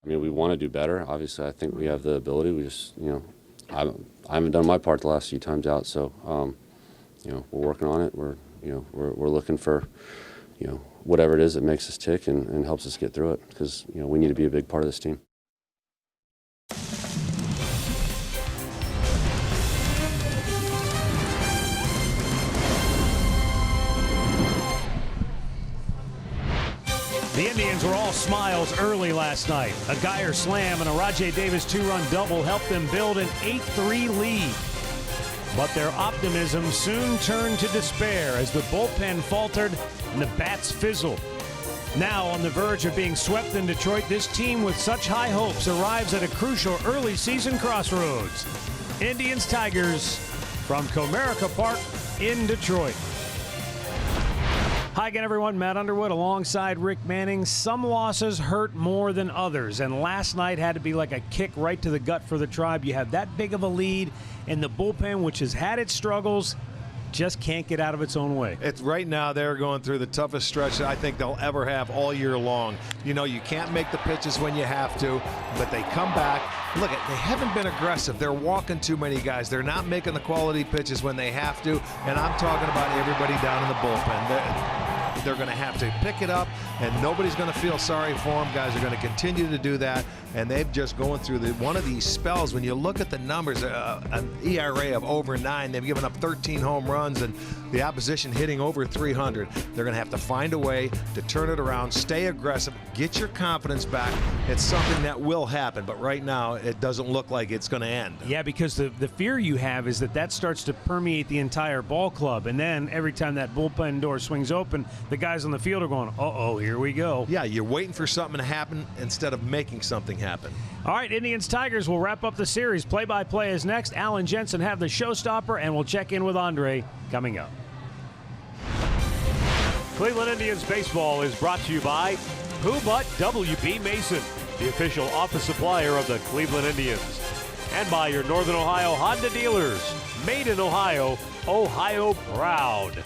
I mean, we want to do better. Obviously, I think we have the ability. We just, I haven't done my part the last few times out. So, we're working on it. We're looking for, whatever it is that makes us tick and helps us get through it, because, we need to be a big part of this team. The Indians were all smiles early last night. A Geyer slam and a Rajai Davis two-run double helped them build an 8-3 lead. But their optimism soon turned to despair as the bullpen faltered and the bats fizzled. Now on the verge of being swept in Detroit, this team with such high hopes arrives at a crucial early season crossroads. Indians-Tigers from Comerica Park in Detroit. Hi again, everyone. Matt Underwood alongside Rick Manning. Some losses hurt more than others, and last night had to be like a kick right to the gut for the Tribe. You have that big of a lead, and the bullpen, which has had its struggles, just can't get out of its own way. It's right now they're going through the toughest stretch I think they'll ever have all year long. You can't make the pitches when you have to, but they come back. Look, they haven't been aggressive. They're walking too many guys. They're not making the quality pitches when they have to, and I'm talking about everybody down in the bullpen. They're going to have to pick it up, and nobody's going to feel sorry for them. Guys are going to continue to do that, and they've just going through one of these spells. When you look at the numbers, an ERA of over 9, they've given up 13 home runs, and the opposition hitting over 300. They're going to have to find a way to turn it around, stay aggressive, get your confidence back. It's something that will happen, but right now it doesn't look like it's going to end. Yeah, because the fear you have is that starts to permeate the entire ball club, and then every time that bullpen door swings open, the guys on the field are going, uh-oh, here we go. Yeah, you're waiting for something to happen instead of making something happen. All right, Indians-Tigers will wrap up the series. Play-by-play is next. Alan Jensen have the showstopper, and we'll check in with Andre coming up. Cleveland Indians baseball is brought to you by Who But W.B. Mason, the official office supplier of the Cleveland Indians, and by your Northern Ohio Honda dealers. Made in Ohio, Ohio proud.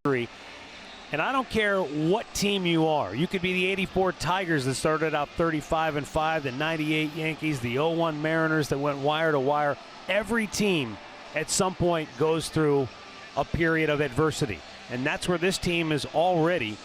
And I don't care what team you are. You could be the '84 Tigers that started out 35-5, the '98 Yankees, the '01 Mariners that went wire to wire. Every team at some point goes through a period of adversity. And that's where this team is already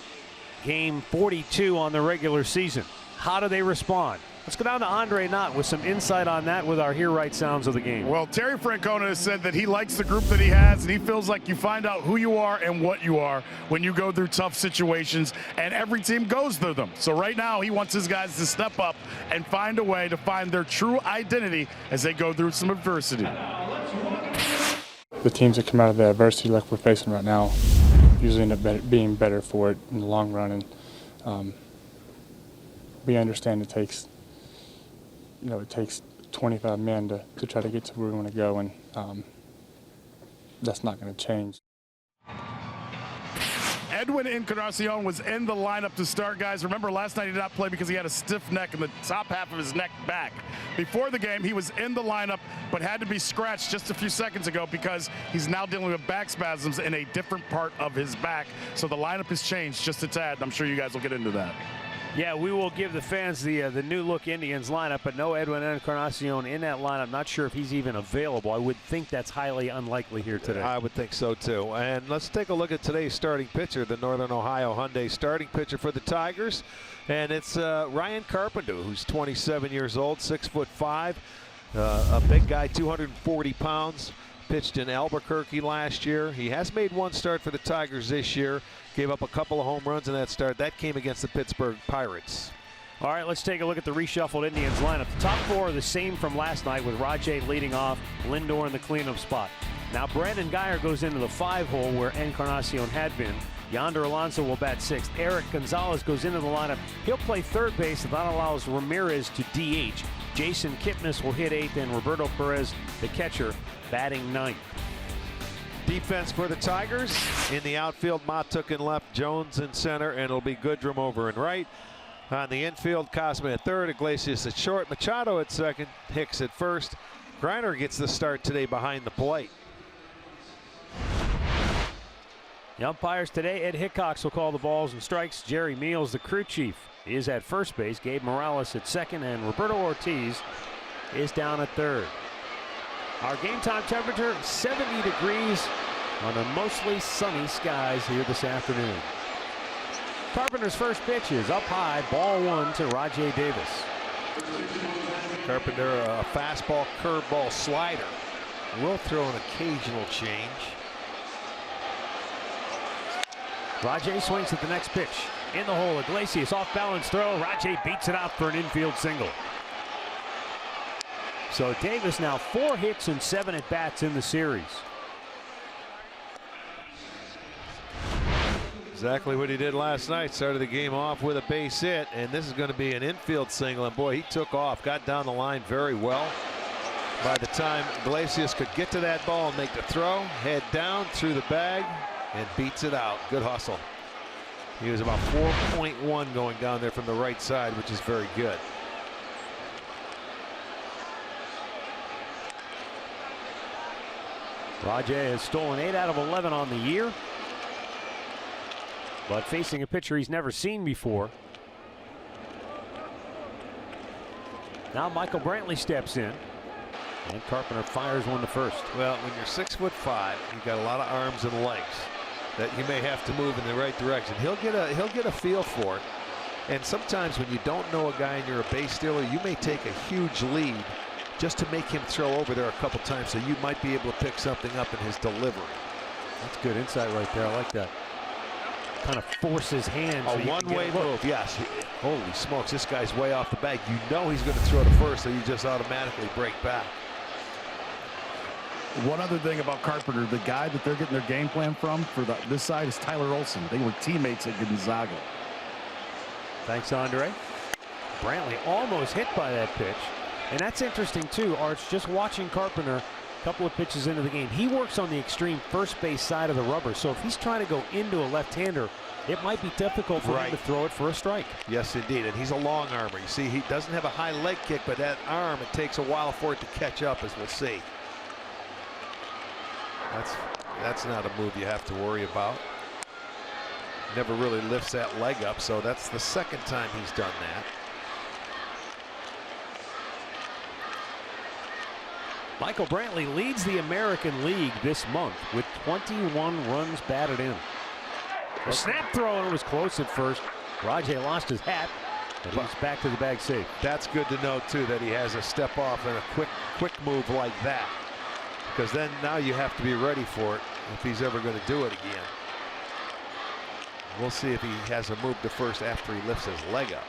game 42 on the regular season. How do they respond? Let's go down to Andre Knott with some insight on that with our Hear Right Sounds of the game. Well, Terry Francona has said that he likes the group that he has, and he feels like you find out who you are and what you are when you go through tough situations, and every team goes through them. So right now, he wants his guys to step up and find a way to find their true identity as they go through some adversity. The teams that come out of the adversity like we're facing right now usually end up being better for it in the long run, and we understand it takes 25 men to try to get to where we want to go, and that's not going to change. Edwin Encarnacion was in the lineup to start, guys. Remember, last night he did not play because he had a stiff neck in the top half of his neck back. Before the game, he was in the lineup, but had to be scratched just a few seconds ago because he's now dealing with back spasms in a different part of his back. So the lineup has changed just a tad. I'm sure you guys will get into that. Yeah, we will give the fans the new look Indians lineup, but no Edwin Encarnacion in that lineup. Not sure if he's even available. I would think that's highly unlikely here today. I would think so too. And let's take a look at today's starting pitcher, the Northern Ohio Hyundai starting pitcher for the Tigers. And it's Ryan Carpenter, who's 27 years old, 6'5", a big guy, 240 pounds. Pitched in Albuquerque last year. He has made one start for the Tigers this year. Gave up a couple of home runs in that start. That came against the Pittsburgh Pirates. All right, let's take a look at the reshuffled Indians lineup. The top four are the same from last night, with Rajay leading off, Lindor in the cleanup spot. Now Brandon Guyer goes into the 5-hole where Encarnacion had been. Yonder Alonso will bat 6th. Eric Gonzalez goes into the lineup. He'll play third base, and that allows Ramirez to DH. Jason Kipnis will hit 8th, and Roberto Perez, the catcher, batting 9th. Defense for the Tigers. In the outfield, Matuk in left, Jones in center, and it'll be Goodrum over in right. On the infield, Cosman at third, Iglesias at short, Machado at second, Hicks at first. Griner gets the start today behind the plate. The umpires today, Ed Hickox will call the balls and strikes. Jerry Meals, the crew chief, is at first base. Gabe Morales at second, and Roberto Ortiz is down at third. Our game time temperature, 70 degrees under mostly sunny skies here this afternoon. Carpenter's first pitch is up high, ball 1 to Rajay Davis. Carpenter, a fastball, curveball, slider. Will throw an occasional change. Rajay swings at the next pitch. In the hole, Iglesias off balance throw. Rajay beats it out for an infield single. So Davis now 4 hits and 7 at bats in the series. Exactly what he did last night. Started the game off with a base hit, and this is going to be an infield single. And boy, he took off, got down the line very well. By the time Iglesias could get to that ball and make the throw, head down through the bag and beats it out. Good hustle. He was about 4.1 going down there from the right side, which is very good. Rajay has stolen 8 out of 11 on the year, but facing a pitcher he's never seen before. Now Michael Brantley steps in, and Carpenter fires one to first. Well, when you're 6'5", you've got a lot of arms and legs that you may have to move in the right direction. He'll get a feel for it. And sometimes when you don't know a guy and you're a base stealer, you may take a huge lead just to make him throw over there a couple times, so you might be able to pick something up in his delivery. That's good insight right there. I like that. Kind of force his hand. A one-way move, yes. Holy smokes, this guy's way off the bag. You know he's going to throw to first, so you just automatically break back. One other thing about Carpenter, the guy that they're getting their game plan from for this side is Tyler Olson. They were teammates at Gonzaga. Thanks, Andre. Brantley almost hit by that pitch. And that's interesting, too, Arch, just watching Carpenter a couple of pitches into the game. He works on the extreme first base side of the rubber, so if he's trying to go into a left-hander, it might be difficult for him to throw it for a strike. Yes, indeed, and he's a long armer. You see, he doesn't have a high leg kick, but that arm, it takes a while for it to catch up, as we'll see. That's not a move you have to worry about. never really lifts that leg up, so that's the second time he's done that. Michael Brantley leads the American League this month with 21 runs batted in. A snap throw, and it was close at first. Rajay lost his hat, but he's back to the bag safe. That's good to know too, that he has a step off and a quick move like that, because then now you have to be ready for it if he's ever going to do it again. We'll see if he has a move to first after he lifts his leg up.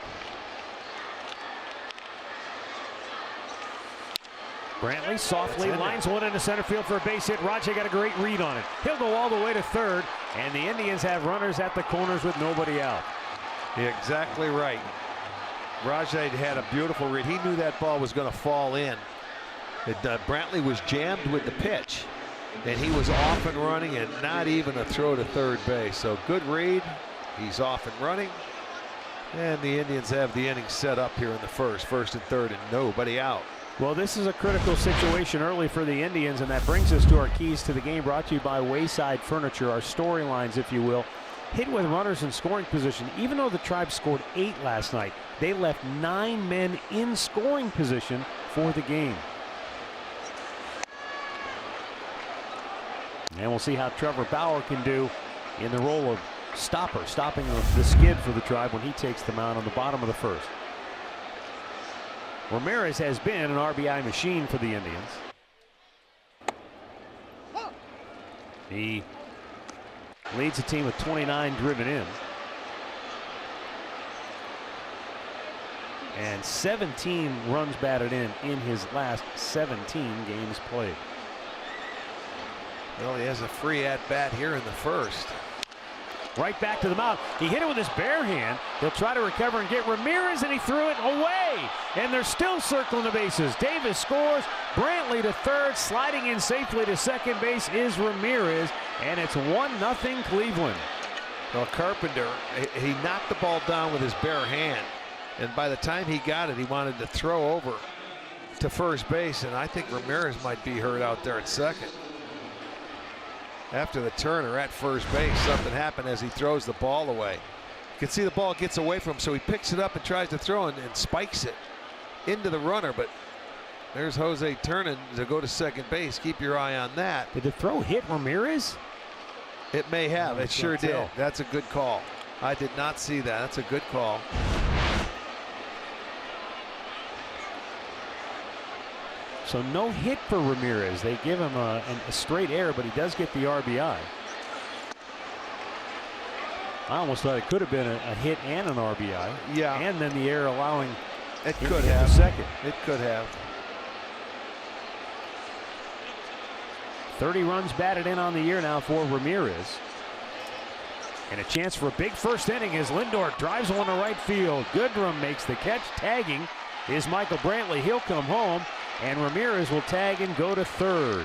Brantley softly lines one into center field for a base hit. Rajay got a great read on it. He'll go all the way to third, and the Indians have runners at the corners with nobody out. You're exactly right. Rajay had a beautiful read. He knew that ball was going to fall in. Brantley was jammed with the pitch, and he was off and running, and not even a throw to third base. So good read. He's off and running, and the Indians have the inning set up here in the first and third, and nobody out. Well, this is a critical situation early for the Indians, and that brings us to our keys to the game, brought to you by Wayside Furniture, our storylines, if you will. Hit with runners in scoring position. Even though the Tribe scored 8 last night, they left 9 men in scoring position for the game. And we'll see how Trevor Bauer can do in the role of stopper, stopping the skid for the Tribe when he takes the mound on the bottom of the first. Ramirez has been an RBI machine for the Indians. He leads the team with 29 driven in. And 17 runs batted in his last 17 games played. Well, he has a free at bat here in the first. Right back to the mound. He hit it with his bare hand. He'll try to recover and get Ramirez, and he threw it away. And they're still circling the bases. Davis scores. Brantley to third. Sliding in safely to second base is Ramirez. And it's 1-0 Cleveland. Well, Carpenter, he knocked the ball down with his bare hand. And by the time he got it, he wanted to throw over to first base. And I think Ramirez might be hurt out there at second. After the Turner at first base, something happened as he throws the ball away. You can see the ball gets away from him, so he picks it up and tries to throw and spikes it into the runner. But there's Jose turning to go to second base. Keep your eye on that. Did the throw hit Ramirez? It may have. It sure did. tell. That's a good call. I did not see that. That's a good call. So no hit for Ramirez. They give him a straight error, but he does get the RBI. I almost thought it could have been a hit and an RBI. Yeah. And then the error allowing It him could to get have. the second. It could have. 30 runs batted in on the year now for Ramirez. And a chance for a big first inning as Lindor drives one to right field. Goodrum makes the catch. Tagging is Michael Brantley. He'll come home, and Ramirez will tag and go to third.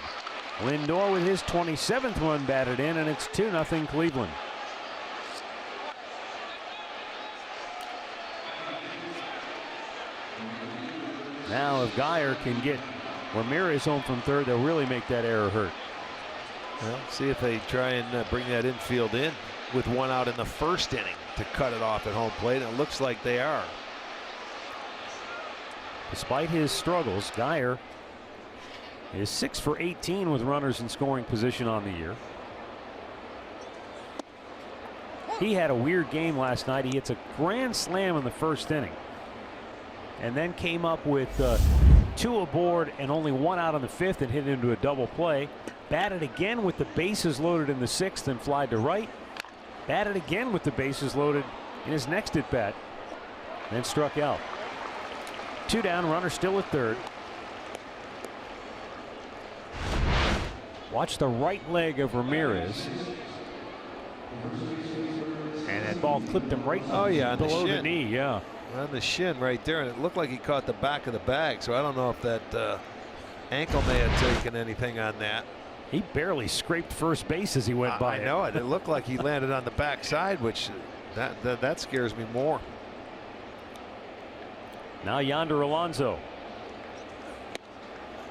Lindor with his 27th run batted in, and it's 2-0 Cleveland. Now if Geyer can get Ramirez home from third, they'll really make that error hurt. Well, see if they try and bring that infield in with one out in the first inning to cut it off at home plate. And it looks like they are. Despite his struggles, Geyer is 6 for 18 with runners in scoring position on the year. He had a weird game last night. He hits a grand slam in the first inning and then came up with 2 aboard and only 1 out on the 5th and hit into a double play. Batted again with the bases loaded in the 6th and flied to right. Batted again with the bases loaded in his next at bat, then struck out. 2 down, runner still at third. Watch the right leg of Ramirez. And that ball clipped him right below the knee. Yeah. On the shin right there, and it looked like he caught the back of the bag, so I don't know if that ankle may have taken anything on that. He barely scraped first base as he went by. I know it. It looked like he landed on the backside, which that scares me more. Now Yonder Alonso.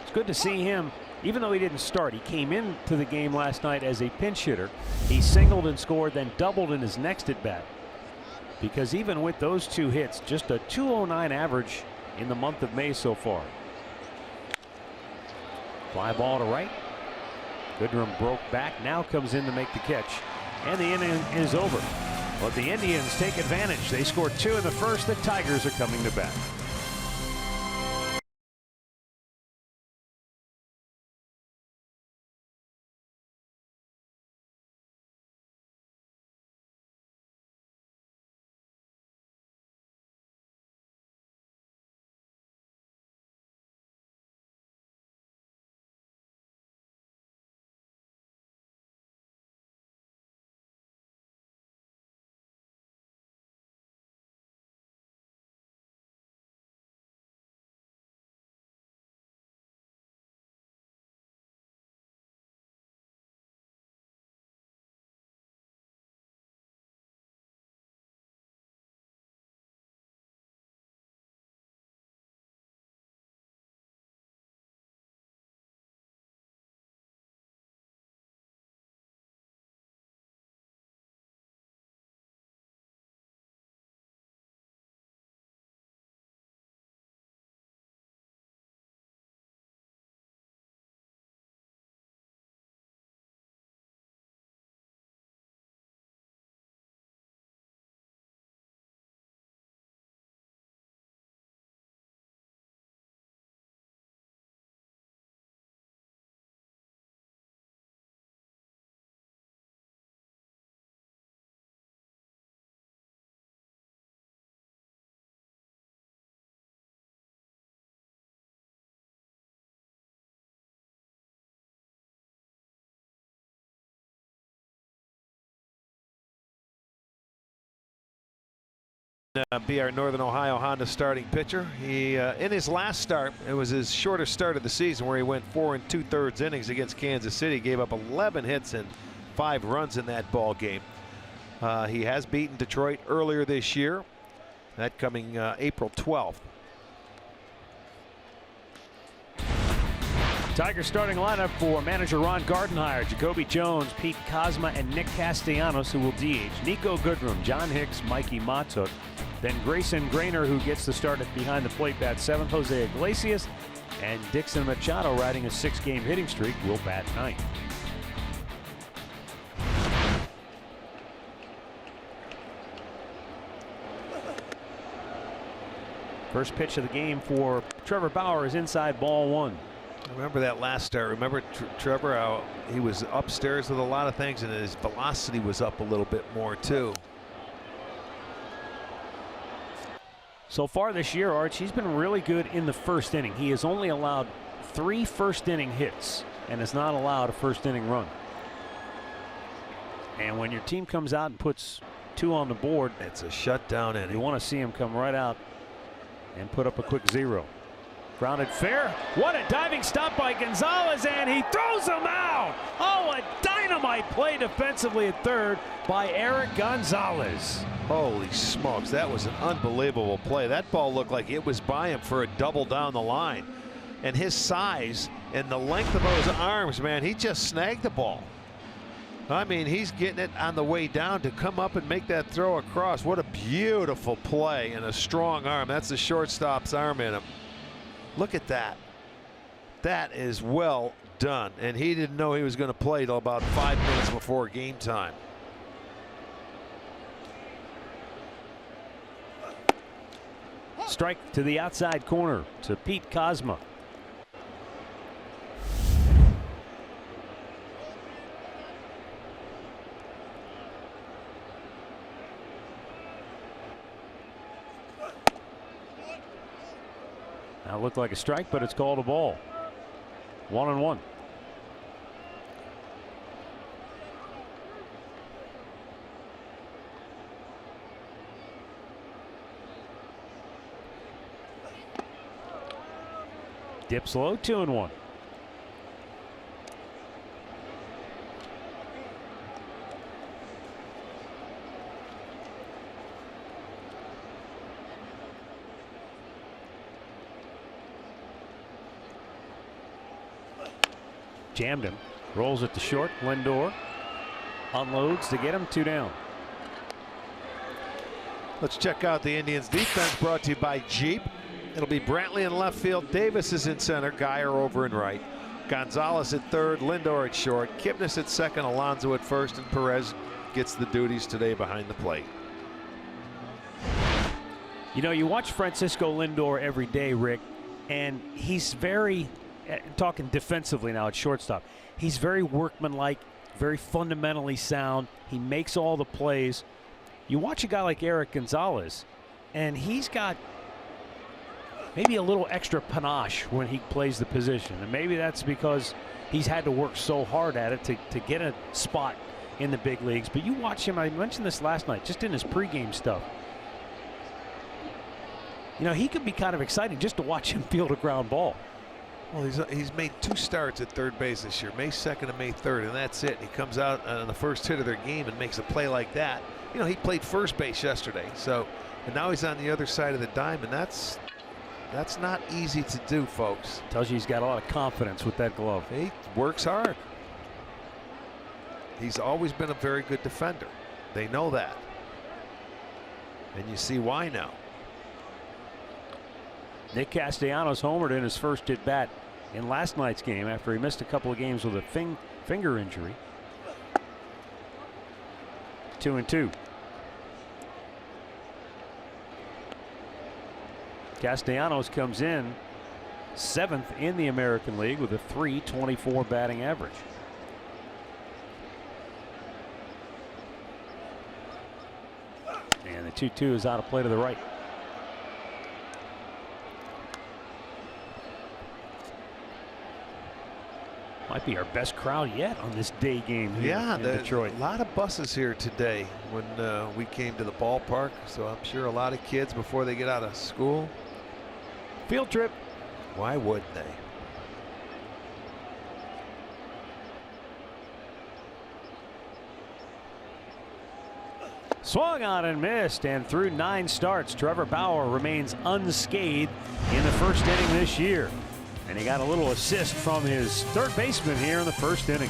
It's good to see him even though he didn't start, he came into the game last night as a pinch hitter. He singled and scored, then doubled in his next at bat. Because even with those 2 hits, just a 209 average in the month of May so far. Fly ball to right. Goodrum broke back, now comes in to make the catch, and the inning is over. But the Indians take advantage. They scored 2 in the first. The Tigers are coming to bat. Be our Northern Ohio Honda starting pitcher. He in his last start, it was his shortest start of the season, where he went 4 2/3 innings against Kansas City, gave up 11 hits and 5 runs in that ball game. He has beaten Detroit earlier this year, that coming April 12th. Tigers starting lineup for manager Ron Gardenhire, Jacoby Jones, Pete Kozma, and Nick Castellanos, who will DH. Nico Goodrum, John Hicks, Mikey Matuk. Then Grayson Grainer, who gets the start at behind the plate, bat 7th. Jose Iglesias and Dixon Machado, riding a 6-game hitting streak, will bat 9th. First pitch of the game for Trevor Bauer is inside, ball 1. Remember that last start. Remember Trevor, how he was upstairs with a lot of things, and his velocity was up a little bit more too. So far this year, Arch, he's been really good in the first inning. He has only allowed 3 first-inning hits and has not allowed a first-inning run. And when your team comes out and puts 2 on the board, it's a shutdown inning. You want to see him come right out and put up a quick 0. Grounded fair. What a diving stop by Gonzalez, and he throws him out. Oh, a dynamite play defensively at third by Eric Gonzalez. Holy smokes, that was an unbelievable play. That ball looked like it was by him for a double down the line. And his size and the length of those arms, man, he just snagged the ball. I mean, he's getting it on the way down to come up and make that throw across. What a beautiful play and a strong arm. That's the shortstop's arm in him. Look at that. That is well done. And he didn't know he was going to play till about 5 minutes before game time. Strike to the outside corner to Pete Kozma. Now looked like a strike, but it's called a ball. 1-1. Dips low, 2-1. Jammed him. Rolls it to short. Lindor unloads to get him 2 down. Let's check out the Indians defense, brought to you by Jeep. It'll be Brantley in left field. Davis is in center. Geyer over in right. Gonzalez at third. Lindor at short. Kipnis at second. Alonso at first. And Perez gets the duties today behind the plate. You know, you watch Francisco Lindor every day, Rick, and he's very, talking defensively now at shortstop, he's very workmanlike, very fundamentally sound. He makes all the plays. You watch a guy like Eric Gonzalez, and he's got maybe a little extra panache when he plays the position. And maybe that's because he's had to work so hard at it to get a spot in the big leagues. But you watch him, I mentioned this last night, just in his pregame stuff. You know, he could be kind of exciting just to watch him field a ground ball. Well, he's made 2 starts at third base this year, May 2nd and May 3rd, and that's it. He comes out on the first hit of their game and makes a play like that. You know, he played first base yesterday, so, and now he's on the other side of the diamond. That's not easy to do, folks. Tells you he's got a lot of confidence with that glove. He works hard. He's always been a very good defender. They know that. And you see why now. Nick Castellanos homered in his first at bat in last night's game after he missed a couple of games with a finger injury. 2-2. Castellanos comes in 7th in the American League with a .324 batting average. And the 2-2 is out of play to the right. Might be our best crowd yet on this day game here in Detroit. A lot of buses here today when we came to the ballpark, so I'm sure a lot of kids before they get out of school. Field trip. Why wouldn't they? Swung on and missed, and through 9 starts, Trevor Bauer remains unscathed in the first inning this year. And he got a little assist from his third baseman here in the first inning.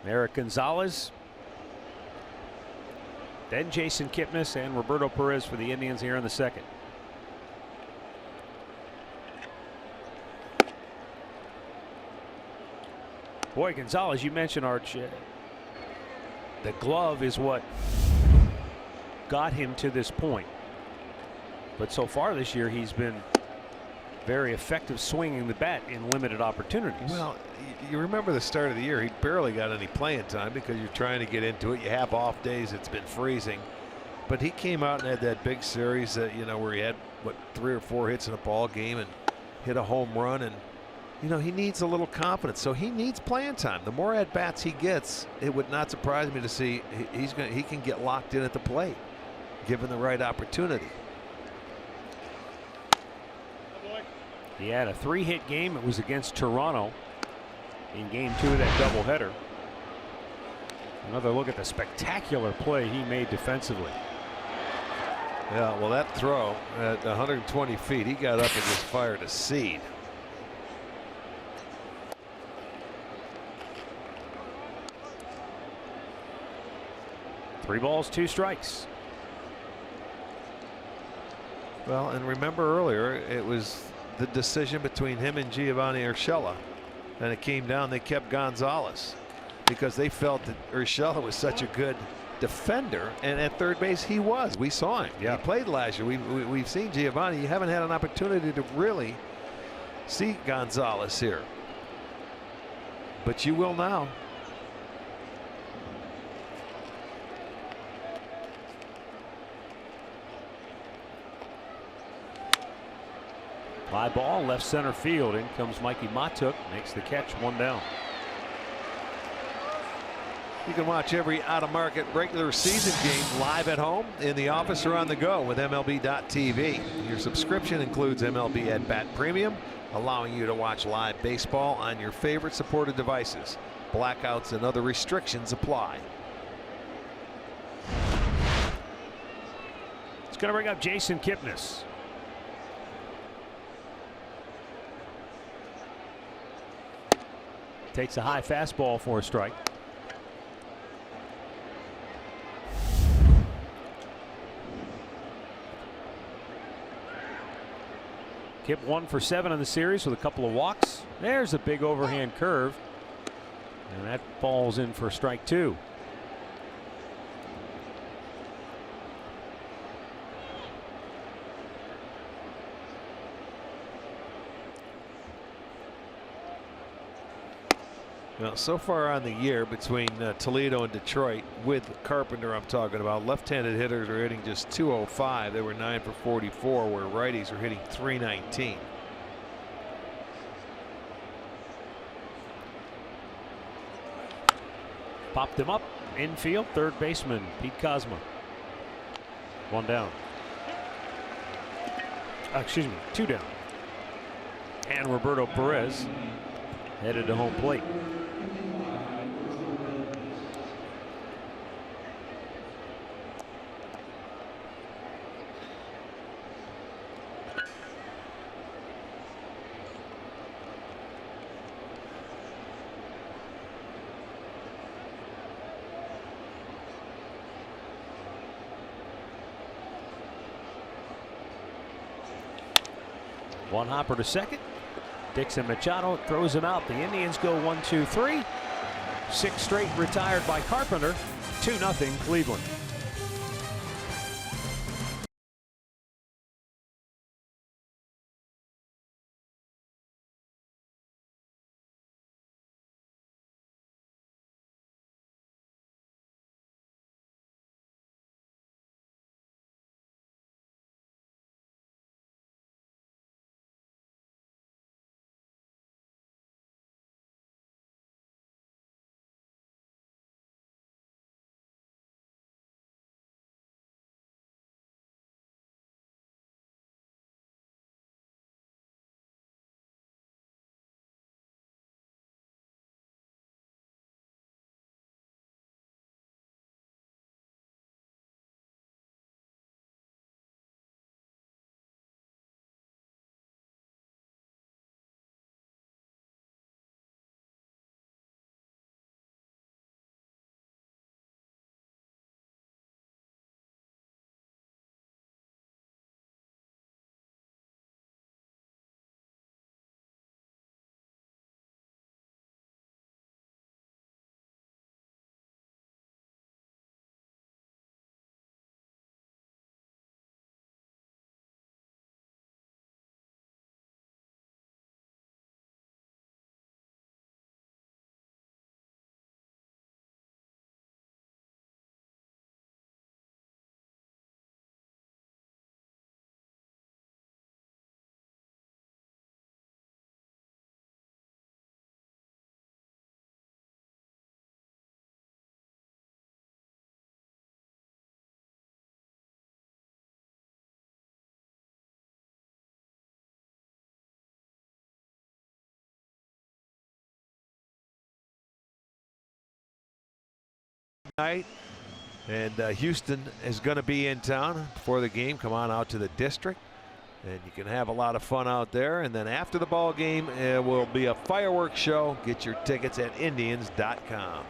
Eric Gonzalez, then Jason Kipnis and Roberto Perez for the Indians here in the second. Boy, Gonzalez, you mentioned Arch. The glove is what got him to this point. But so far this year, he's been very effective swinging the bat in limited opportunities. Well, you remember the start of the year, he barely got any playing time because you're trying to get into it. You have off days, it's been freezing. But he came out and had that big series that, you know, where he had, what, 3 or 4 hits in a ball game and hit a home run. And, you know, he needs a little confidence. So he needs playing time. The more at bats he gets, it would not surprise me to see he can get locked in at the plate, given the right opportunity. He had a 3-hit game. It was against Toronto in game 2 of that doubleheader. Another look at the spectacular play he made defensively. Yeah, well, that throw at 120 feet, he got up and just fired a seed. Three balls, 2 strikes. Well, and remember earlier, it was the decision between him and Giovanni Urshela, and it came down. They kept Gonzalez because they felt that Urshela was such a good defender, and at third base he was. We saw him. Yeah. He played last year. We've seen Giovanni. You haven't had an opportunity to really see Gonzalez here, but you will now. Fly ball, left center field. In comes Mikey Matuk, makes the catch, 1 down. You can watch every out-of-market regular season game live at home, in the office, or on the go with MLB.tv. Your subscription includes MLB At Bat Premium, allowing you to watch live baseball on your favorite supported devices. Blackouts and other restrictions apply. It's going to bring up Jason Kipnis. Takes a high fastball for a strike. Kip 1 for 7 in the series with a couple of walks. There's a big overhand curve, and that falls in for strike 2. Well, so far on the year between Toledo and Detroit, with Carpenter I'm talking about, left-handed hitters are hitting just 205. They were 9 for 44, where righties are hitting 319. Popped him up infield, third baseman Pete Kozma. 1 down. Excuse me, 2 down. And Roberto Perez headed to home plate. One hopper to second. Dixon Machado throws him out. The Indians go 1-2-3. 6 straight retired by Carpenter. 2-0 Cleveland. Night. And Houston is going to be in town before the game. Come on out to the district, and you can have a lot of fun out there. And then after the ball game, it will be a fireworks show. Get your tickets at Indians.com.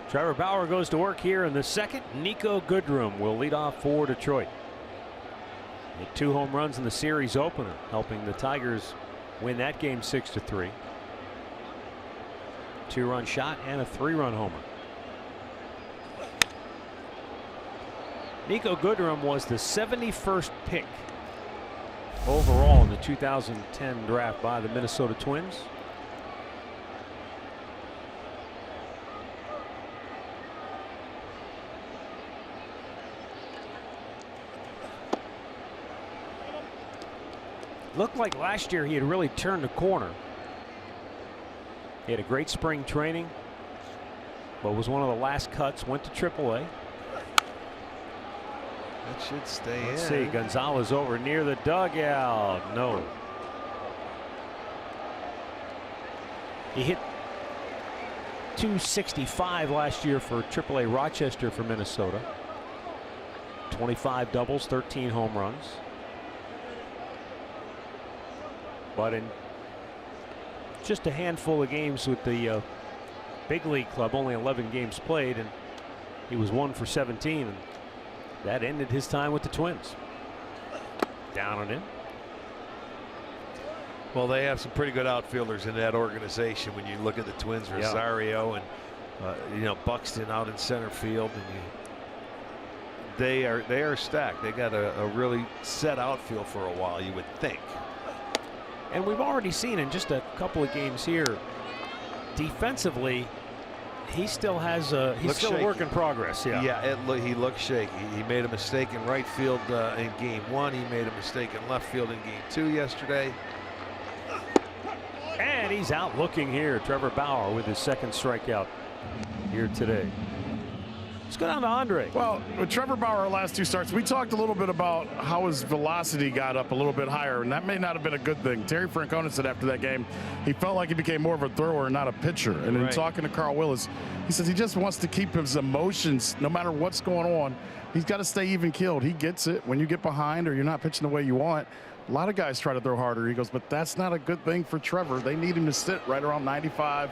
Trevor Bauer goes to work here in the second. Nico Goodrum will lead off for Detroit. He had 2 home runs in the series opener, helping the Tigers win that game 6-3. 2-run shot and a 3-run homer. Nico Goodrum was the 71st pick overall in the 2010 draft by the Minnesota Twins. Looked like last year he had really turned the corner. He had a great spring training, but was one of the last cuts, went to AAA. That should stay in. Let's see, Gonzalez over near the dugout. No. He hit .265 last year for AAA Rochester for Minnesota. 25 doubles, 13 home runs. But in just a handful of games with the big league club, only 11 games played, and he was 1 for 17, and that ended his time with the Twins. Down and in. Well, they have some pretty good outfielders in that organization. When you look at the Twins, Rosario and you know, Buxton out in center field, and they are stacked. They got a really set outfield for a while, you would think. And we've already seen in just a couple of games here, defensively, he still has he's still a work in progress. Yeah, he looks shaky. He made a mistake in right field in game 1. He made a mistake in left field in game 2 yesterday. And he's out looking here. Trevor Bauer with his second strikeout here today. Let's go down to Andre. Well, with Trevor Bauer last 2 starts, we talked a little bit about how his velocity got up a little bit higher, and that may not have been a good thing. Terry Francona said after that game he felt like he became more of a thrower and not a pitcher. And in talking to Carl Willis, he says he just wants to keep his emotions, no matter what's going on. He's got to stay even keeled. He gets it. When you get behind or you're not pitching the way you want, a lot of guys try to throw harder. He goes, but that's not a good thing for Trevor. They need him to sit right around 95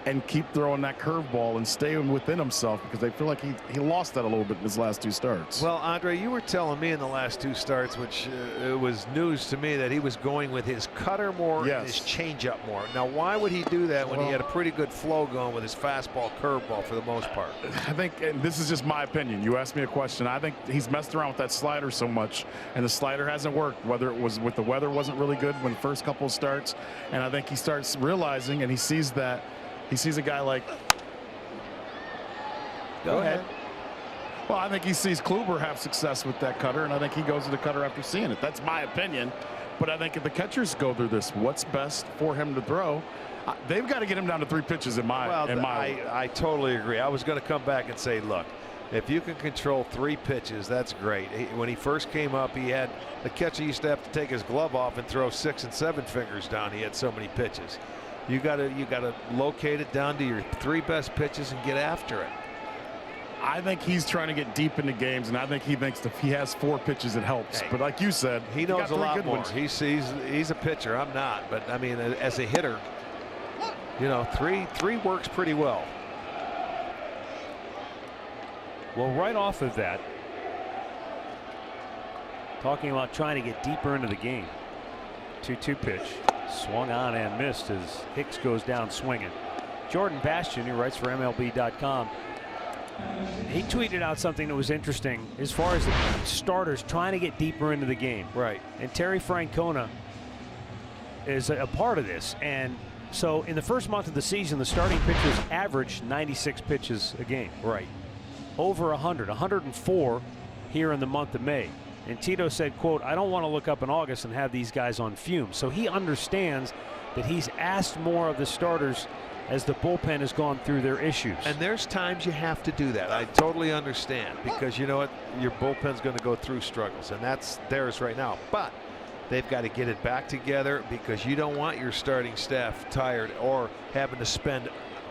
and keep throwing that curveball and stay within himself, because they feel like he lost that a little bit in his last 2 starts. Well, Andre, you were telling me in the last 2 starts, which it was news to me, that he was going with his cutter more and his changeup more. Now, why would he do that when he had a pretty good flow going with his fastball, curveball for the most part? I think, and this is just my opinion, you asked me a question, I think he's messed around with that slider so much, and the slider hasn't worked, whether it was with the weather wasn't really good when the first couple of starts, and I think he starts realizing, and he sees that. He sees a guy like. Go ahead. Well, I think he sees Kluber have success with that cutter, and I think he goes to the cutter after seeing it. That's my opinion. But I think if the catchers go through this, what's best for him to throw? They've got to get him down to 3 pitches in my. I totally agree. I was going to come back and say, look, if you can control 3 pitches, that's great. When he first came up, he had the catcher used to have to take his glove off and throw 6 and 7 fingers down. He had so many pitches. You got to locate it down to your 3 best pitches and get after it. I think he's trying to get deep into games, and I think he thinks if he has 4 pitches, it helps. But like you said, he knows a lot more. Ones. He's a pitcher. I'm not, but I mean, as a hitter, you know, 3 works pretty well. Well, right off of that, talking about trying to get deeper into the game. 2-2 pitch. Swung on and missed as Hicks goes down swinging. Jordan Bastian, who writes for MLB.com, he tweeted out something that was interesting as far as the starters trying to get deeper into the game. Right. And Terry Francona is a part of this. And so in the first month of the season, the starting pitchers averaged 96 pitches a game. Right. Over 104 here in the month of May. And Tito said, quote, I don't want to look up in August and have these guys on fumes. So he understands that he's asked more of the starters as the bullpen has gone through their issues. And there's times you have to do that. I totally understand, because you know what, your bullpen's going to go through struggles, and that's theirs right now. But they've got to get it back together, because you don't want your starting staff tired or having to spend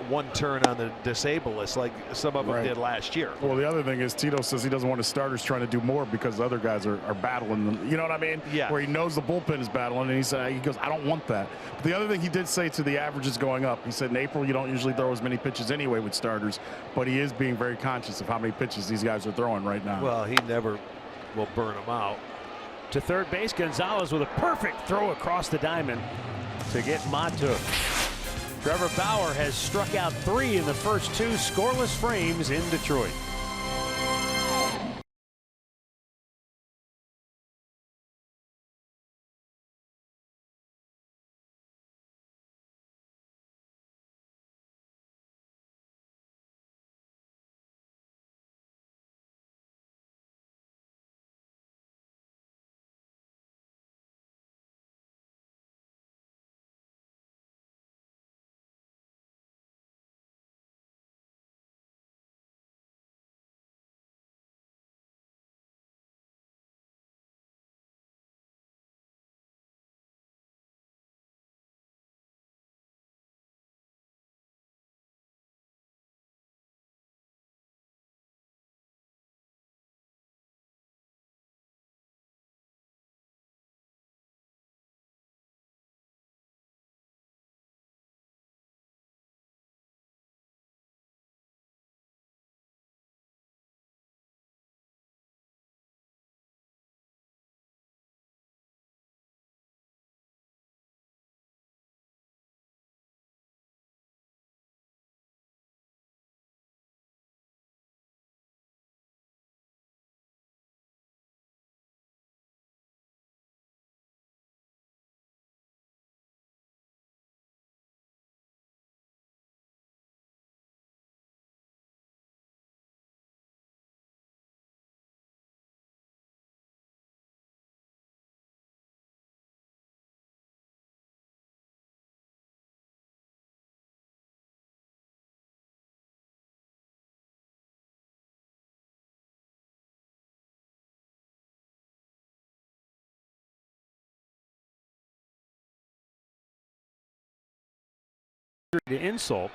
one turn on the disable list like some of them did last year. Well, the other thing is Tito says he doesn't want his starters trying to do more because the other guys are battling them. You know what I mean? Yeah. Where he knows the bullpen is battling, and he goes, I don't want that. But the other thing he did say to the averages going up, he said in April you don't usually throw as many pitches anyway with starters, but he is being very conscious of how many pitches these guys are throwing right now. Well, he never will burn them out. To third base, Gonzalez with a perfect throw across the diamond to get Matuk. Trevor Bauer has struck out 3 in the first 2 scoreless frames in Detroit. To insult,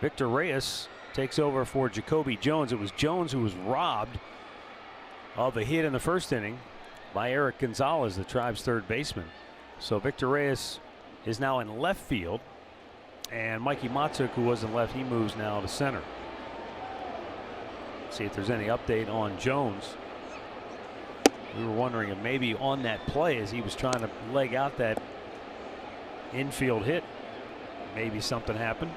Victor Reyes takes over for Jacoby Jones. It was Jones who was robbed of a hit in the first inning by Eric Gonzalez, the Tribe's third baseman. So Victor Reyes is now in left field, and Mikey Matuk, who was in left, he moves now to center. See if there's any update on Jones. We were wondering if maybe on that play, as he was trying to leg out that infield hit, maybe something happened.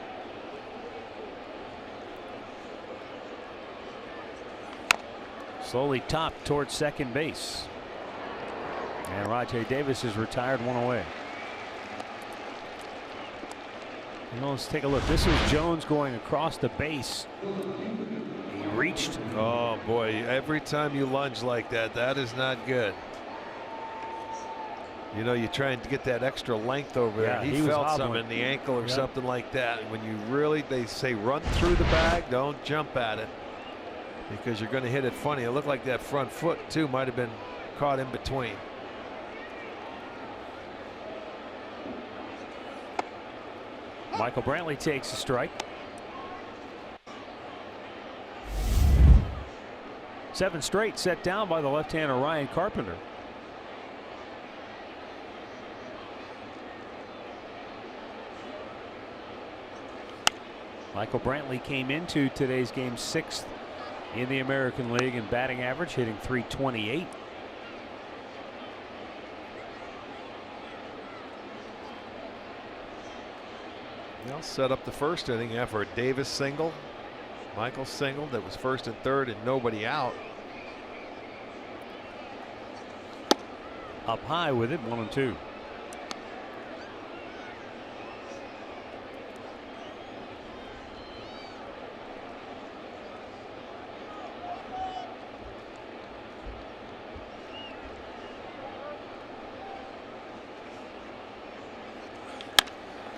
Slowly topped towards second base. And Rajay Davis is retired, 1 away. And let's take a look. This is Jones going across the base. He reached. Oh boy, every time you lunge like that, that is not good. You know, you're trying to get that extra length over there. Yeah, He felt was something in the ankle or something like that. And when you really, they say run through the bag, don't jump at it, because you're going to hit it funny. It looked like that front foot too might have been caught in between. Michael Brantley takes a strike. 7 straight set down by the left-hander Ryan Carpenter. Michael Brantley came into today's game 6th in the American League in batting average, hitting .328. They'll set up the first inning after a Davis single, Michael single that was first and third and nobody out. Up high with it, 1-2.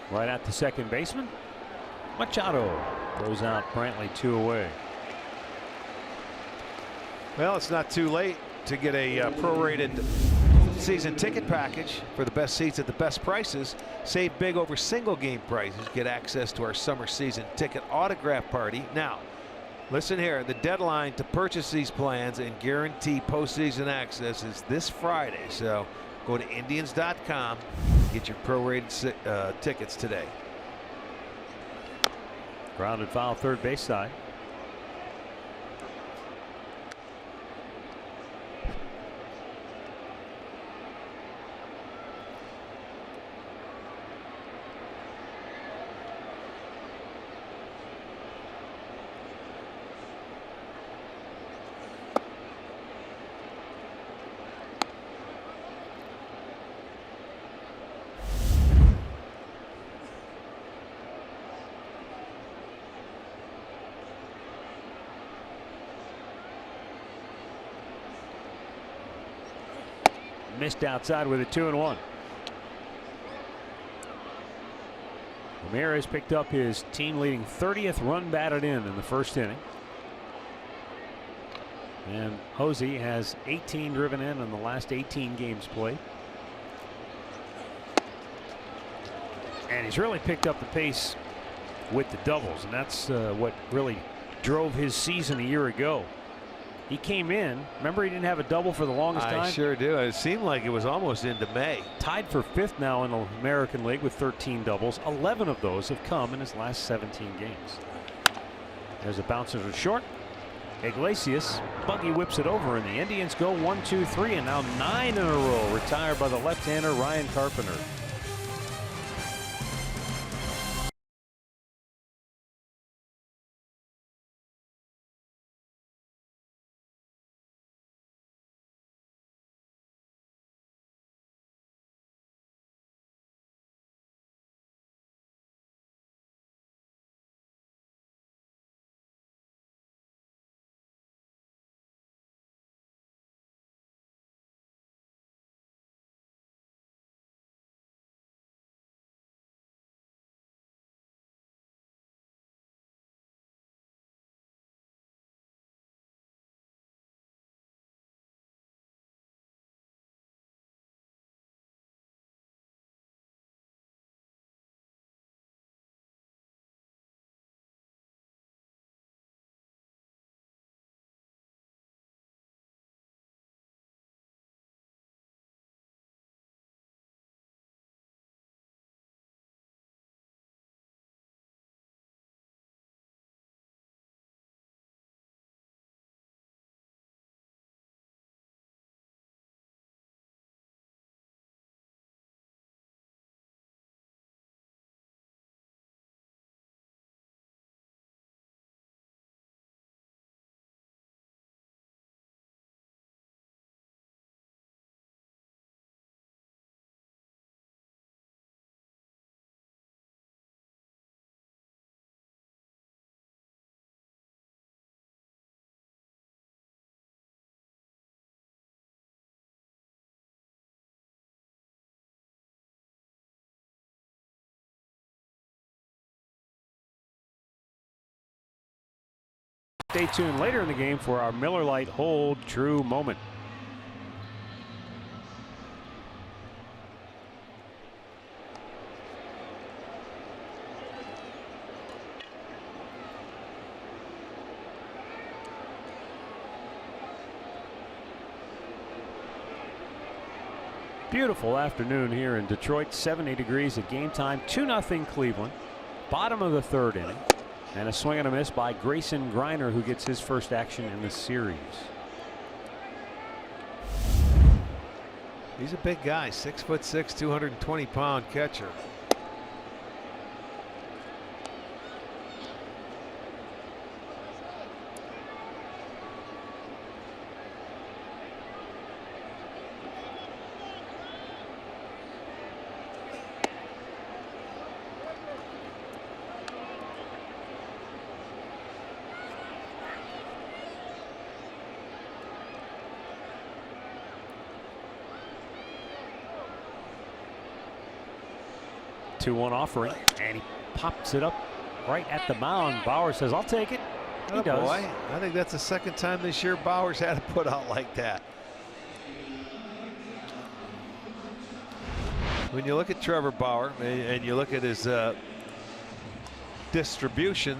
Right at the second baseman. Machado throws out Brantley, 2 away. Well, it's not too late to get a prorated season ticket package for the best seats at the best prices. Save big over single game prices. Get access to our summer season ticket autograph party. Now, listen here, the deadline to purchase these plans and guarantee postseason access is this Friday. So go to Indians.com and get your prorated tickets today. Grounded foul, third base side. Missed outside with a 2-1. Ramirez picked up his team leading 30th run batted in the first inning. And Hosey has 18 driven in the last 18 games played. And he's really picked up the pace with the doubles, and that's what really drove his season a year ago. He came in, remember he didn't have a double for the longest time? I sure do. It seemed like it was almost into May. Tied for 5th now in the American League with 13 doubles. 11 of those have come in his last 17 games. There's a bouncer to short. Iglesias, buggy whips it over, and the Indians go 1-2-3, and now 9 in a row retired by the left-hander Ryan Carpenter. Stay tuned later in the game for our Miller Lite Hold True moment. Beautiful afternoon here in Detroit. 70 degrees at game time. 2-0 Cleveland. Bottom of the third inning. And a swing and a miss by Grayson Griner, who gets his first action in the series. He's a big guy, 6'6", 220-pound catcher. One offering, and he pops it up right at the mound. Bauer says, "I'll take it." He does. Boy, I think that's the second time this year Bauer's had a put out like that. When you look at Trevor Bauer and you look at his distribution,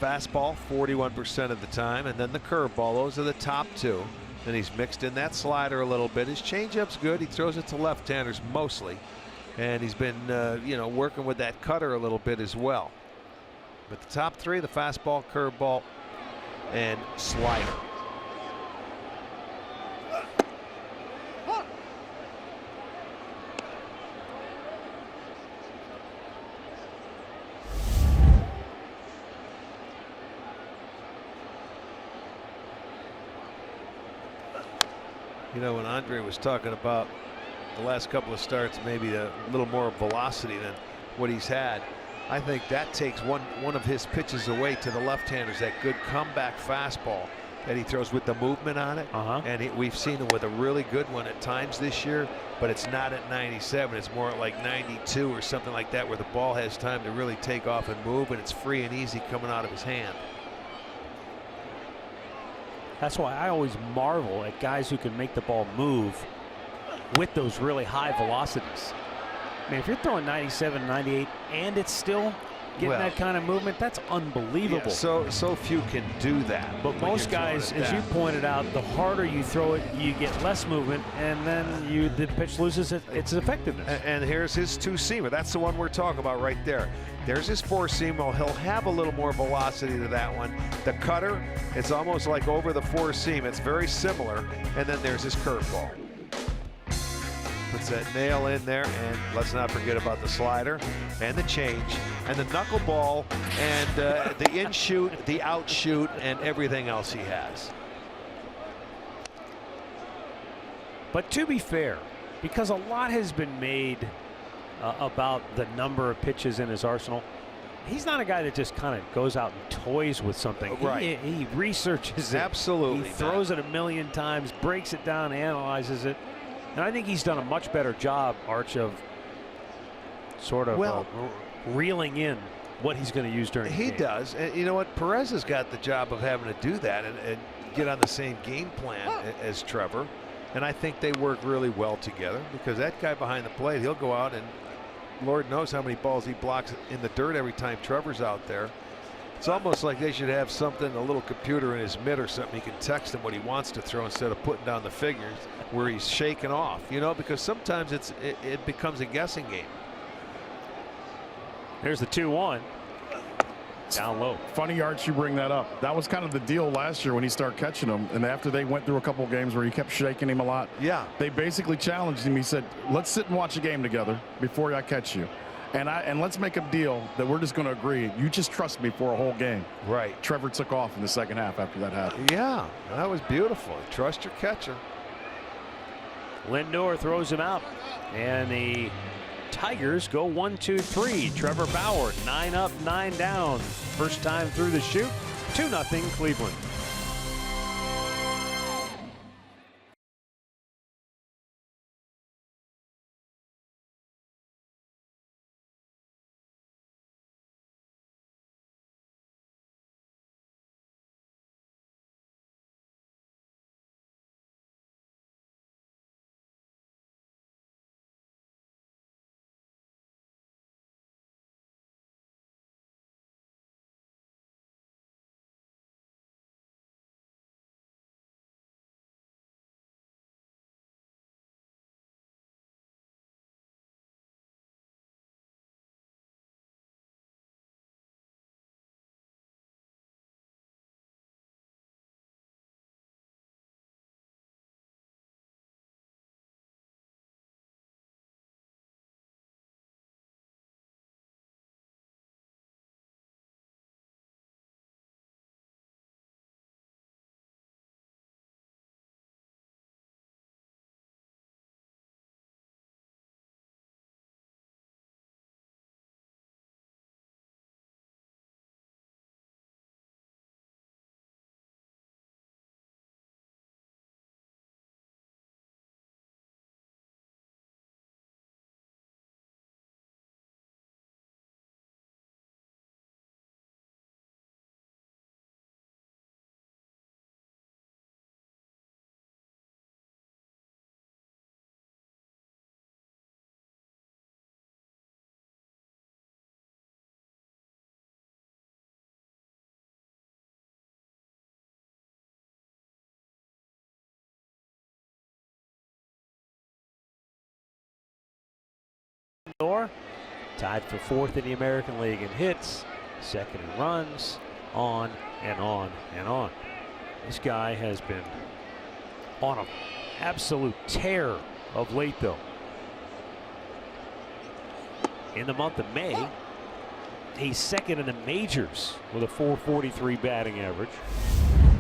fastball 41% of the time, and then the curveball, those are the top two. And he's mixed in that slider a little bit. His changeup's good. He throws it to left-handers mostly, and he's been working with that cutter a little bit as well. But the top three, the fastball, curveball, and slider. You know, when Andre was talking about the last couple of starts, maybe a little more velocity than what he's had, I think that takes one of his pitches away to the left-handers, that good comeback fastball that he throws with the movement on it. And we've seen him with a really good one at times this year, but it's not at 97. It's more like 92 or something like that, where the ball has time to really take off and move, and it's free and easy coming out of his hand. That's why I always marvel at guys who can make the ball move with those really high velocities. I mean, if you're throwing 97, 98, and it's still getting that kind of movement, that's unbelievable. Yeah, so few can do that. But most guys, as you pointed out, the harder you throw it, you get less movement, and then the pitch loses its effectiveness. And here's his two-seamer. That's the one we're talking about right there. There's his four-seamer. He'll have a little more velocity to that one. The cutter, it's almost like over the four-seam. It's very similar. And then there's his curveball. Puts that nail in there, and let's not forget about the slider and the change and the knuckleball and the in-shoot, the out-shoot, and everything else he has. But to be fair, because a lot has been made about the number of pitches in his arsenal, he's not a guy that just kind of goes out and toys with something. Right. He researches it. Absolutely. He throws it a million times, breaks it down, analyzes it. And I think he's done a much better job, Arch, of sort of reeling in what he's going to use during the game. He does. And you know what? Perez has got the job of having to do that and get on the same game plan as Trevor. And I think they work really well together, because that guy behind the plate, he'll go out and Lord knows how many balls he blocks in the dirt every time Trevor's out there. It's almost like they should have something, a little computer in his mitt or something. He can text him what he wants to throw instead of putting down the figures where he's shaking off, you know, because sometimes it becomes a guessing game. Here's the 2-1. Down low. Funny, Arch, you bring that up. That was kind of the deal last year when he started catching him. And after they went through a couple of games where he kept shaking him a lot, they basically challenged him. He said, let's sit and watch a game together before I catch you. And let's make a deal that we're just going to agree. You just trust me for a whole game. Right. Trevor took off in the second half after that happened. Yeah, that was beautiful. Trust your catcher. Lindor throws him out, and the Tigers go 1-2-3. Trevor Bauer 9 up, 9 down. First time through the chute. 2-0 Cleveland. Lindor, tied for 4th in the American League in hits, 2nd in runs, on and on and on. This guy has been on an absolute tear of late, though. In the month of May, he's 2nd in the majors with a .443 batting average.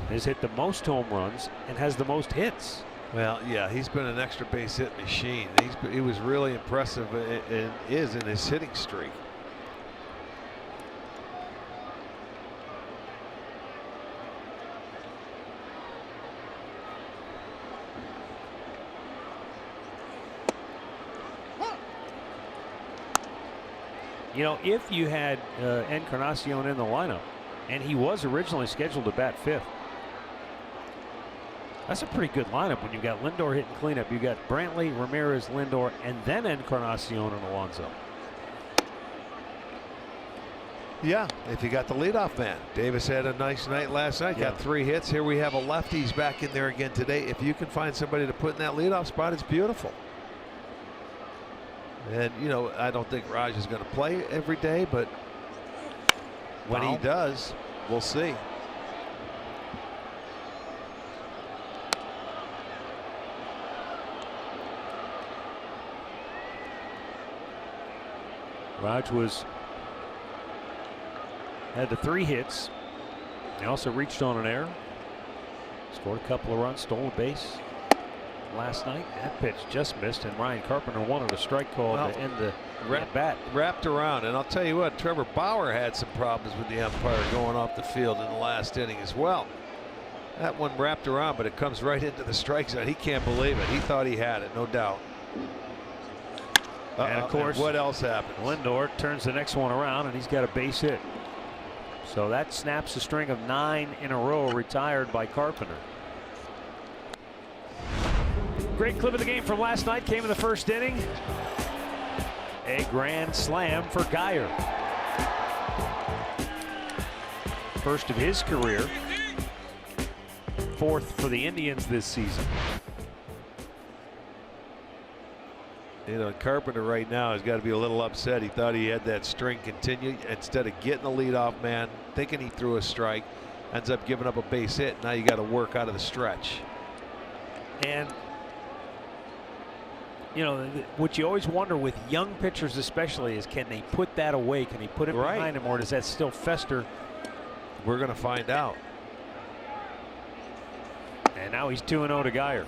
Has hit the most home runs and has the most hits. Well, yeah, he's been an extra base hit machine. He was really impressive and is in his hitting streak. You know, if you had Encarnacion in the lineup, and he was originally scheduled to bat 5th, that's a pretty good lineup when you've got Lindor hitting cleanup. You've got Brantley, Ramirez, Lindor, and then Encarnacion and Alonso. Yeah, if you got the leadoff man. Davis had a nice night last night, got 3 hits. Here we have a lefty. He's back in there again today. If you can find somebody to put in that leadoff spot, it's beautiful. And, you know, I don't think Raj is going to play every day, but when he does, we'll see. Raj had the 3 hits. He also reached on an error. Scored a couple of runs, stole a base last night. That pitch just missed, and Ryan Carpenter wanted a strike call to end the bat. Wrapped around, and I'll tell you what, Trevor Bauer had some problems with the umpire going off the field in the last inning as well. That one wrapped around, but it comes right into the strike zone. He can't believe it. He thought he had it, no doubt. And of course, what else happened? Lindor turns the next one around, and he's got a base hit. So that snaps a string of 9 in a row retired by Carpenter. Great clip of the game from last night came in the 1st inning. A grand slam for Geyer. First of his career. 4th for the Indians this season. You know, Carpenter right now has got to be a little upset. He thought he had that string continue. Instead of getting the leadoff man, thinking he threw a strike, ends up giving up a base hit. Now you got to work out of the stretch. And you know, what you always wonder with young pitchers especially is, can they put that away? Can he put it behind him, or does that still fester? We're going to find out. And now he's 2-0 to Geyer,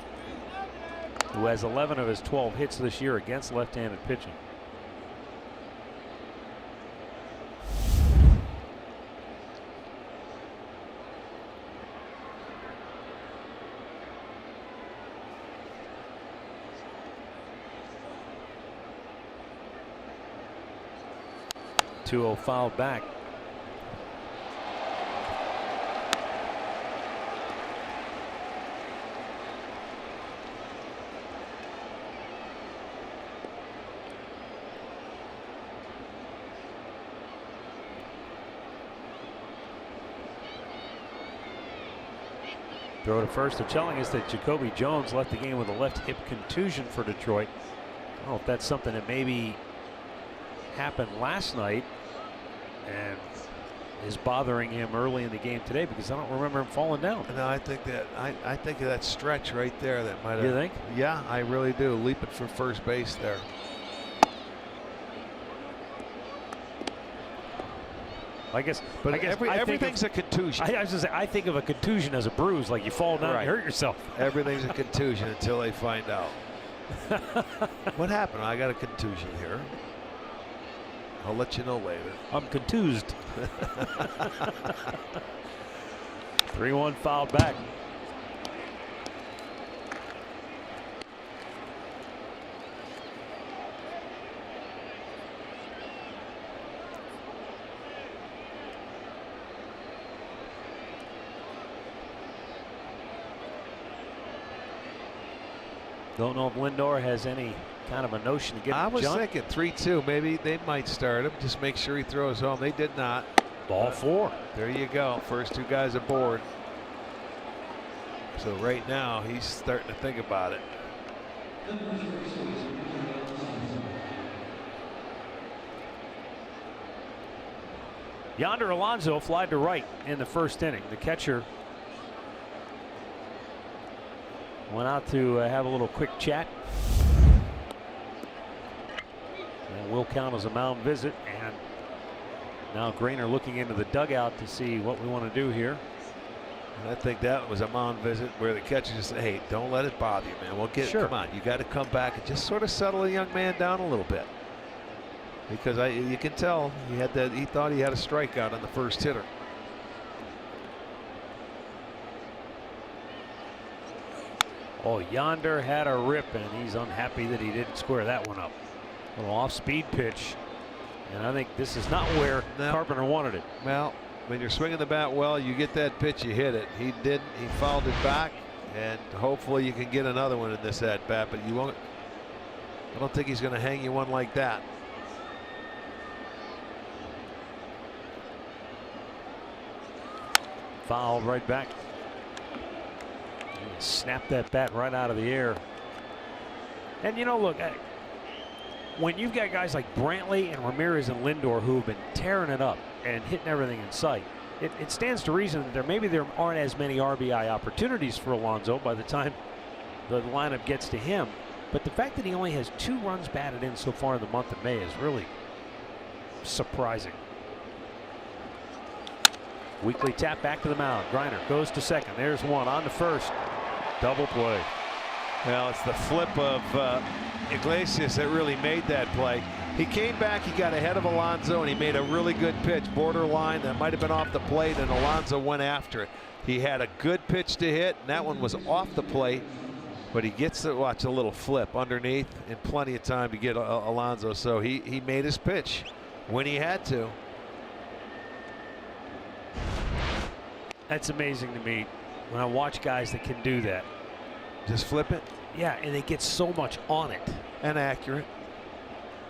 who has 11 of his 12 hits this year against left-handed pitching. Fouled back. Throw to first. They're telling us that Jacoby Jones left the game with a left hip contusion for Detroit. I don't know if that's something that maybe happened last night and is bothering him early in the game today, because I don't remember him falling down. No, I think that I think of that stretch right there that might have. You think? Yeah, I really do. Leaping for first base there. I guess, but everything's a contusion. I was just saying, I think of a contusion as a bruise, like you fall down and hurt yourself. Everything's a contusion until they find out. What happened? I got a contusion here. I'll let you know later. I'm contused. 3-1 fouled back. Don't know if Lindor has any kind of a notion to get I was John. thinking 3-2. Maybe they might start him. Just make sure he throws home. They did not. Ball 4. There you go. First 2 guys aboard. So right now he's starting to think about it. Yonder Alonso flied to right in the first inning. The catcher went out to have a little quick chat. And will count as a mound visit. And now Grainer looking into the dugout to see what we want to do here. I think that was a mound visit where the catcher just said, hey, don't let it bother you, man. We'll get it. Come on. You got to come back and just sort of settle the young man down a little bit. Because you can tell he thought he had a strikeout on the first hitter. Oh, Yonder had a rip, and he's unhappy that he didn't square that one up. A little off-speed pitch, and I think this is not where Carpenter wanted it. Well, when you're swinging the bat well, you get that pitch, you hit it. He didn't. He fouled it back, and hopefully you can get another one in this at bat. But you won't. I don't think he's going to hang you one like that. Fouled right back. Snap that bat right out of the air. And you know, look, when you've got guys like Brantley and Ramirez and Lindor who have been tearing it up and hitting everything in sight, it stands to reason that there aren't as many RBI opportunities for Alonso by the time the lineup gets to him. But the fact that he only has 2 runs batted in so far in the month of May is really surprising. Weekly tap back to the mound. Greiner goes to second. There's one on to first. Double play. Well, it's the flip of Iglesias that really made that play. He came back, he got ahead of Alonso, and he made a really good pitch, borderline, that might have been off the plate, and Alonso went after it. He had a good pitch to hit, and that one was off the plate, but he gets to watch a little flip underneath and plenty of time to get Alonso, so he made his pitch when he had to. That's amazing to me when I watch guys that can do that. Just flip it? Yeah, and they get so much on it. And accurate.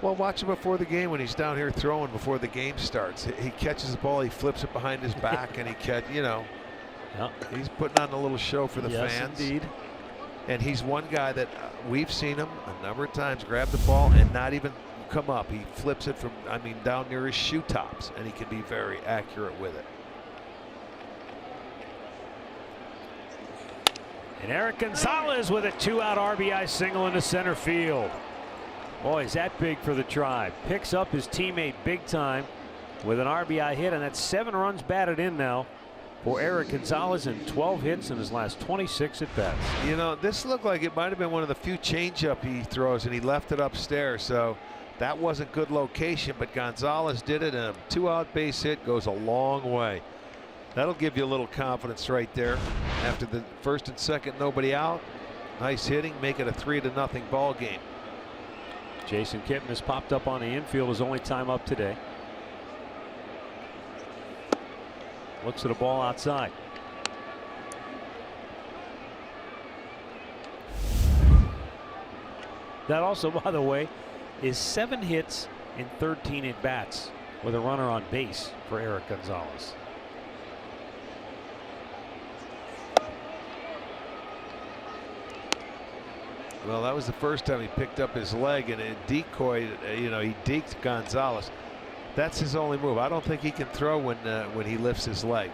Well, watch him before the game when he's down here throwing before the game starts. He catches the ball, he flips it behind his back, and he's putting on a little show for the fans. Indeed. And he's one guy that we've seen him a number of times grab the ball and not even come up. He flips it from, down near his shoe tops, and he can be very accurate with it. And Eric Gonzalez with a 2-out RBI single into center field. Boy, is that big for the Tribe. Picks up his teammate big time with an RBI hit, and that's 7 runs batted in now for Eric Gonzalez and 12 hits in his last 26 at bats. You know, this looked like it might have been one of the few changeup he throws, and he left it upstairs, so that wasn't good location, but Gonzalez did it, and a 2-out base hit goes a long way. That'll give you a little confidence right there. After the first and second, nobody out. Nice hitting, make it a 3-0 ball game. Jason Kipnis has popped up on the infield, his only time up today. Looks at a ball outside. That also, by the way, is 7 hits in 13 at bats with a runner on base for Eric Gonzalez. Well, that was the first time he picked up his leg and it decoyed, he deked Gonzalez. That's his only move. I don't think he can throw when he lifts his leg.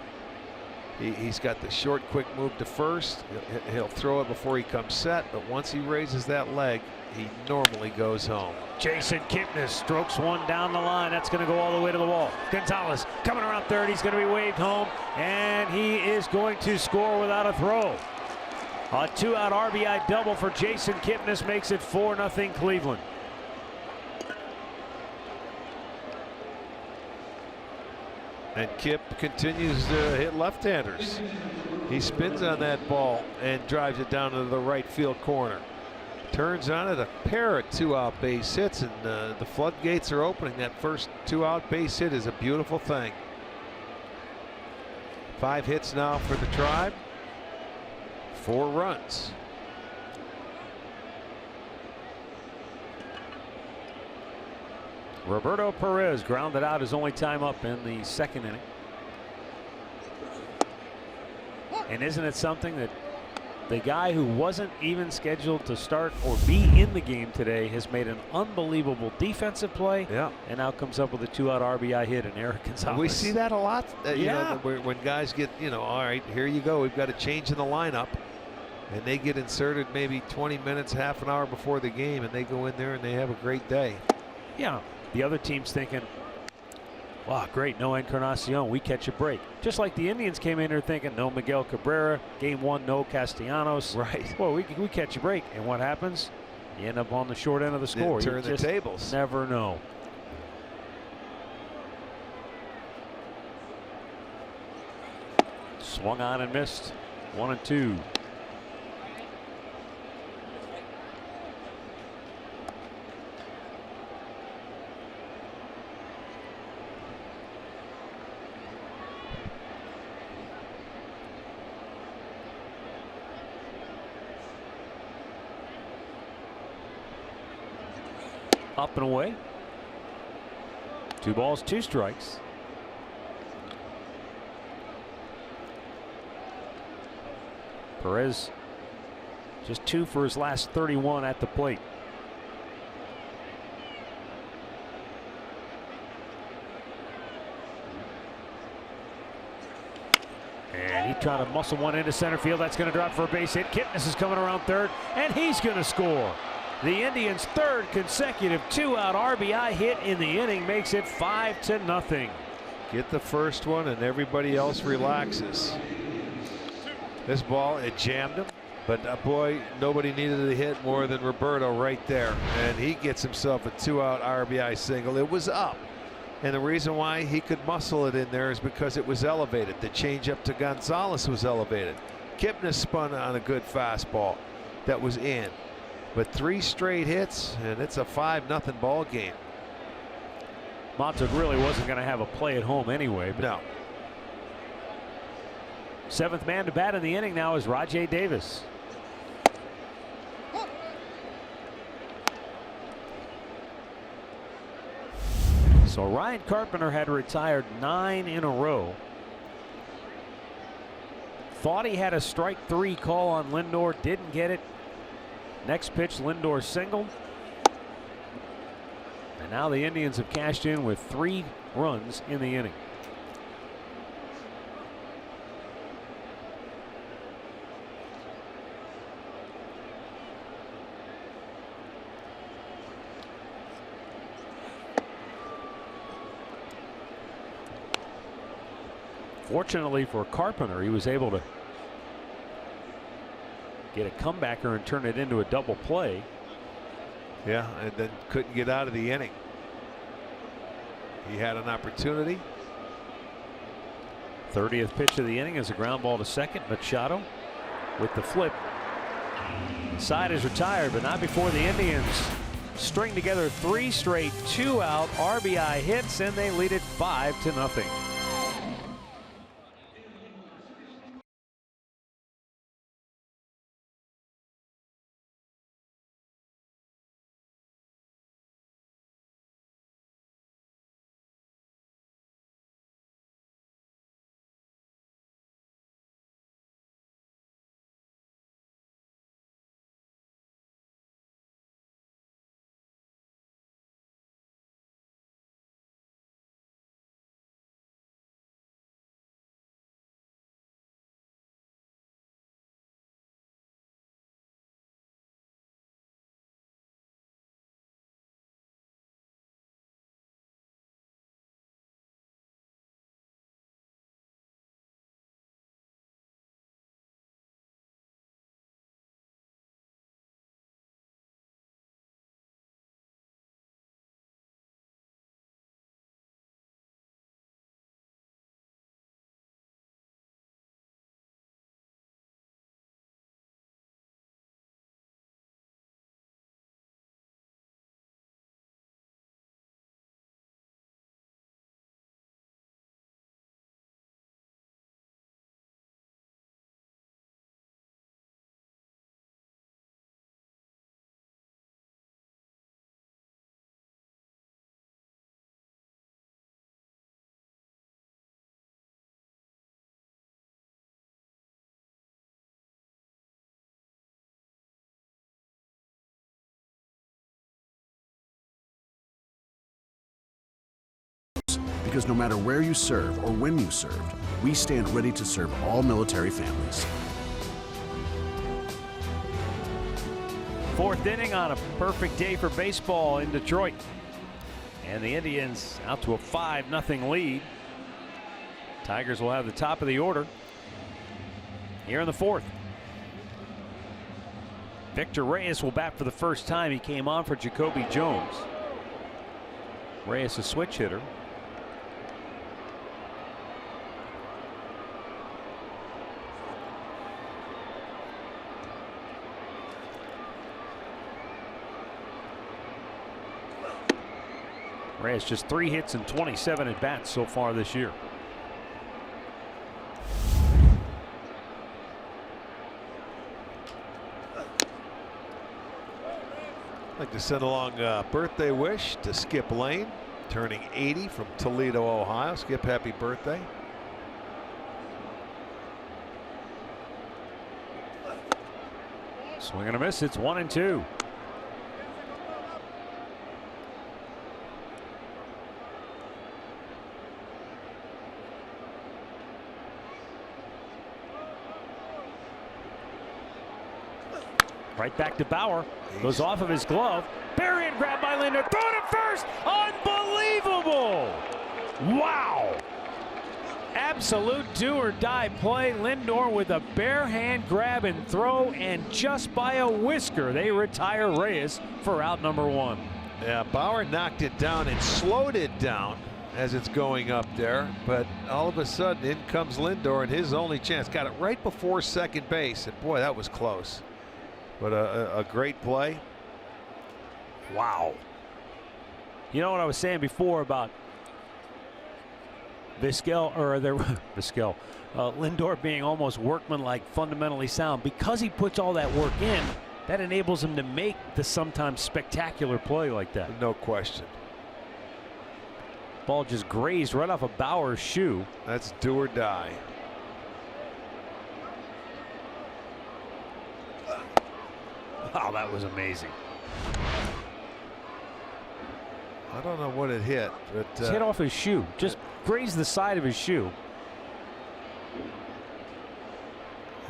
He's got the short, quick move to first. He'll throw it before he comes set, but once he raises that leg, he normally goes home. Jason Kipnis strokes one down the line. That's going to go all the way to the wall. Gonzalez coming around third. He's going to be waved home, and he is going to score without a throw. A 2-out RBI double for Jason Kipnis makes it 4-0 Cleveland. And Kip continues to hit left-handers. He spins on that ball and drives it down into the right field corner. Turns on it, a pair of 2-out base hits, and the floodgates are opening. That first 2-out base hit is a beautiful thing. 5 hits now for the Tribe. 4 runs. Roberto Perez grounded out his only time up in the second inning. And isn't it something that The guy who wasn't even scheduled to start or be in the game today has made an unbelievable defensive play. Yeah. And now comes up with a 2-out RBI hit in Eric Gonzalez. We see that a lot. You Yeah. know, when guys get, all right, here you go. We've got a change in the lineup. And they get inserted maybe 20 minutes, half an hour before the game, and they go in there and they have a great day. Yeah. The other team's thinking, wow, great, no Encarnacion, we catch a break. Just like the Indians came in here thinking, no Miguel Cabrera, game 1, no Castellanos. Right. Well, we catch a break. And what happens? You end up on the short end of the score. Turn You the just tables. never know. Swung on and missed. 1-2. Up and away. 2 balls, 2 strikes. Perez just 2 for his last 31 at the plate. And he tried to muscle one into center field. That's going to drop for a base hit. Kipnis is coming around third, and he's going to score. The Indians' 3rd consecutive 2-out RBI hit in the inning makes it 5-0. Get the first one, and everybody else relaxes. This ball, it jammed him, but boy, nobody needed a hit more than Roberto right there. And he gets himself a 2-out RBI single. It was up. And the reason why he could muscle it in there is because it was elevated. The changeup to Gonzalez was elevated. Kipnis spun on a good fastball that was in. But 3 straight hits, and it's a 5-0 ball game. Montauk really wasn't going to have a play at home anyway. But No. 7th man to bat in the inning now is Rajay Davis. So Ryan Carpenter had retired 9 in a row. Thought he had a strike 3 call on Lindor, didn't get it. Next pitch, Lindor single. And now the Indians have cashed in with 3 runs in the inning. Fortunately for Carpenter, he was able to get a comebacker and turn it into a double play. Yeah, and then couldn't get out of the inning. He had an opportunity. 30th pitch of the inning is a ground ball to second. Machado with the flip. Side is retired, but not before the Indians string together 3 straight 2-out RBI hits, and they lead it 5-0. Because no matter where you serve or when you served, we stand ready to serve all military families. Fourth inning on a perfect day for baseball in Detroit. And the Indians out to a 5-0 lead. Tigers will have the top of the order here in the fourth. Victor Reyes will bat for the first time. He came on for Jacoby Jones. Reyes a switch hitter. Reyes just 3 hits and 27 at bats so far this year. I'd like to send along a birthday wish to Skip Lane, turning 80 from Toledo, Ohio. Skip, happy birthday. Swing and a miss. It's 1-2. Right back to Bauer. Goes off of his glove. Barry and grab by Lindor. Throw to first. Unbelievable. Wow. Absolute do or die play. Lindor with a bare hand grab and throw, and just by a whisker they retire Reyes for out number 1. Yeah, Bauer knocked it down and slowed it down as it's going up there, but all of a sudden in comes Lindor, and his only chance. Got it right before second base, and boy, that was close. But a great play. Wow. You know what I was saying before about Lindor being almost workmanlike, fundamentally sound. Because he puts all that work in, that enables him to make the sometimes spectacular play like that. No question. Ball just grazed right off of Bauer's shoe. That's do or die. Wow, that was amazing. I don't know what it hit, but It's hit off his shoe. Just grazed the side of his shoe.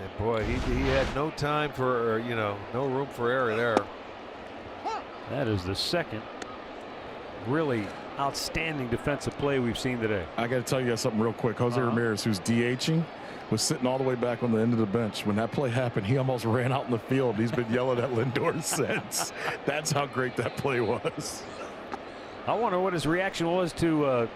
and boy, he had no time for, no room for error there. That is the second really outstanding defensive play we've seen today. I got to tell you guys something real quick. Jose Ramirez, who's DHing, was sitting all the way back on the end of the bench. When that play happened, he almost ran out in the field. He's been yelling at Lindor since. That's how great that play was. I wonder what his reaction was to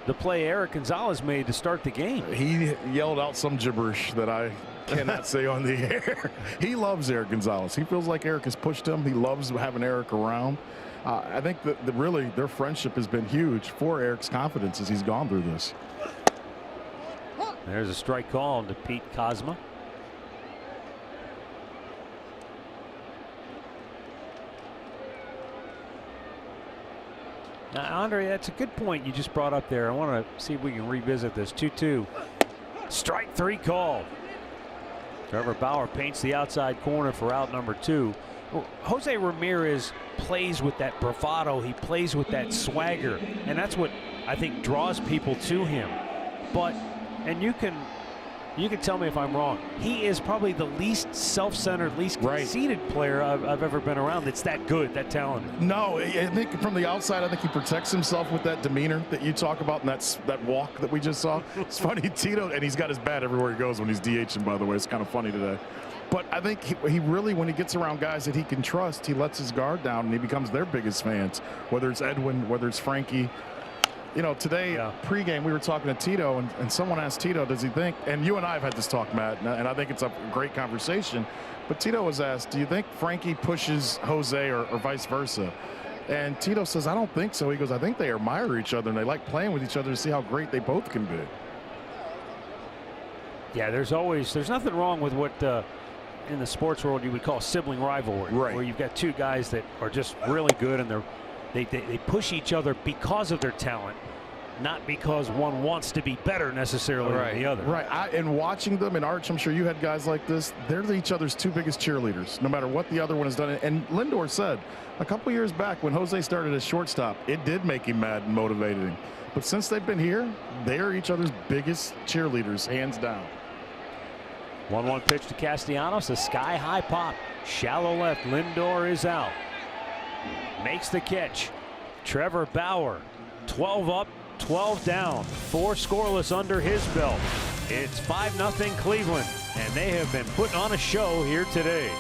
the play Eric Gonzalez made to start the game. He yelled out some gibberish that I cannot say on the air. He loves Eric Gonzalez. He feels like Eric has pushed him. He loves having Eric around. I think that really their friendship has been huge for Eric's confidence as he's gone through this. There's a strike call to Pete Kozma. Now, Andre, that's a good point you just brought up there. I want to see if we can revisit this. 2-2. Strike 3 call. Trevor Bauer paints the outside corner for out number 2. Jose Ramirez plays with that bravado. He plays with that swagger, and that's what I think draws people to him. But, and you can tell me if I'm wrong, he is probably the least self-centered, least conceited player I've ever been around that's that good, that talented. No, I think from the outside, I think he protects himself with that demeanor that you talk about, and that walk that we just saw. It's funny, Tito, and he's got his bat everywhere he goes when he's DHing, by the way. It's kind of funny today. But I think he really, when he gets around guys that he can trust, he lets his guard down, and he becomes their biggest fans, whether it's Edwin, whether it's Frankie. You know, today, pregame, we were talking to Tito, and someone asked Tito, does he think, and you and I have had this talk, Matt, and I think it's a great conversation, but Tito was asked, do you think Frankie pushes Jose or vice versa? And Tito says, I don't think so. He goes, I think they admire each other, and they like playing with each other to see how great they both can be. Yeah, there's nothing wrong with what in the sports world you would call sibling rivalry, where you've got two guys that are just really good, and they push each other because of their talent. not because one wants to be better necessarily than the other. Right. And watching them, and Arch, I'm sure you had guys like this, they're each other's two biggest cheerleaders, no matter what the other one has done. And Lindor said a couple years back when Jose started as shortstop, it did make him mad and motivated him. But since they've been here, they are each other's biggest cheerleaders, hands down. 1-1 pitch to Castellanos, a sky-high pop. Shallow left, Lindor is out. Makes the catch. Trevor Bauer, 12 up, 12 down, 4 scoreless under his belt. It's 5-0 Cleveland, and they have been putting on a show here today.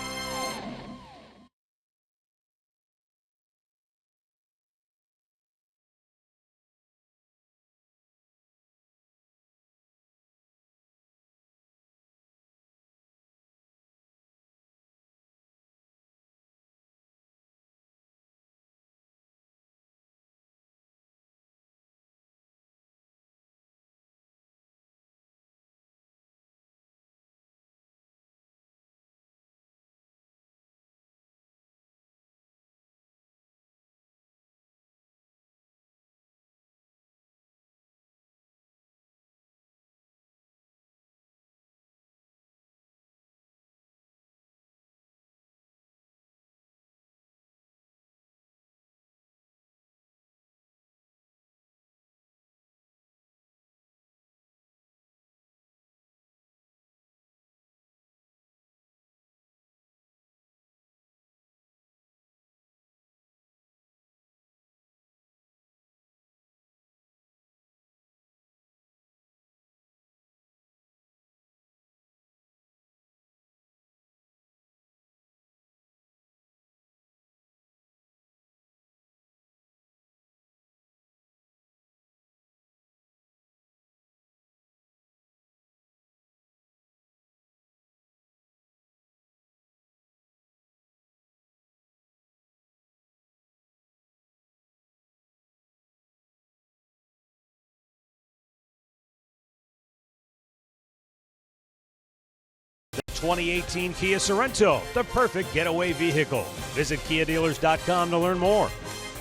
The 2018 Kia Sorento, the perfect getaway vehicle. Visit KiaDealers.com to learn more.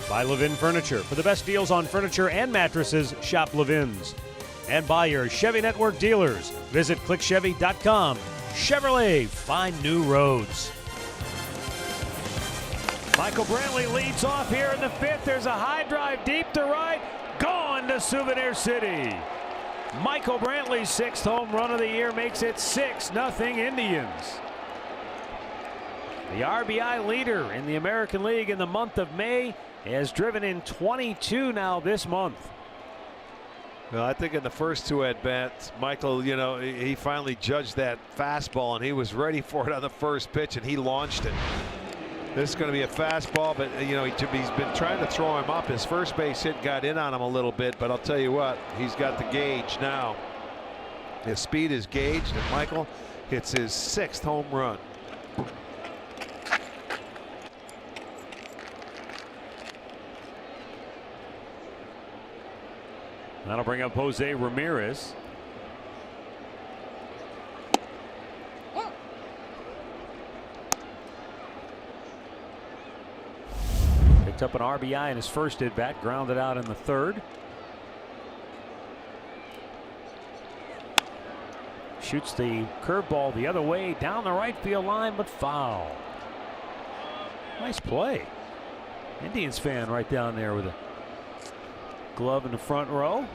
Buy Levin Furniture. For the best deals on furniture and mattresses, shop Levin's. And buy your Chevy Network dealers. Visit ClickChevy.com. Chevrolet, find new roads. Michael Brantley leads off here in the 5th. There's a high drive deep to right. Gone to Souvenir City. Michael Brantley's 6th home run of the year makes it 6-0 Indians. The RBI leader in the American League in the month of May has driven in 22 now this month. Well, I think in the first 2 at-bats, Michael, you know, he finally judged that fastball, and he was ready for it on the first pitch, and he launched it. This is going to be a fastball, but, you know, he's been trying to throw him up. His first base hit got in on him a little bit, but I'll tell you what, he's got the gauge now. His speed is gauged, and Michael hits his 6th home run. That'll bring up Jose Ramirez. Picked up an RBI in his first at bat, grounded out in the 3rd. Shoots the curveball the other way down the right field line, but foul. Nice play. Indians fan right down there with a glove in the front row.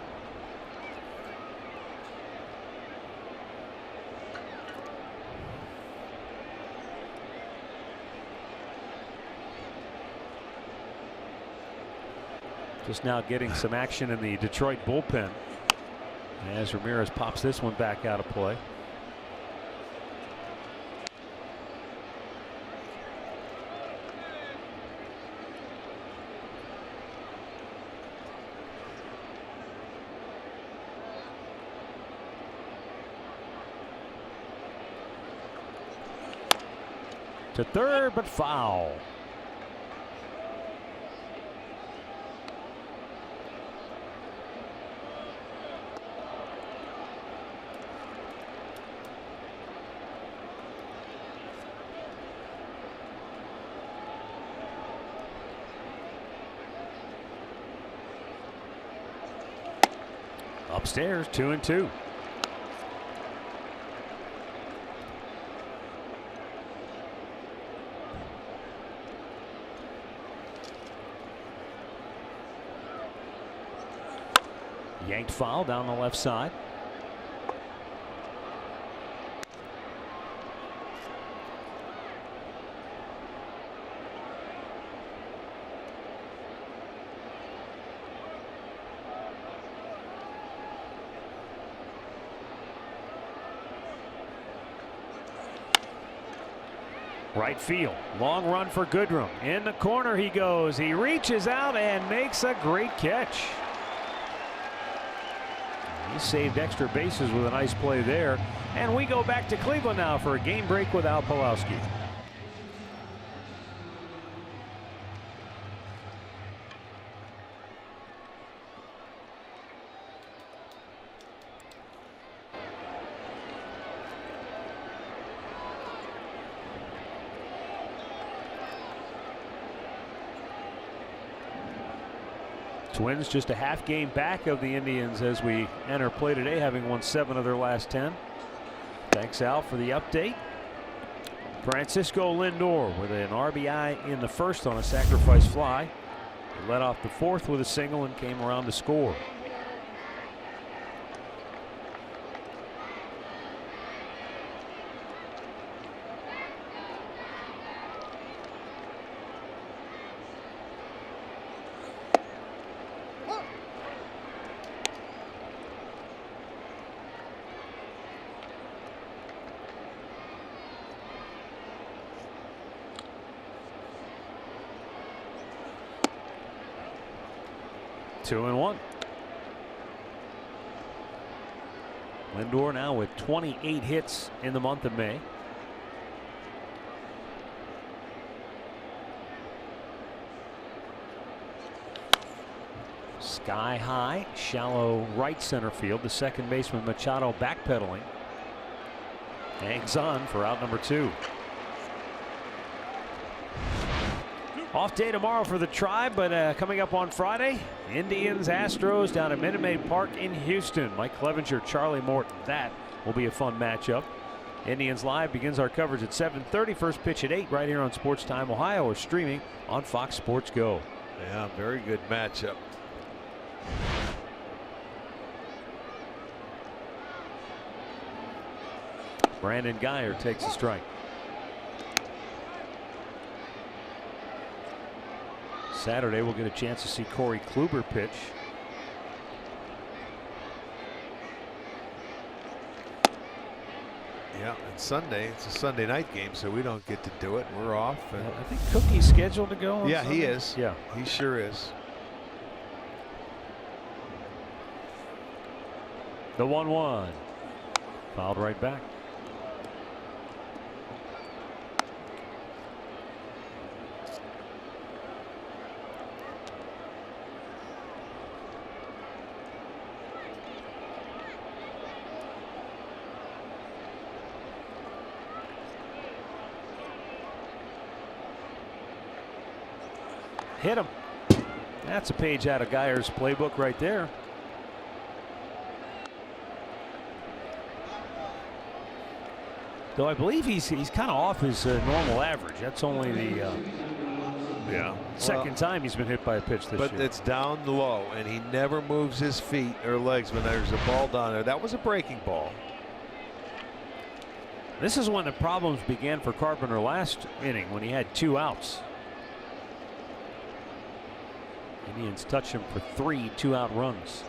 Just now getting some action in the Detroit bullpen as Ramirez pops this one back out of play. To 3rd, but foul. Upstairs, 2-2. Yanked foul down the left side. Right field, long run for Goodrum. In the corner he goes. He reaches out and makes a great catch. He saved extra bases with a nice play there. And we go back to Cleveland now for a game break with Al Pawlowski. Twins just a half game back of the Indians as we enter play today, having won 7 of their last 10. Thanks, Al, for the update. Francisco Lindor with an RBI in the first on a sacrifice fly. He led off the fourth with a single and came around to score. Two and one. Lindor now with 28 hits in the month of May. Sky high, shallow right center field. The second baseman Machado backpedaling. Hangs on for out number 2. Off day tomorrow for the Tribe, but coming up on Friday, Indians, Astros down at Minute Maid Park in Houston. Mike Clevenger, Charlie Morton. That will be a fun matchup. Indians Live begins our coverage at 7:30. First pitch at 8 right here on Sports Time Ohio, or streaming on Fox Sports Go. Yeah, very good matchup. Brandon Guyer takes a strike. Saturday we'll get a chance to see Corey Kluber pitch. Yeah, and Sunday, it's a Sunday night game, so we don't get to do it. We're off. And I think Cookie's scheduled to go on yeah, Sunday. he is. Yeah, he sure is. The 1-1. Fouled right back. Hit him. That's a page out of Guyer's playbook right there. Though I believe he's kind of off his normal average. That's only the second time he's been hit by a pitch this year. But it's down low, and he never moves his feet or legs when there's a ball down there. That was a breaking ball. This is when the problems began for Carpenter last inning when he had 2 outs. Indians touch him for 3 2-out runs.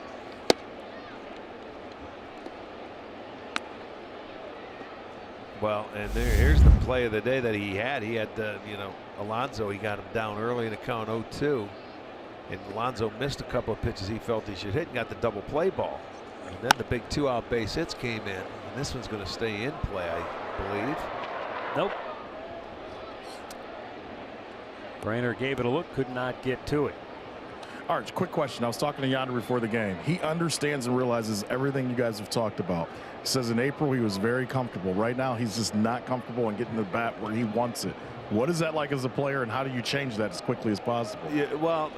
Well, and here's the play of the day that he had. He had Alonso. He got him down early in the count 0-2, and Alonso missed a couple of pitches he felt he should hit and got the double play ball. And then the big 2-out base hits came in, and this one's going to stay in play, I believe. Nope. Brainerd gave it a look, could not get to it. Arch, quick question. I was talking to Yonder before the game. He understands and realizes everything you guys have talked about. He says in April he was very comfortable. Right now he's just not comfortable and getting the bat where he wants it. What is that like as a player, and how do you change that as quickly as possible? Yeah, well,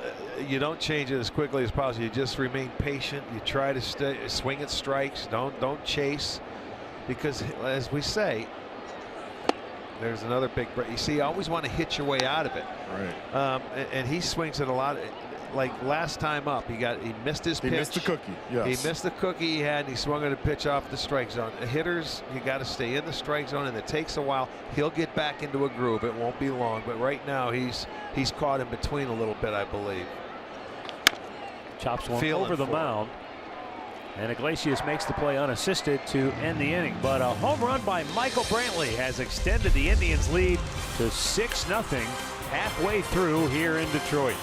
you don't change it as quickly as possible. You just remain patient. You try to swing at strikes. Don't chase, because as we say, there's another big break. You see, you always want to hit your way out of it. Right. And he swings it a lot. Like last time up, he missed his pitch. He missed the cookie. Yes. He missed the cookie he had, and he swung at a pitch off the strike zone. Hitters, you got to stay in the strike zone, and it takes a while. He'll get back into a groove. It won't be long, but right now he's caught in between a little bit, I believe. Chops one over the mound. And Iglesias makes the play unassisted to end the inning. But a home run by Michael Brantley has extended the Indians' lead to 6-0 halfway through here in Detroit.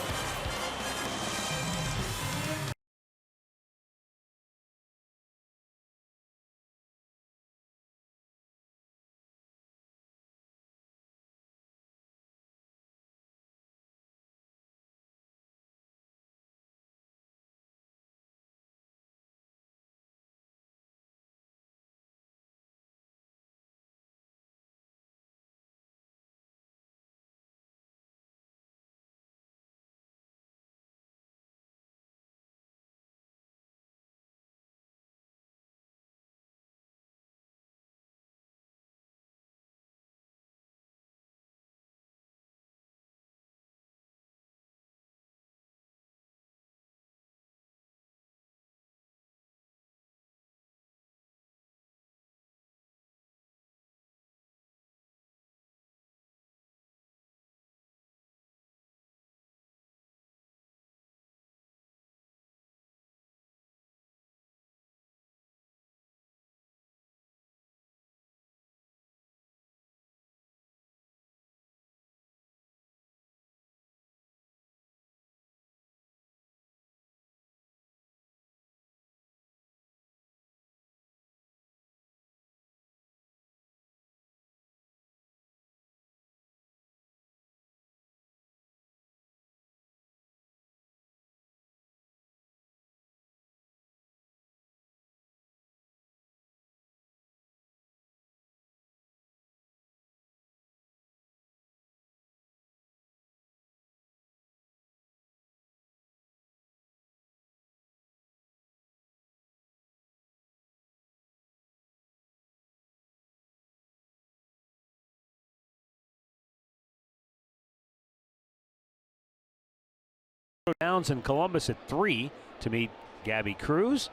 Downs in Columbus at 3 to meet Gabby Cruz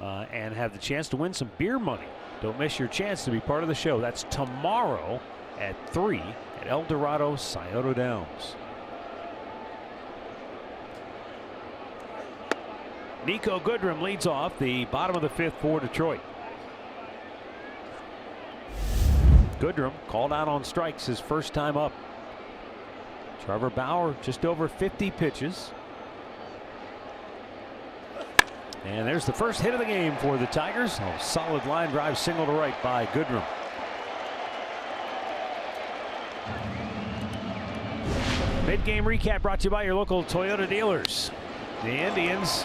and have the chance to win some beer money. Don't miss your chance to be part of the show. That's tomorrow at 3 at El Dorado Scioto Downs. Nico Goodrum leads off the bottom of the 5th for Detroit. Goodrum called out on strikes his first time up. Trevor Bauer just over 50 pitches. And there's the first hit of the game for the Tigers. A solid line drive single to right by Goodrum. Mid-game recap brought to you by your local Toyota dealers. The Indians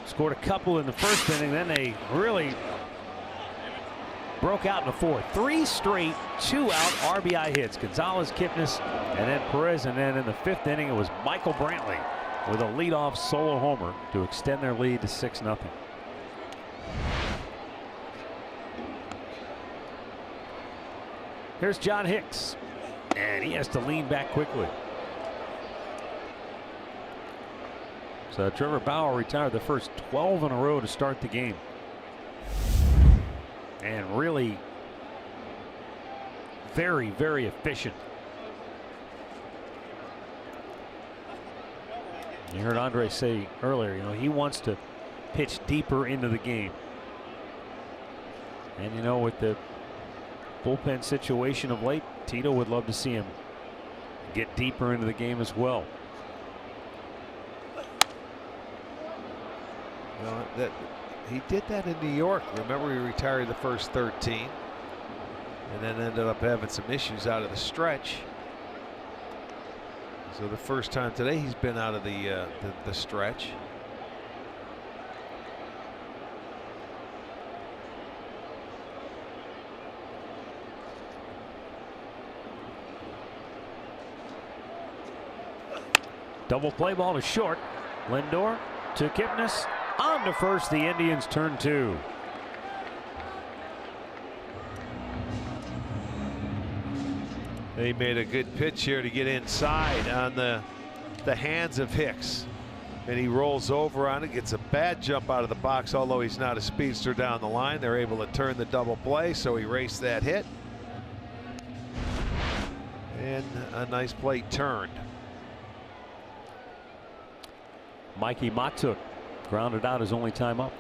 scored a couple in the first inning, then they really broke out in the 4th. 3 straight 2-out RBI hits. Gonzalez, Kipnis, and then Perez. And then in the 5th inning, it was Michael Brantley with a leadoff solo homer to extend their lead to 6-0. Here's John Hicks, and he has to lean back quickly. So Trevor Bauer retired the first 12 in a row to start the game. And really very, very efficient. You heard Andre say earlier, you know, he wants to pitch deeper into the game. And, you know, with the bullpen situation of late, Tito would love to see him get deeper into the game as well. You know, he did that in New York. Remember, he retired the first 13 and then ended up having some issues out of the stretch. So the first time today he's been out of the stretch. Double play ball to short. Lindor to Kipnis. On to first. The Indians turn 2. They made a good pitch here to get inside on the hands of Hicks. And he rolls over on it, gets a bad jump out of the box, although he's not a speedster down the line. They're able to turn the double play, so he raced that hit. And a nice play turned. Mikey Matuk grounded out his only time up.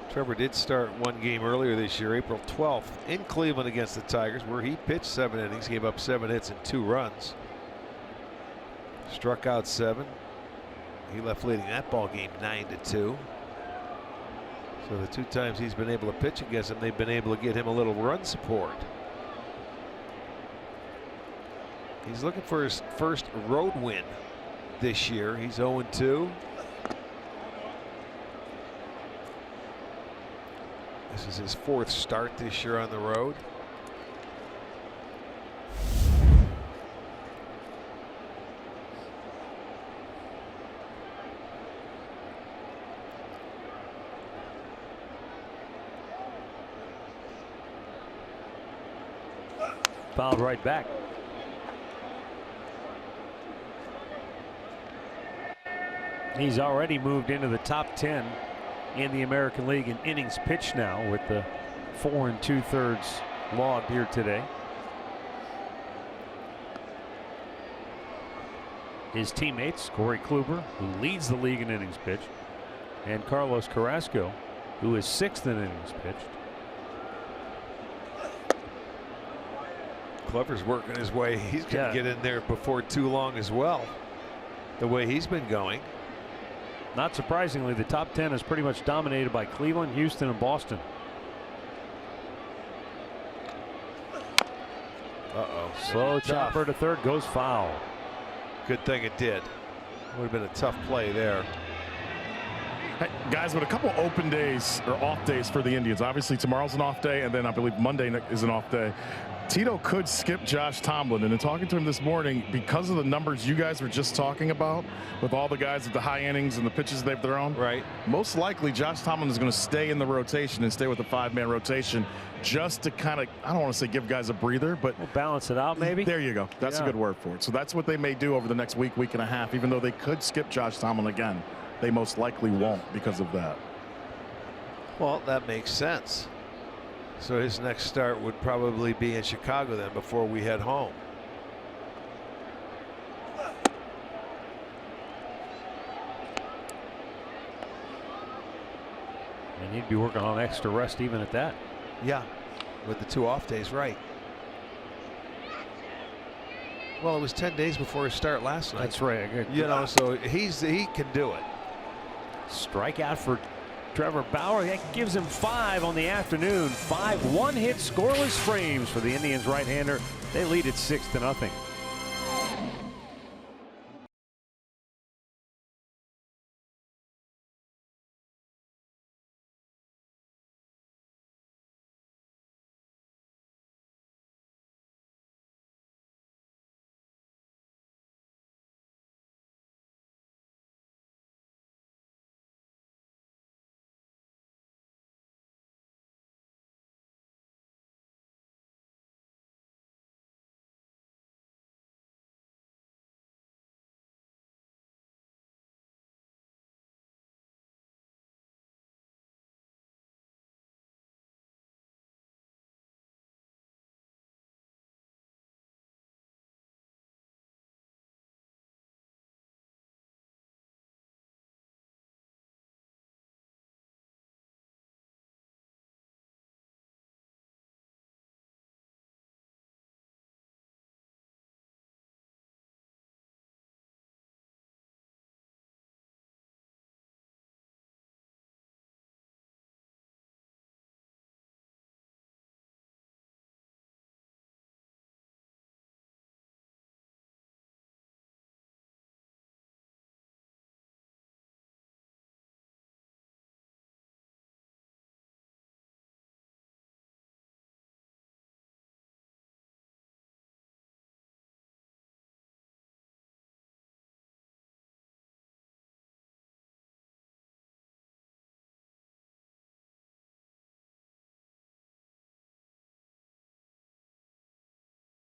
Trevor did start one game earlier this year, April 12th, in Cleveland against the Tigers, where he pitched 7 innings, gave up 7 hits and 2 runs. Struck out 7. He left leading that ball game 9-2. So the 2 times he's been able to pitch against him, they've been able to get him a little run support. He's looking for his first road win this year. He's 0-2. This is his 4th start this year on the road. Fouled right back. He's already moved into the top 10 in the American League in innings pitched now, with the 4 2/3 logged here today. His teammates, Corey Kluber, who leads the league in innings pitched, and Carlos Carrasco, who is 6th in innings pitched. Clever's working his way. He's going to get in there before too long as well, the way he's been going. Not surprisingly, the top 10 is pretty much dominated by Cleveland, Houston, and Boston. Slow chopper to third, goes foul. Good thing it did. Would have been a tough play there. Hey, guys, with a couple open days or off days for the Indians, obviously tomorrow's an off day, and then I believe Monday is an off day. Tito could skip Josh Tomlin, and in talking to him this morning, because of the numbers you guys were just talking about, with all the guys with the high innings and the pitches they've thrown, right? Most likely Josh Tomlin is going to stay in the rotation and stay with the 5-man rotation, just to kind of, I don't want to say give guys a breather, but we'll balance it out, maybe. There you go. That's a good word for it. So that's what they may do over the next week, week and a half. Even though they could skip Josh Tomlin again, they most likely won't because of that. Well, that makes sense. So his next start would probably be in Chicago then, before we head home. And he'd be working on extra rest even at that. Yeah, with the 2 off days, right? Well, it was 10 days before his start last night. That's right. You know, so he can do it. Strikeout for Trevor Bauer. That gives him 5 on the afternoon. 5 1-hit scoreless frames for the Indians right-hander. They lead it 6-0.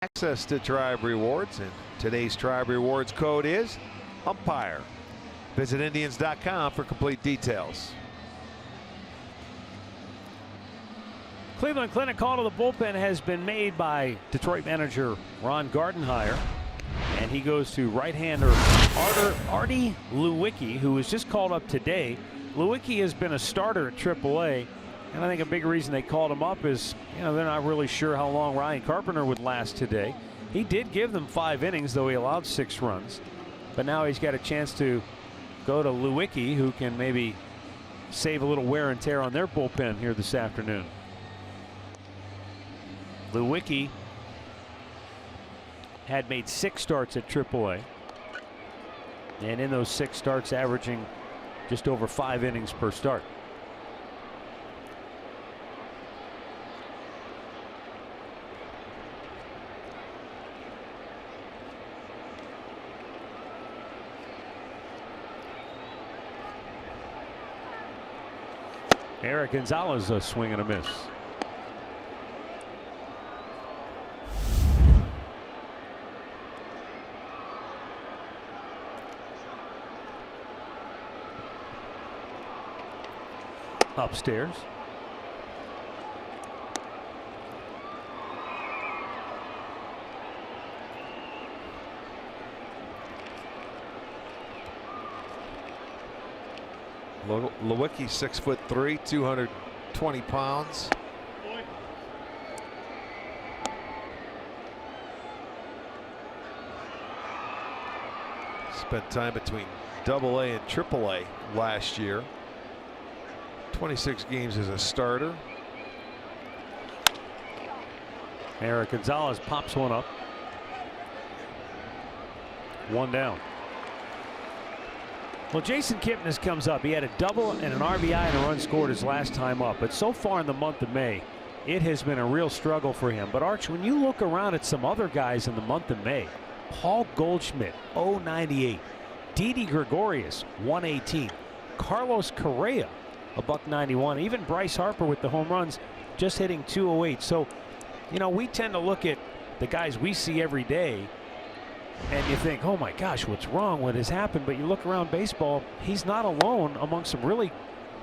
Access to Tribe Rewards, and today's Tribe Rewards code is umpire. Visit Indians.com for complete details. Cleveland Clinic call to the bullpen has been made by Detroit manager Ron Gardenhire. And he goes to right-hander Artie Lewicki, who was just called up today. Lewicki has been a starter at AAA. And I think a big reason they called him up is, you know, they're not really sure how long Ryan Carpenter would last today. He did give them 5 innings, though he allowed 6 runs. But now he's got a chance to go to Lewicki, who can maybe save a little wear and tear on their bullpen here this afternoon. Lewicki had made 6 starts at AAA. And in those 6 starts, averaging just over 5 innings per start. Eric Gonzalez a swing and a miss. Upstairs. Lewicki 6'3", 220 pounds. Spent time between AA and AAA last year. 26 games as a starter. Eric Gonzalez pops one up. 1 down. Well, Jason Kipnis comes up. He had a double and an RBI and a run scored his last time up. But so far in the month of May, it has been a real struggle for him. But Arch, when you look around at some other guys in the month of May, Paul Goldschmidt, 098. Didi Gregorius, 118. Carlos Correa, $191. Even Bryce Harper with the home runs, just hitting 208. So, you know, we tend to look at the guys we see every day and you think, oh my gosh, what's wrong? What has happened? But you look around baseball, he's not alone among some really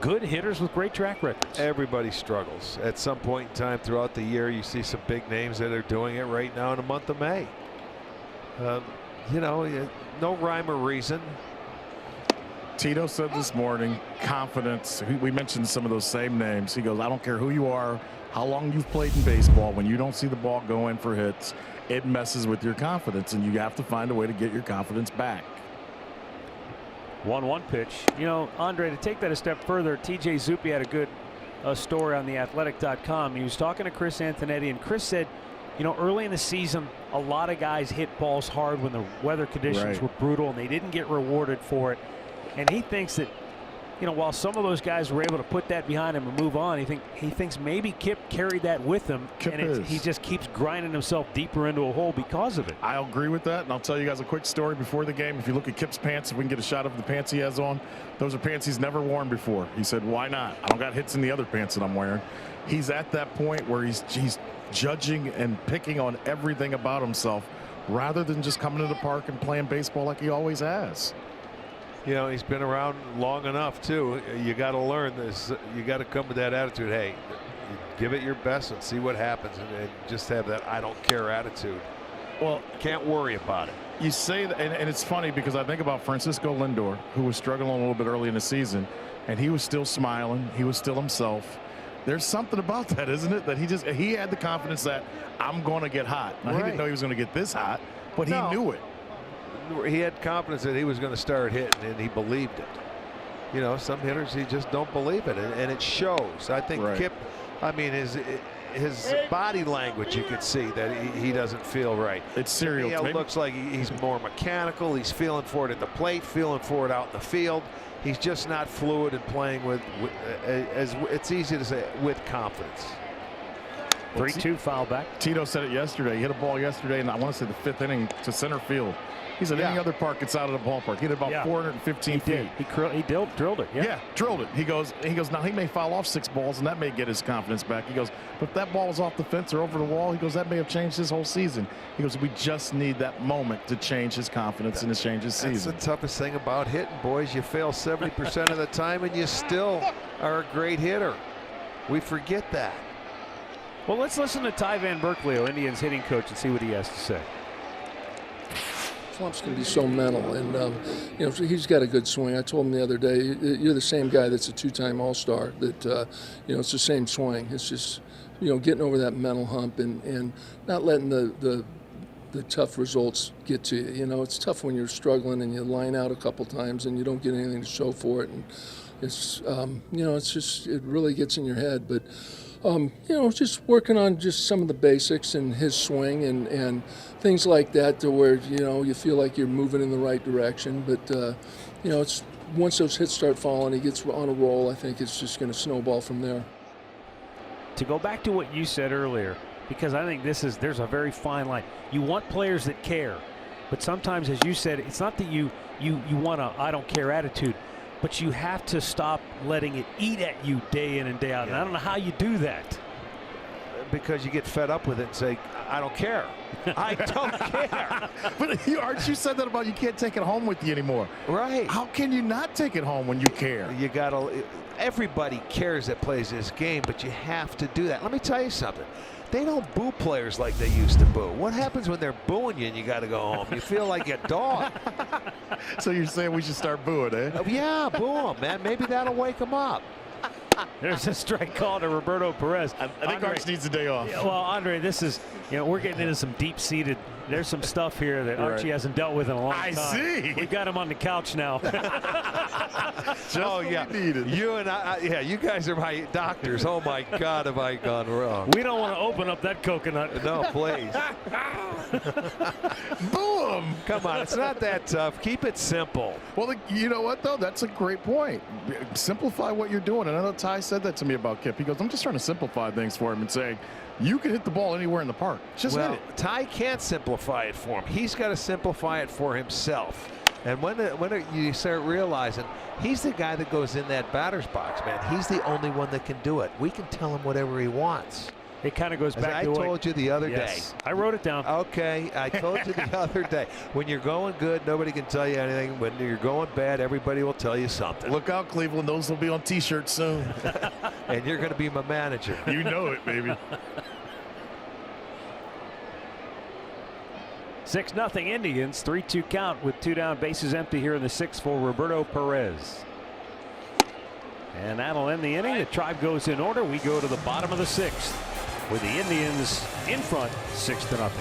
good hitters with great track records. Everybody struggles at some point in time throughout the year. You see some big names that are doing it right now in the month of May. You know, no rhyme or reason. Tito said this morning, confidence. We mentioned some of those same names. He goes, I don't care who you are, how long you've played in baseball, when you don't see the ball go in for hits, it messes with your confidence, and you have to find a way to get your confidence back. 1-1 pitch. You know, Andre, to take that a step further, TJ Zuppi had a good story on theathletic.com. He was talking to Chris Antonetti, and Chris said, you know, early in the season, a lot of guys hit balls hard when the weather conditions were brutal, and they didn't get rewarded for it. And he thinks that, you know, while some of those guys were able to put that behind him and move on, he thinks maybe Kip carried that with him, and he just keeps grinding himself deeper into a hole because of it. I'll agree with that, and I'll tell you guys a quick story before the game. If you look at Kip's pants, if we can get a shot of the pants he has on, those are pants he's never worn before. He said, why not? I don't got hits in the other pants that I'm wearing. He's at that point where he's judging and picking on everything about himself rather than just coming to the park and playing baseball like he always has. You know, he's been around long enough too. You got to learn this. You got to come with that attitude. Hey, give it your best and see what happens, and just have that I don't care attitude. Well, can't worry about it. You say that, and it's funny because I think about Francisco Lindor, who was struggling a little bit early in the season, and he was still smiling. He was still himself. There's something about that, isn't it? That he had the confidence that I'm going to get hot. Now, he didn't know he was going to get this hot, but he knew it. He had confidence that he was going to start hitting, and he believed it. You know, some hitters, he just don't believe it, and it shows. I think Kip, I mean, his body language, you can see that he doesn't feel right. It's serial. It looks like he's more mechanical. He's feeling for it at the plate, feeling for it out in the field. He's just not fluid and playing with as it's easy to say, with confidence. 3-2 foul back. Tito said it yesterday. He hit a ball yesterday, and I want to say the 5th inning to center field. He said Yeah. any other park gets out of the ballpark. He hit about 415 feet. He drilled it. Yeah, drilled it. He goes, now he may foul off 6 balls, and that may get his confidence back. He goes, but if that ball was off the fence or over the wall, he goes, that may have changed his whole season. He goes, we just need that moment to change his confidence and to change his season. That's the toughest thing about hitting, boys. You fail 70% of the time, and you still are a great hitter. We forget that. Well, let's listen to Ty Van Berkeley, Indians hitting coach, and see what he has to say. Slump's going to be so mental, and you know, he's got a good swing. I told him the other day, you're the same guy that's a 2-time All-Star. That you know, it's the same swing. It's just, you know, getting over that mental hump and not letting the tough results get to you. You know, it's tough when you're struggling and you line out a couple times and you don't get anything to show for it, and it's you know, it's just, it really gets in your head. But you know, just working on just some of the basics and his swing and things like that, to where, you know, you feel like you're moving in the right direction. But you know, it's once those hits start falling, he gets on a roll. I think it's just going to snowball from there. To go back to what you said earlier, because I think there's a very fine line. You want players that care, but sometimes, as you said, it's not that you want a I don't care attitude, but you have to stop letting it eat at you day in and day out. And I don't know how you do that. Because you get fed up with it and say, I don't care. I don't care. But Art, you said that about you can't take it home with you anymore. Right. How can you not take it home when you care? You gotta. Everybody cares that plays this game, but you have to do that. Let me tell you something. They don't boo players like they used to boo. What happens when they're booing you and you got to go home? You feel like a dog. So you're saying we should start booing, eh? Yeah, boo them, man. Maybe that'll wake them up. There's a strike call to Roberto Perez. I think Arch needs a day off. Yeah, well, Andre, this is, you know, we're getting into some deep-seated. There's some stuff here that Archie hasn't dealt with in a long time. I see. We've got him on the couch now. Oh yeah, you and I, yeah, you guys are my doctors. Oh my God, have I gone wrong? We don't want to open up that coconut. No, please. Boom! Come on, it's not that tough. Keep it simple. Well, you know what, though? That's a great point. Simplify what you're doing. And I know Ty said that to me about Kip. He goes, I'm just trying to simplify things for him and saying, you can hit the ball anywhere in the park. Just hit it. Ty can't simplify it for him. He's got to simplify it for himself. And when you start realizing he's the guy that goes in that batter's box, man, he's the only one that can do it. We can tell him whatever he wants. It kind of goes back I to what told you the other day. I wrote it down. Okay, I told you the other day. When you're going good, nobody can tell you anything. When you're going bad, everybody will tell you something. Look out, Cleveland. Those will be on T-shirts soon. And you're going to be my manager. You know it, baby. 6-0 Indians, 3-2 count with 2 down, bases empty here in the 6th for Roberto Perez. And that'll end the inning. The Tribe goes in order. We go to the bottom of the 6th with the Indians in front, 6-0.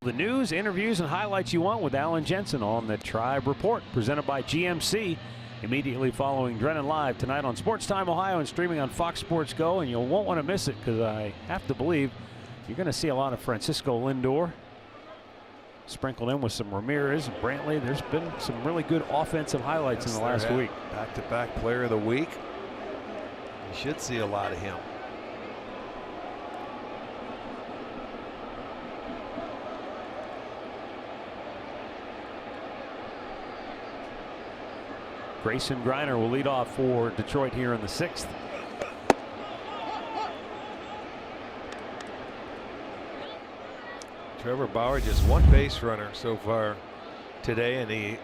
the news, interviews, and highlights you want with Alan Jensen on the Tribe Report, presented by GMC. Immediately following Drennan Live tonight on Sports Time Ohio and streaming on Fox Sports Go, and you won't want to miss it because I have to believe you're going to see a lot of Francisco Lindor sprinkled in with some Ramirez and Brantley. There's been some really good offensive highlights in the last week. Back-to-back player of the week. You should see a lot of him. Grayson Griner will lead off for Detroit here in the 6th. Trevor Bauer just one base runner so far today, and he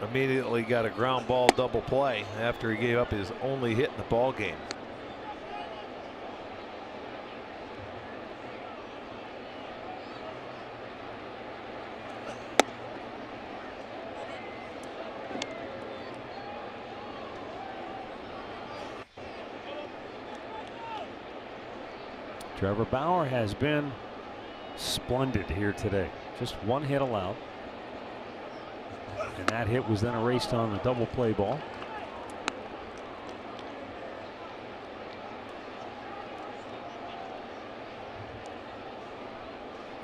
immediately got a ground ball double play after he gave up his only hit in the ball game. Trevor Bauer has been splendid here today. Just one hit allowed. And that hit was then erased on the double play ball.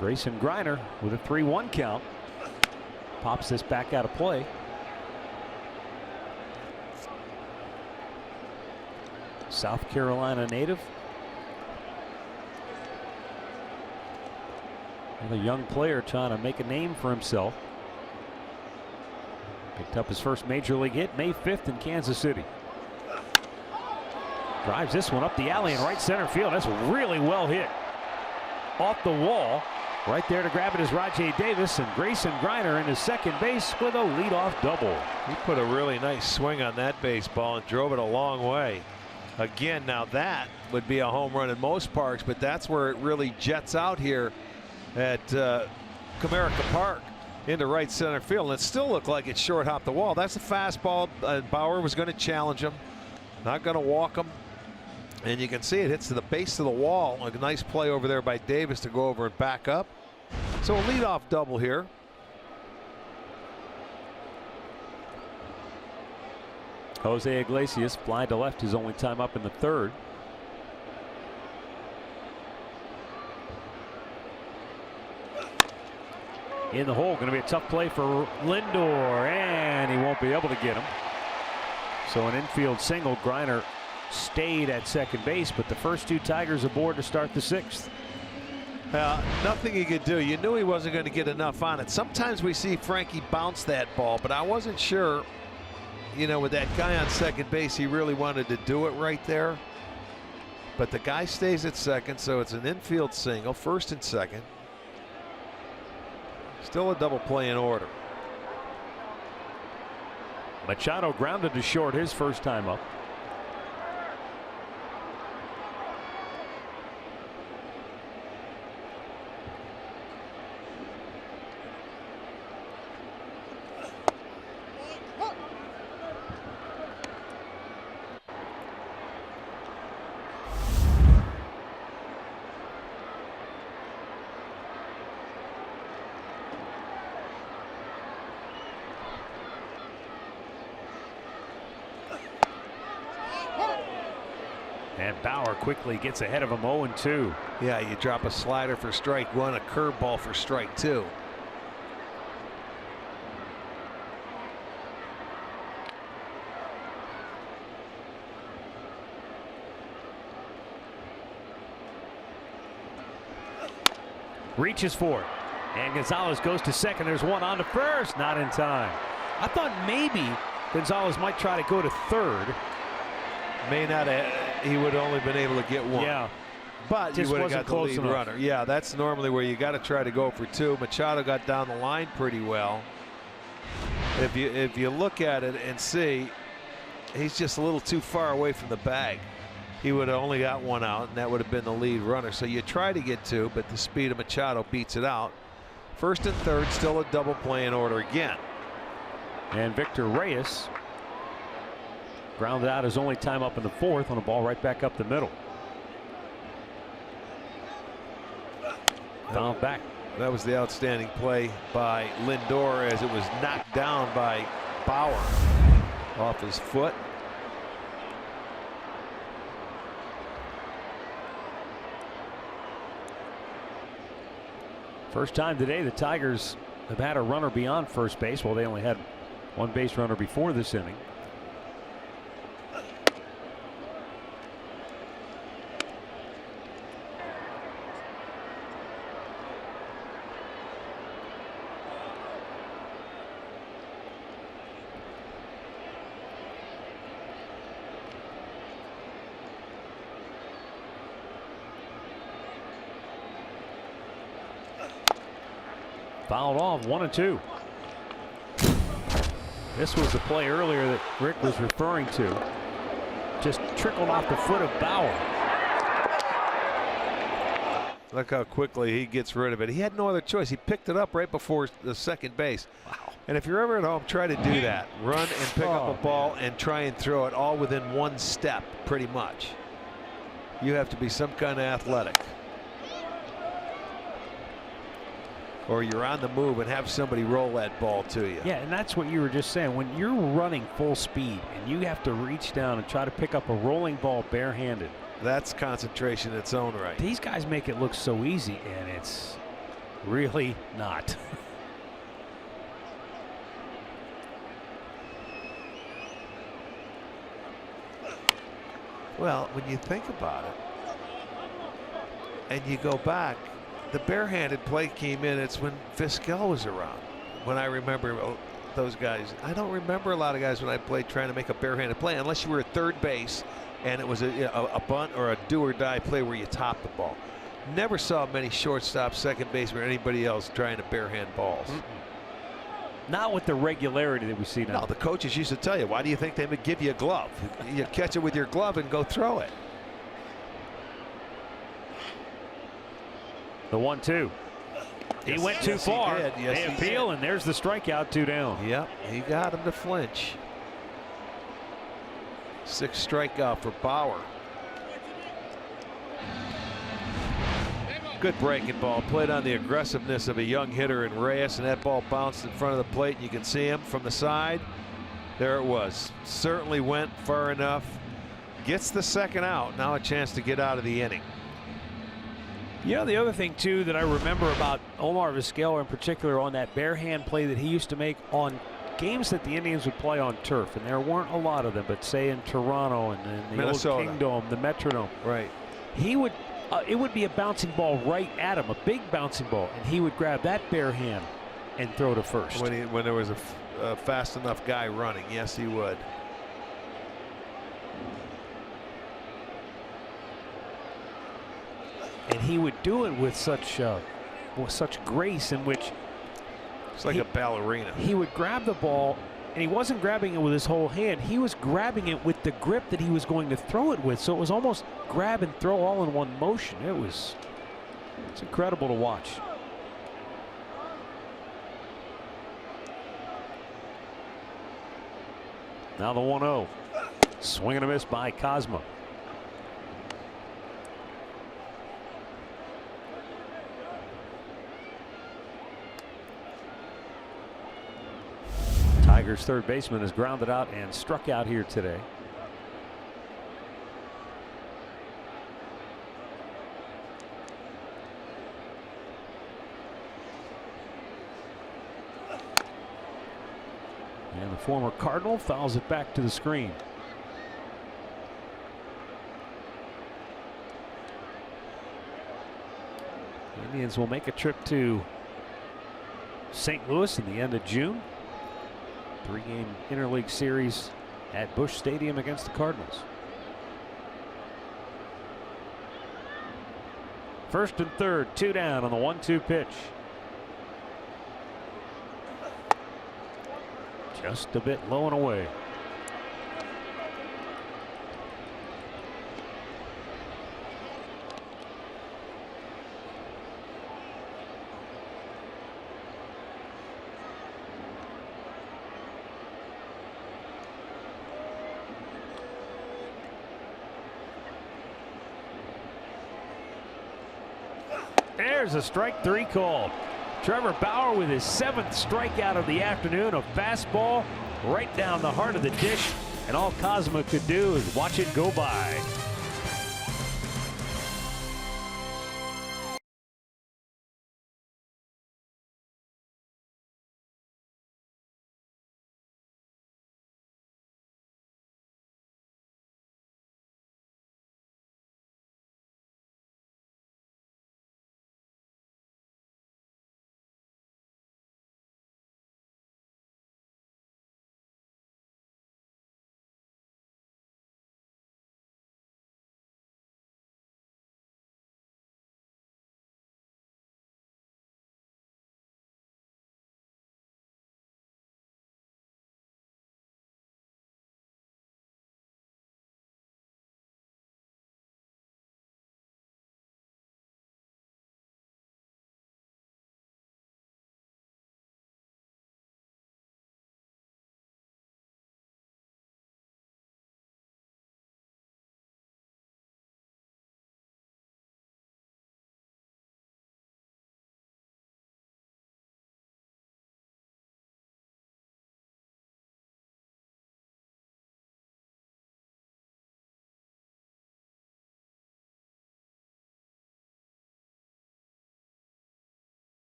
Grayson Griner with a 3-1 count. Pops this back out of play. South Carolina native. Another young player trying to make a name for himself. Picked up his first major league hit May 5th in Kansas City. Drives this one up the alley in right center field. That's really well hit. Off the wall. Right there to grab it is Rajay Davis, and Grayson Griner in his second base with a leadoff double. He put a really nice swing on that baseball and drove it a long way. Again, now that would be a home run in most parks, but that's where it really jets out here at Comerica Park into right center field, and it still looked like it short hopped the wall. That's a fastball. Bauer was going to challenge him, not going to walk him, and you can see it hits to the base of the wall. A nice play over there by Davis to go over and back up. So a leadoff double here. Jose Iglesias fly to left his only time up in the 3rd. In the hole, going to be a tough play for Lindor, and he won't be able to get him. So an infield single. Griner stayed at second base, but the first 2 Tigers aboard to start the 6th. Nothing he could do. You knew he wasn't going to get enough on it. Sometimes we see Frankie bounce that ball, but I wasn't sure, you know, with that guy on second base, he really wanted to do it right there. But the guy stays at second, so it's an infield single, first and second. Still a double play in order. Machado grounded to short his first time up. And Bauer quickly gets ahead of him, 0-2. Yeah, you drop a slider for strike 1, a curveball for strike 2. Reaches for it, and Gonzalez goes to second. There's one on to first, not in time. I thought maybe Gonzalez might try to go to third. May not have, he would have only been able to get one. Yeah, but you would have got the lead enough. runner. Yeah, that's normally where you got to try to go for 2. Machado got down the line pretty well. If you look at it and see, he's just a little too far away from the bag. He would have only got 1 out, and that would have been the lead runner. So you try to get 2, but the speed of Machado beats it out. First and third, still a double play in order again. And Victor Reyes grounded out his only time up in the 4th on a ball right back up the middle. Fouled back. That was the outstanding play by Lindor as it was knocked down by Bauer off his foot. First time today the Tigers have had a runner beyond first base. Well, they only had one base runner before this inning. Fouled off, 1-2. This was the play earlier that Rick was referring to. Just trickled off the foot of Bauer. Look how quickly he gets rid of it. He had no other choice. He picked it up right before the second base. Wow. And if you're ever at home, try to do that. Run and pick up a ball and try and throw it all within one step, pretty much. You have to be some kind of athletic. Or you're on the move and have somebody roll that ball to you. Yeah, and that's what you were just saying. When you're running full speed and you have to reach down and try to pick up a rolling ball barehanded. That's concentration in its own right. These guys make it look so easy, and it's really not. Well, when you think about it, and you go back, the barehanded play came in. It's when Vizquel was around. When I remember those guys, I don't remember a lot of guys when I played trying to make a barehanded play, unless you were at third base and it was a bunt or a do or die play where you top the ball. Never saw many shortstops, second baseman, or anybody else trying to barehand balls. Not with the regularity that we see now. No, the coaches used to tell you, why do you think they would give you a glove? You catch it with your glove and go throw it. The 1-2. He went too far. He did. Yes, they he appeal, did. and there's the strikeout, 2 down. Yep, he got him to flinch. 6th strikeout for Bauer. Good breaking ball, played on the aggressiveness of a young hitter in Reyes, and that ball bounced in front of the plate, and you can see him from the side. There it was. Certainly went far enough. Gets the second out. Now a chance to get out of the inning. You know, the other thing, too, that I remember about Omar Vizquel in particular on that barehand play that he used to make on games that the Indians would play on turf, and there weren't a lot of them, but say in Toronto and in the Minnesota. old Kingdom, the Metrodome. Right. He would, it would be a bouncing ball right at him, a big bouncing ball, and he would grab that bare hand and throw to first. When there was a fast enough guy running, yes, he would. And he would do it with such grace, in which it's like a ballerina. He would grab the ball, and he wasn't grabbing it with his whole hand. He was grabbing it with the grip that he was going to throw it with. So it was almost grab and throw all in one motion. It's incredible to watch. Now the 1-0. Swing and a miss by Cosmo. Tigers third baseman is grounded out and struck out here today. And the former Cardinal fouls it back to the screen. The Indians will make a trip to St. Louis in the end of June. 3-game interleague series at Busch Stadium against the Cardinals. First and third, 2 down on the 1-2 pitch. Just a bit low and away. There's a strike 3 call. Trevor Bauer with his 7th strikeout of the afternoon. A fastball right down the heart of the dish. And all Cosma could do is watch it go by.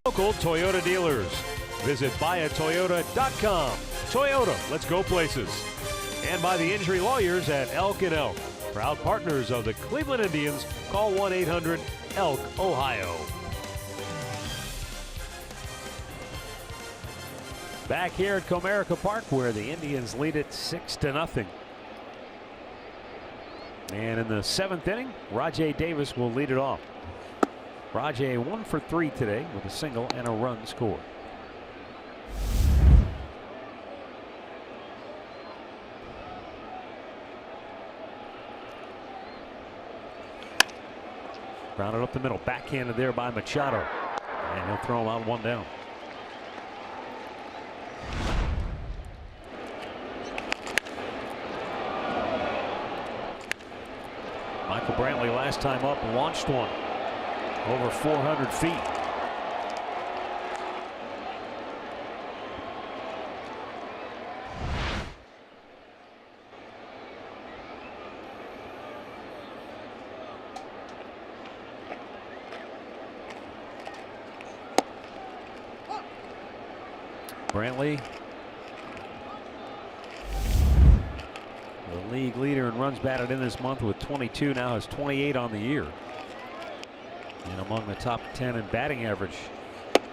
Local Toyota dealers. Visit buyatoyota.com. Toyota, let's go places. And by the injury lawyers at Elk & Elk. Proud partners of the Cleveland Indians. Call 1-800-ELK, Ohio. Back here at Comerica Park where the Indians lead it 6-0. And in the 7th inning, Rajay Davis will lead it off. Rajay 1 for 3 today with a single and a run scored. Grounded up the middle, backhanded there by Machado. And he'll throw him out 1 down. Michael Brantley last time up launched one over 400 feet. Brantley, the league leader in runs batted in this month with 22, now has 28 on the year. And among the top 10 in batting average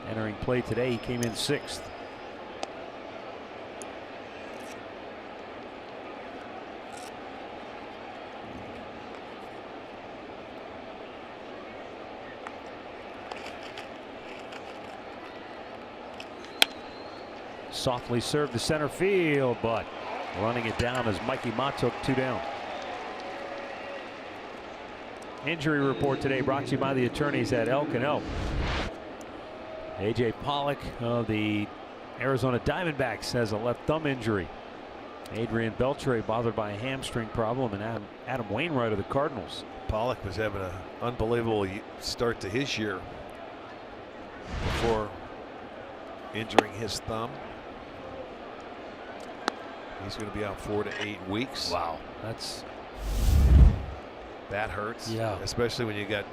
entering play today, he came in 6th. Softly served to center field, but running it down as Mikey Mott took 2 down. Injury report today brought to you by the attorneys at Elk & Elk. A.J. Pollock of the Arizona Diamondbacks has a left thumb injury. Adrian Beltre bothered by a hamstring problem, and Adam Wainwright of the Cardinals. Pollock was having an unbelievable start to his year before injuring his thumb. He's going to be out 4 to 8 weeks. Wow, that hurts. Yeah, especially when you got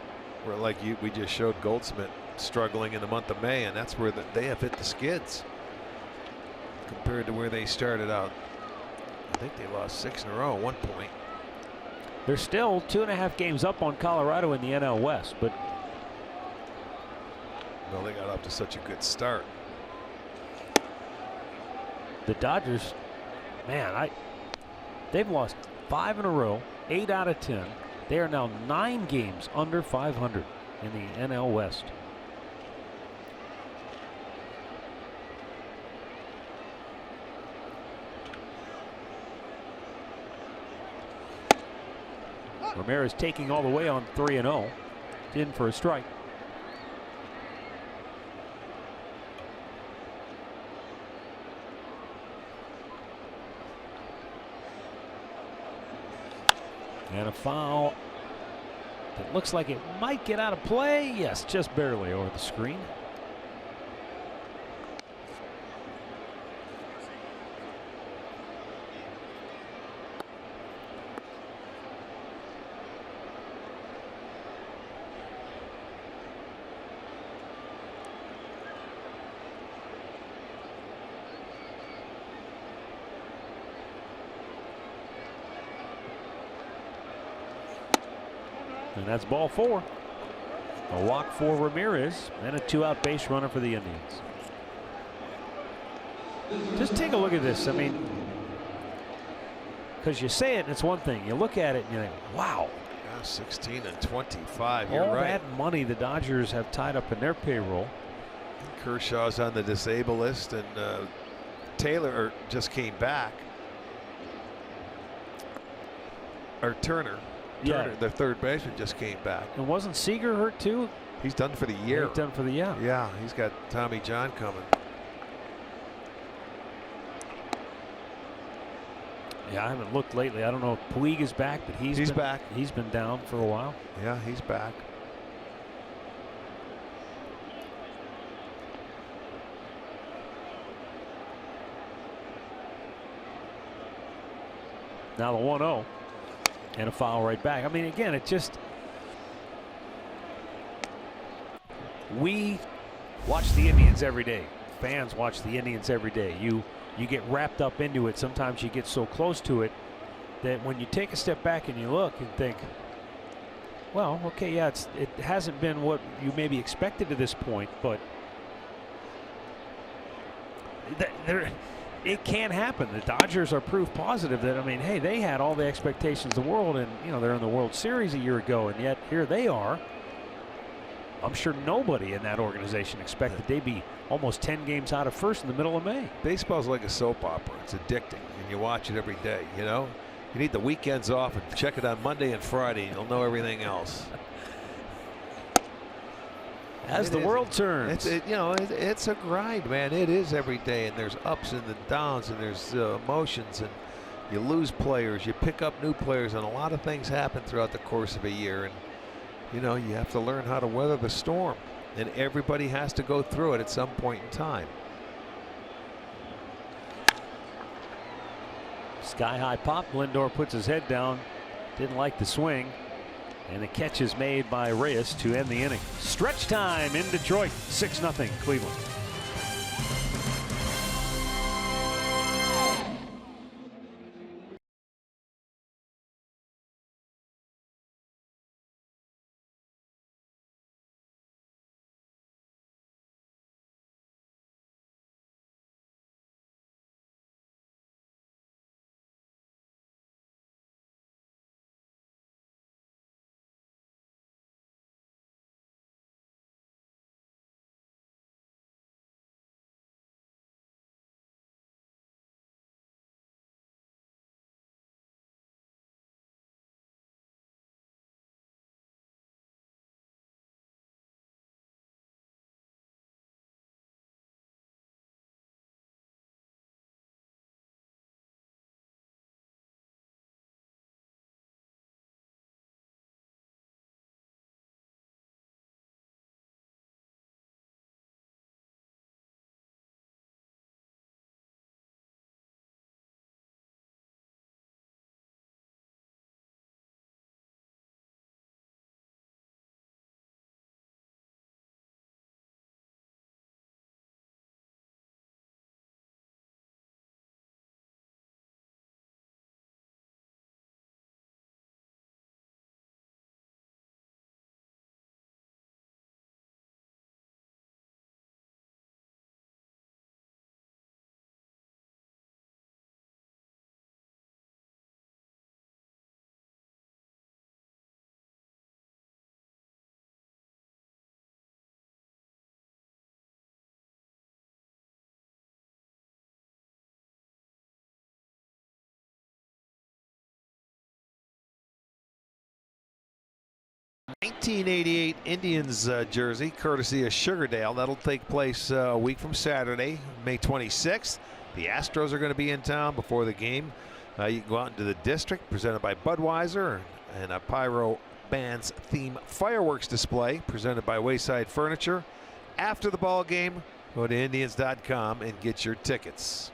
where, like we just showed Goldsmith struggling in the month of May, and that's where they have hit the skids compared to where they started out. I think they lost 6 in a row at one point. They're still 2.5 games up on Colorado in the NL West, but well, they got up to such a good start. The Dodgers, man, they've lost 5 in a row, 8 out of 10. They are now 9 games under 500 in the NL West. Ramirez taking all the way on 3-0. In for a strike. And a foul that looks like it might get out of play. Yes, just barely over the screen. And that's ball 4. A walk for Ramirez and a 2-out base runner for the Indians. Just take a look at this. I mean, because you say it and it's one thing. You look at it and you think, wow. Yeah, 16 and 25. You're All right. that money the Dodgers have tied up in their payroll. Kershaw's on the disabled list, and Taylor just came back. Or Turner. Yeah. Turner, the third baseman, just came back. And wasn't Seager hurt too? He's done for the year. He's done for the year. Yeah, he's got Tommy John coming. Yeah, I haven't looked lately. I don't know if Puig is back, but he's back. He's been down for a while. Yeah, he's back. Now the 1-0. And a foul right back. I mean, again, it just. We watch the Indians every day. Fans watch the Indians every day. You get wrapped up into it. Sometimes you get so close to it that when you take a step back and you look and think, well, okay, yeah, it hasn't been what you maybe expected to this point, but it can happen. The Dodgers are proof positive that, I mean, hey, they had all the expectations of the world, and they're in the World Series a year ago, and yet here they are. I'm sure nobody in that organization expected they'd be almost 10 games out of first in the middle of May. Baseball's like a soap opera. It's addicting, and you watch it every day. You need the weekends off and check it on Monday and Friday, and you'll know everything else. As the world turns. It's a grind, man. It is every day, and there's ups and downs, and there's emotions, and you lose players, you pick up new players, and a lot of things happen throughout the course of a year. And you have to learn how to weather the storm, and everybody has to go through it at some point in time. Sky high pop. Lindor puts his head down. Didn't like the swing. And the catch is made by Reyes to end the inning. Stretch time in Detroit. 6-0 Cleveland. 1988 Indians jersey, courtesy of Sugardale. That'll take place a week from Saturday, May 26th. The Astros are going to be in town before the game. You can go out into the district, presented by Budweiser, and a Pyro Band's theme fireworks display presented by Wayside Furniture. After the ball game, go to Indians.com and get your tickets.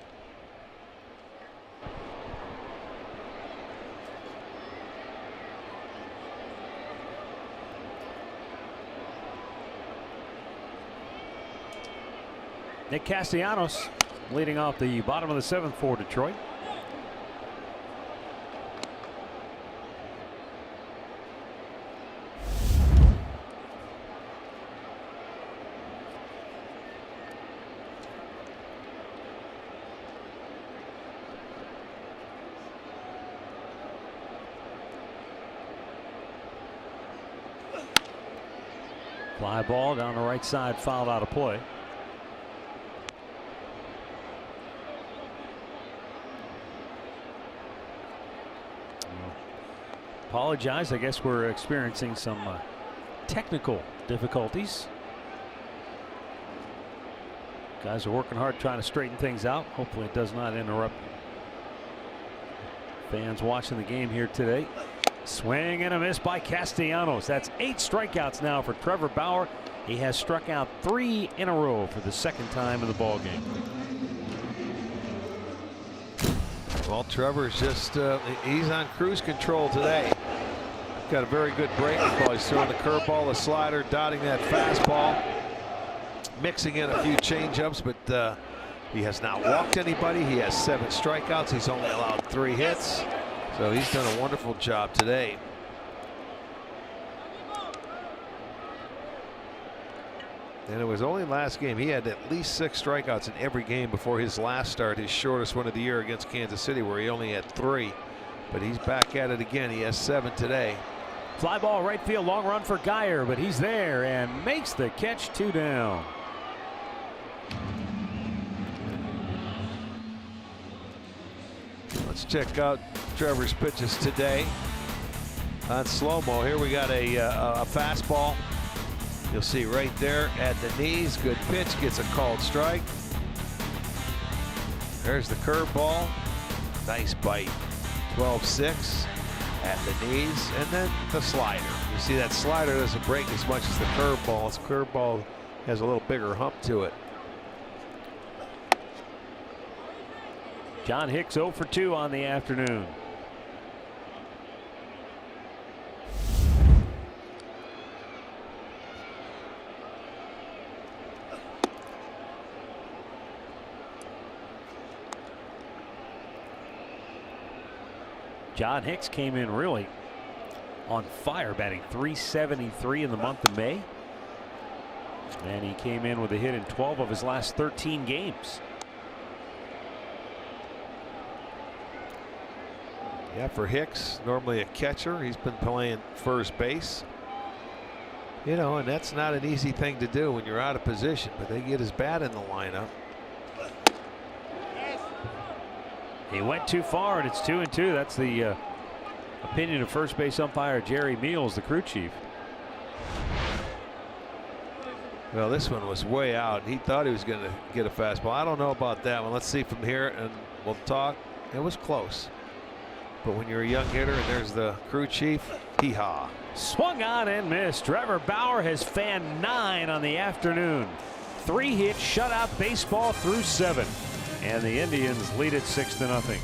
Nick Castellanos leading off the bottom of the 7th for Detroit. Fly ball down the right side, fouled out of play. Apologize. I guess we're experiencing some technical difficulties. Guys are working hard trying to straighten things out. Hopefully it does not interrupt fans watching the game here today. Swing and a miss by Castellanos. That's 8 strikeouts now for Trevor Bauer. He has struck out 3 in a row for the 2nd time in the ball game. Well, Trevor's just he's on cruise control today. Got a very good breaking ball. He's throwing the curveball, the slider, dotting that fastball, mixing in a few changeups, but he has not walked anybody. He has 7 strikeouts. He's only allowed 3 hits. So he's done a wonderful job today. And it was only last game. He had at least 6 strikeouts in every game before his last start, his shortest one of the year against Kansas City, where he only had 3. But he's back at it again. He has 7 today. Fly ball right field, long run for Geyer, but he's there and makes the catch. 2 down. Let's check out Trevor's pitches today on slow-mo. Here we got a fastball. You'll see right there at the knees. Good pitch, gets a called strike. There's the curveball. Nice bite. 12-6 at the knees, and then the slider. You see that slider doesn't break as much as the curveball. This curveball has a little bigger hump to it. John Hicks 0 for 2 on the afternoon. John Hicks came in really on fire, batting .373 in the month of May. And he came in with a hit in 12 of his last 13 games. Yeah, for Hicks, normally a catcher. He's been playing first base. You know, and that's not an easy thing to do when you're out of position, but they get his bat in the lineup. He went too far, and it's 2-2. That's the opinion of first base umpire Jerry Meals, the crew chief. Well, this one was way out. He thought he was going to get a fastball. I don't know about that one. Let's see from here, and we'll talk. It was close. But when you're a young hitter and there's the crew chief, hee-haw. Swung on and missed. Trevor Bauer has fanned 9 on the afternoon. 3 hits, shutout baseball through 7. And the Indians lead it 6-0.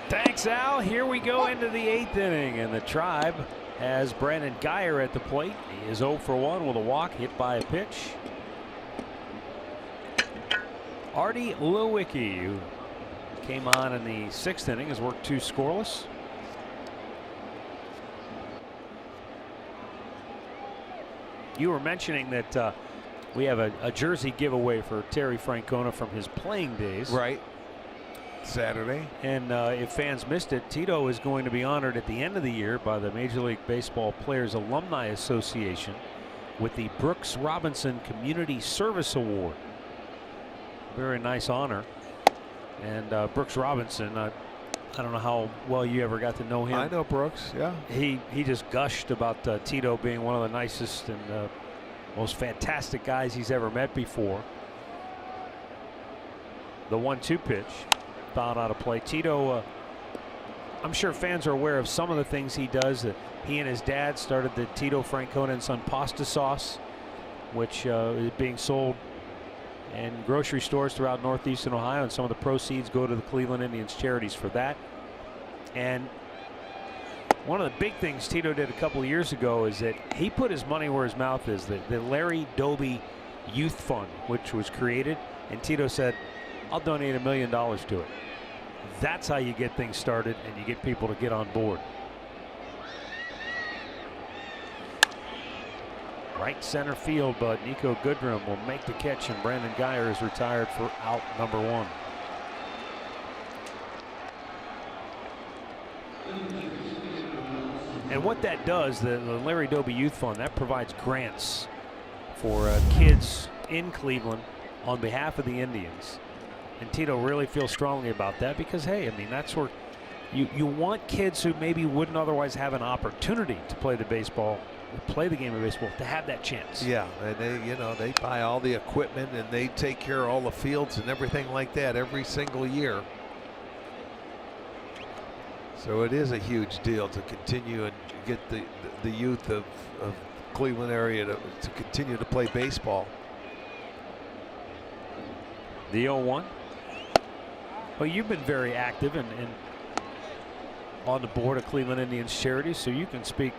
Thanks, Al. Here we go into the 8th inning, and the Tribe has Brandon Geyer at the plate. He is 0 for 1 with a walk, hit by a pitch. Artie Lewicki, who came on in the 6th inning, has worked 2 scoreless. You were mentioning that we have a jersey giveaway for Terry Francona from his playing days. Right. Saturday. And if fans missed it, Tito is going to be honored at the end of the year by the Major League Baseball Players Alumni Association with the Brooks Robinson Community Service Award. Very nice honor. And Brooks Robinson, I don't know how well you ever got to know him. I know Brooks, yeah. He just gushed about Tito being one of the nicest and most fantastic guys he's ever met before. The 1-2 pitch fouled out of play. Tito, I'm sure fans are aware of some of the things he does. He and his dad started the Tito Francona and Son pasta sauce, which is being sold in grocery stores throughout northeastern Ohio, and some of the proceeds go to the Cleveland Indians charities for that. And one of the big things Tito did a couple of years ago is that he put his money where his mouth is. The Larry Doby Youth Fund, which was created, and Tito said, I'll donate $1 million to it. That's how you get things started and you get people to get on board. Right center field, but Nico Goodrum will make the catch, and Brandon Geyer is retired for out number 1. And what that does, the Larry Doby Youth Fund, that provides grants for kids in Cleveland on behalf of the Indians. And Tito really feels strongly about that because, hey, I mean, that's where you want kids who maybe wouldn't otherwise have an opportunity to play the game of baseball to have that chance. Yeah, and they buy all the equipment and they take care of all the fields and everything like that every single year. So it is a huge deal to continue and get the youth of Cleveland area to continue to play baseball. The 0-1. Well, you've been very active and on the board of Cleveland Indians charities, so you can speak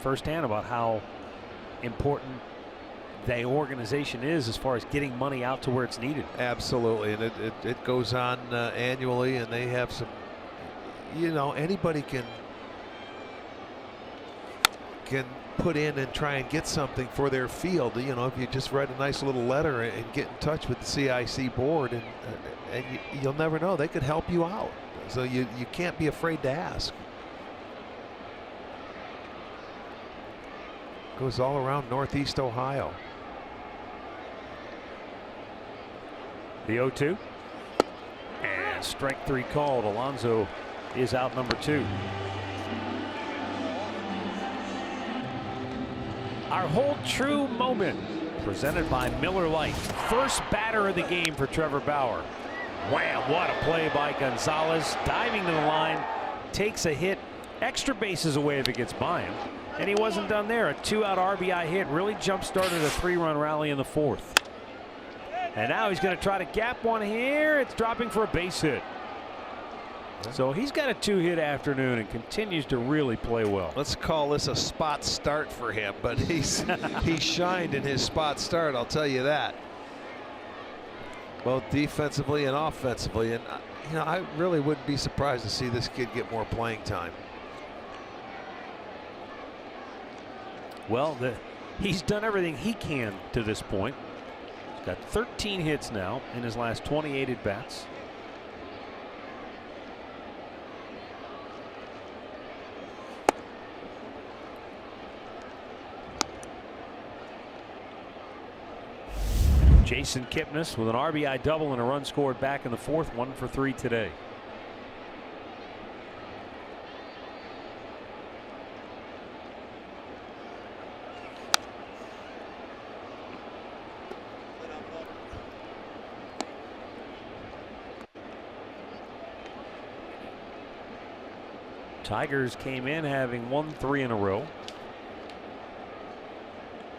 firsthand about how important the organization is as far as getting money out to where it's needed. Absolutely, and it goes on annually, and they have some, anybody can put in and try and get something for their field. If you just write a nice little letter and get in touch with the CIC board, and you'll never know, they could help you out. So you can't be afraid to ask. Goes all around Northeast Ohio. The 0-2. And strike 3 called. Alonso is out number 2. Our Hold True moment presented by Miller Lite. First batter of the game for Trevor Bauer. Wham, what a play by Gonzalez. Diving to the line, takes a hit, extra bases away if it gets by him. And he wasn't done there. A 2-out RBI hit really jump-started a 3-run rally in the 4th. And now he's going to try to gap one here. It's dropping for a base hit. So he's got a 2-hit afternoon and continues to really play well. Let's call this a spot start for him, but he shined in his spot start, I'll tell you that. Both defensively and offensively, and I really wouldn't be surprised to see this kid get more playing time. Well, he's done everything he can to this point. He's got 13 hits now in his last 28 at-bats. Jason Kipnis with an RBI double and a run scored back in the 4th, 1 for 3 today. Tigers came in having won 3 in a row.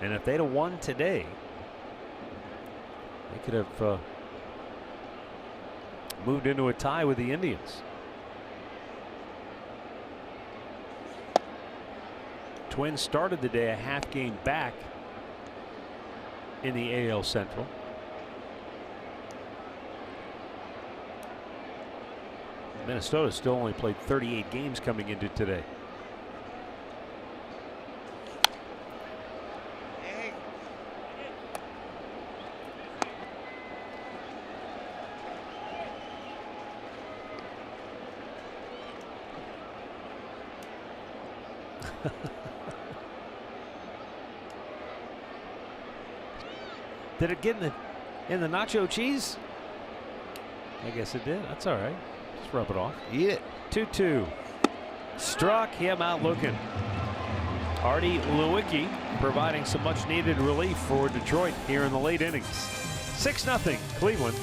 And if they'd have won today, they could have moved into a tie with the Indians. Twins started the day a half game back in the AL Central. Minnesota still only played 38 games coming into today. Did it get in the nacho cheese? I guess it did. That's all right. Just rub it off. Eat it. 2-2. Struck him out looking. Artie Lewicki providing some much needed relief for Detroit here in the late innings. 6-0 Cleveland.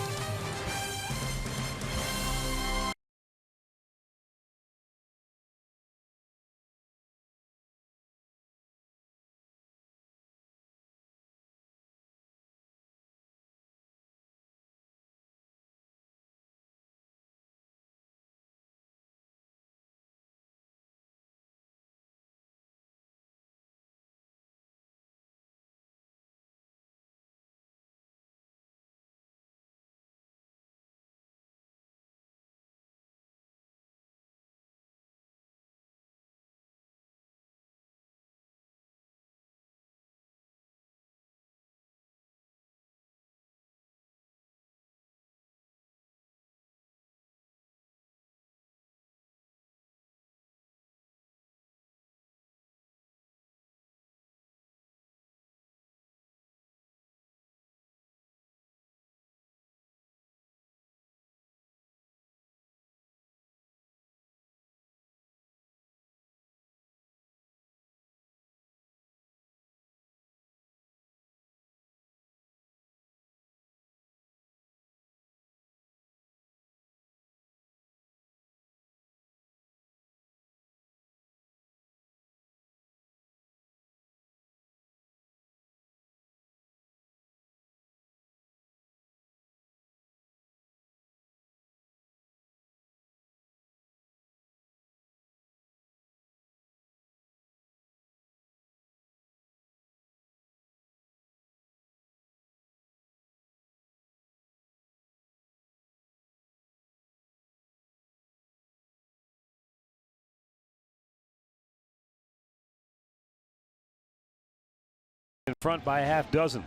In front by a half dozen.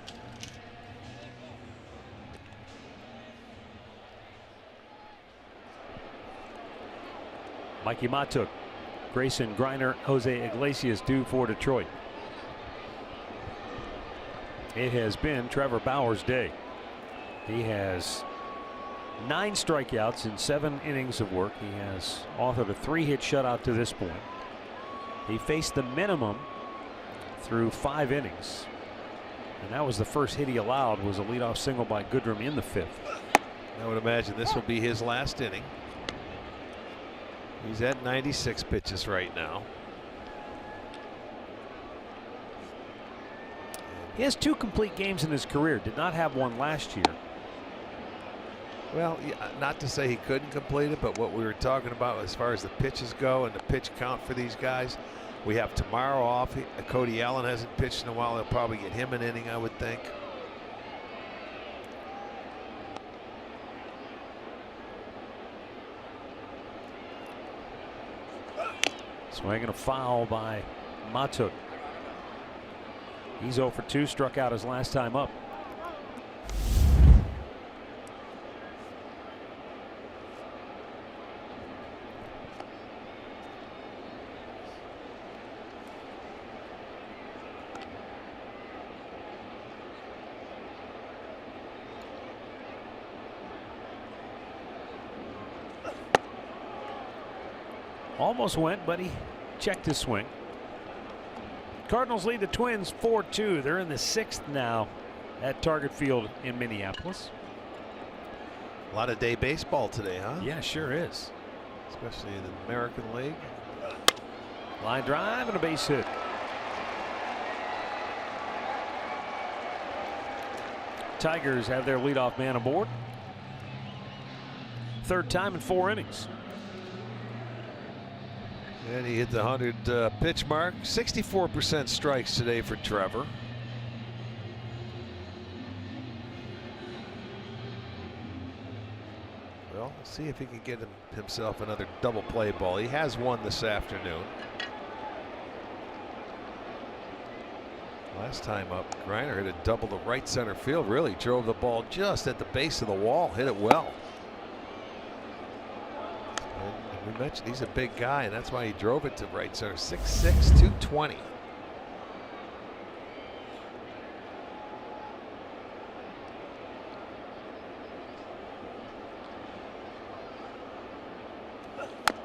Mikey Matuk, Grayson Greiner, Jose Iglesias due for Detroit. It has been Trevor Bauer's day. He has 9 strikeouts in 7 innings of work. He has authored a 3-hit shutout to this point. He faced the minimum through 5 innings, and that was the first hit he allowed, was a leadoff single by Goodrum in the 5th. I would imagine this will be his last inning. He's at 96 pitches right now. He has 2 complete games in his career. Did not have one last year. Well, not to say he couldn't complete it, but what we were talking about as far as the pitches go and the pitch count for these guys, we have tomorrow off. Cody Allen hasn't pitched in a while. They'll probably get him an inning, I would think. Swinging a foul by Matuk. He's 0 for 2, struck out his last time up. Almost went, but he checked his swing. Cardinals lead the Twins 4-2. They're in the 6th now at Target Field in Minneapolis. A lot of day baseball today, huh? Yeah, sure is. Especially in the American League. Line drive and a base hit. Tigers have their leadoff man aboard. 3rd time in 4 innings. And he hit the 100 pitch mark. 64% strikes today for Trevor. Well, let's see if he can get himself another double play ball. He has one this afternoon. Last time up, Griner hit a double to right center field. Really drove the ball just at the base of the wall. Hit it well. And we mentioned he's a big guy, and that's why he drove it to right center. 6'6", 220.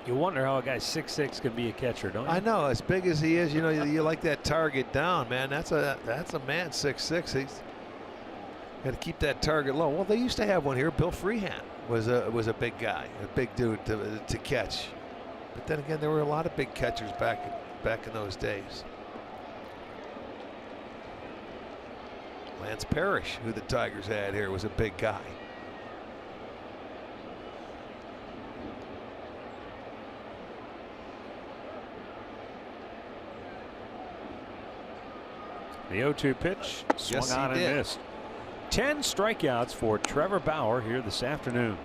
You wonder how a guy 6'6" can be a catcher, don't you? I know, as big as he is, you know, you like that target down, man. That's a man 6'6". He's got to keep that target low. Well, they used to have one here. Bill Freehand was a big guy, a big dude to catch. But then again, there were a lot of big catchers back in those days. Lance Parrish, who the Tigers had here, was a big guy. The 0-2 pitch swung Yes, on he and did. missed. 10 strikeouts for Trevor Bauer here this afternoon.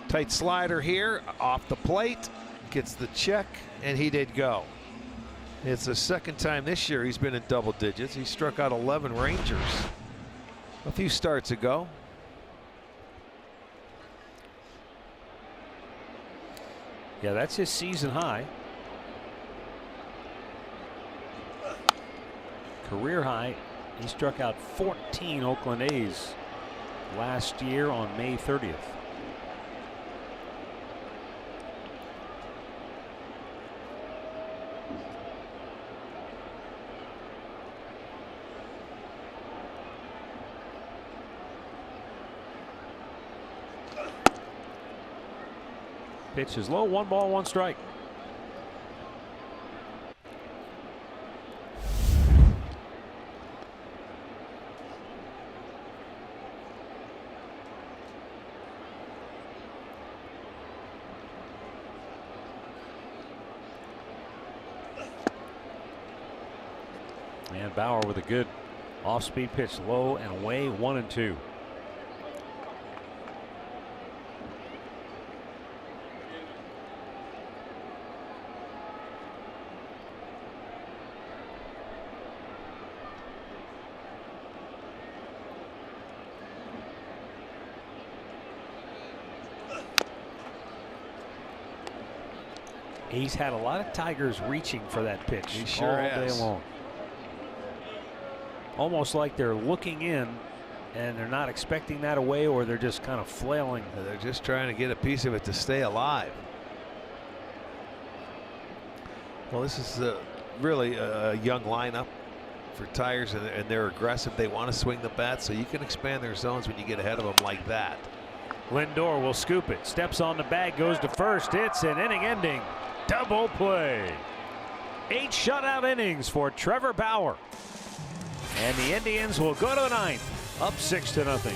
Tight slider here off the plate, gets the check, and he did go. It's the second time this year he's been in double digits. He struck out 11 Rangers a few starts ago. Yeah, that's his season high. Career high. He struck out 14 Oakland A's last year on May 30th. Pitch is low, 1 ball, 1 strike. And Bauer with a good off-speed pitch, low and away, 1-2. He's had a lot of Tigers reaching for that pitch He sure all has. day long. Almost like they're looking in and they're not expecting that away, or they're just kind of flailing. They're just trying to get a piece of it to stay alive. Well, this is really a young lineup for Tigers, and they're aggressive. They want to swing the bat, so you can expand their zones when you get ahead of them like that. Lindor will scoop it, steps on the bag, goes to first. It's an inning-ending double play. 8 shutout innings for Trevor Bauer. And the Indians will go to the 9th, up 6-0.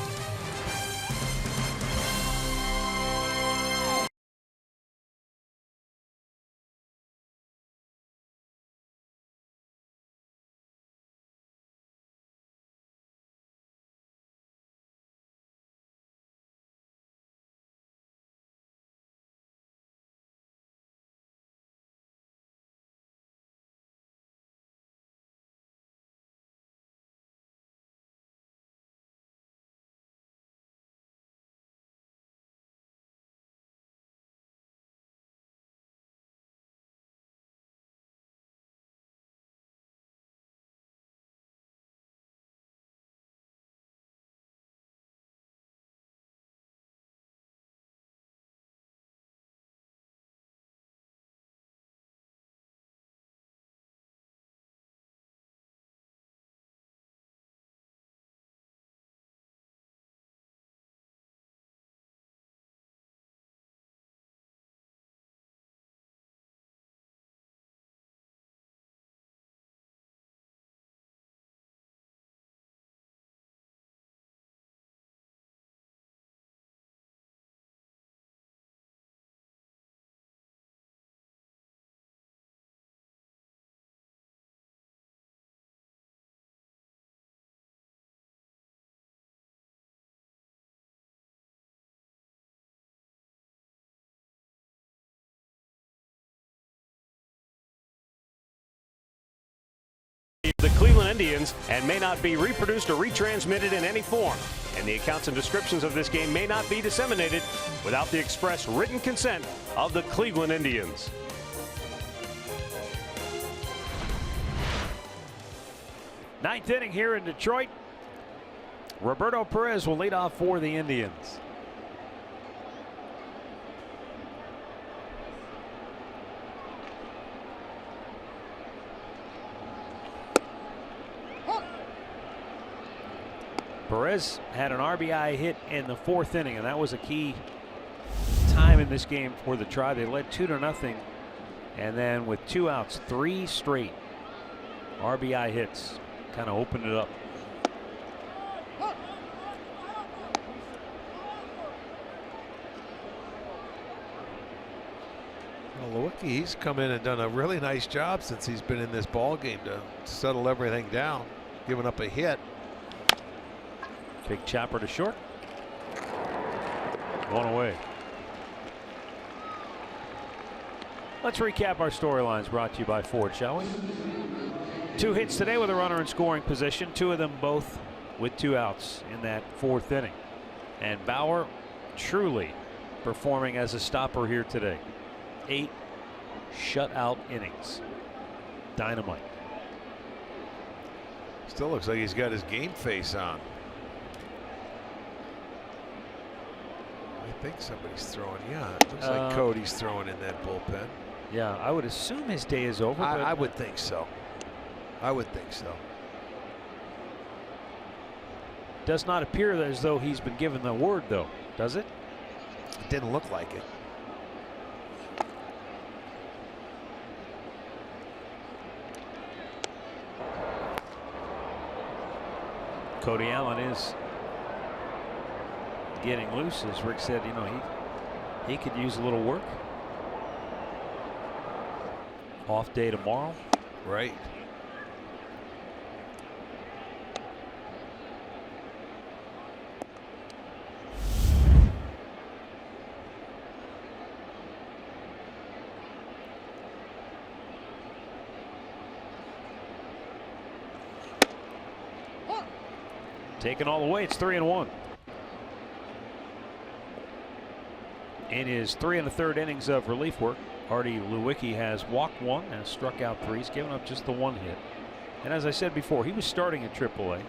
The Cleveland Indians and may not be reproduced or retransmitted in any form, and the accounts and descriptions of this game may not be disseminated without the express written consent of the Cleveland Indians. Ninth inning here in Detroit. Roberto Perez will lead off for the Indians. Perez had an RBI hit in the 4th inning, and that was a key time in this game for the Tribe. They led 2-0, and then with 2 outs, 3 straight RBI hits kind of opened it up. Well, Lewicki, he's come in and done a really nice job since he's been in this ball game to settle everything down, giving up a hit. Big chopper to short. 1 away. Let's recap our storylines brought to you by Ford, shall we? 2 hits today with a runner in scoring position, 2 of them both with 2 outs in that 4th inning. And Bauer truly performing as a stopper here today. 8 shutout innings. Dynamite. Still looks like he's got his game face on. I think somebody's throwing. Yeah, it looks like Cody's throwing in that bullpen. Yeah, I would assume his day is over. I would think so. I would think so. Does not appear as though he's been given the word, though, does it? It didn't look like it. Cody Allen is getting loose, as Rick said. You know, he could use a little work. Off day tomorrow. Right. Taken all the way, it's 3-1. In his 3 1/3 innings of relief work, Artie Lewicki has walked 1 and struck out 3. He's given up just the 1 hit. And as I said before, he was starting at AAA,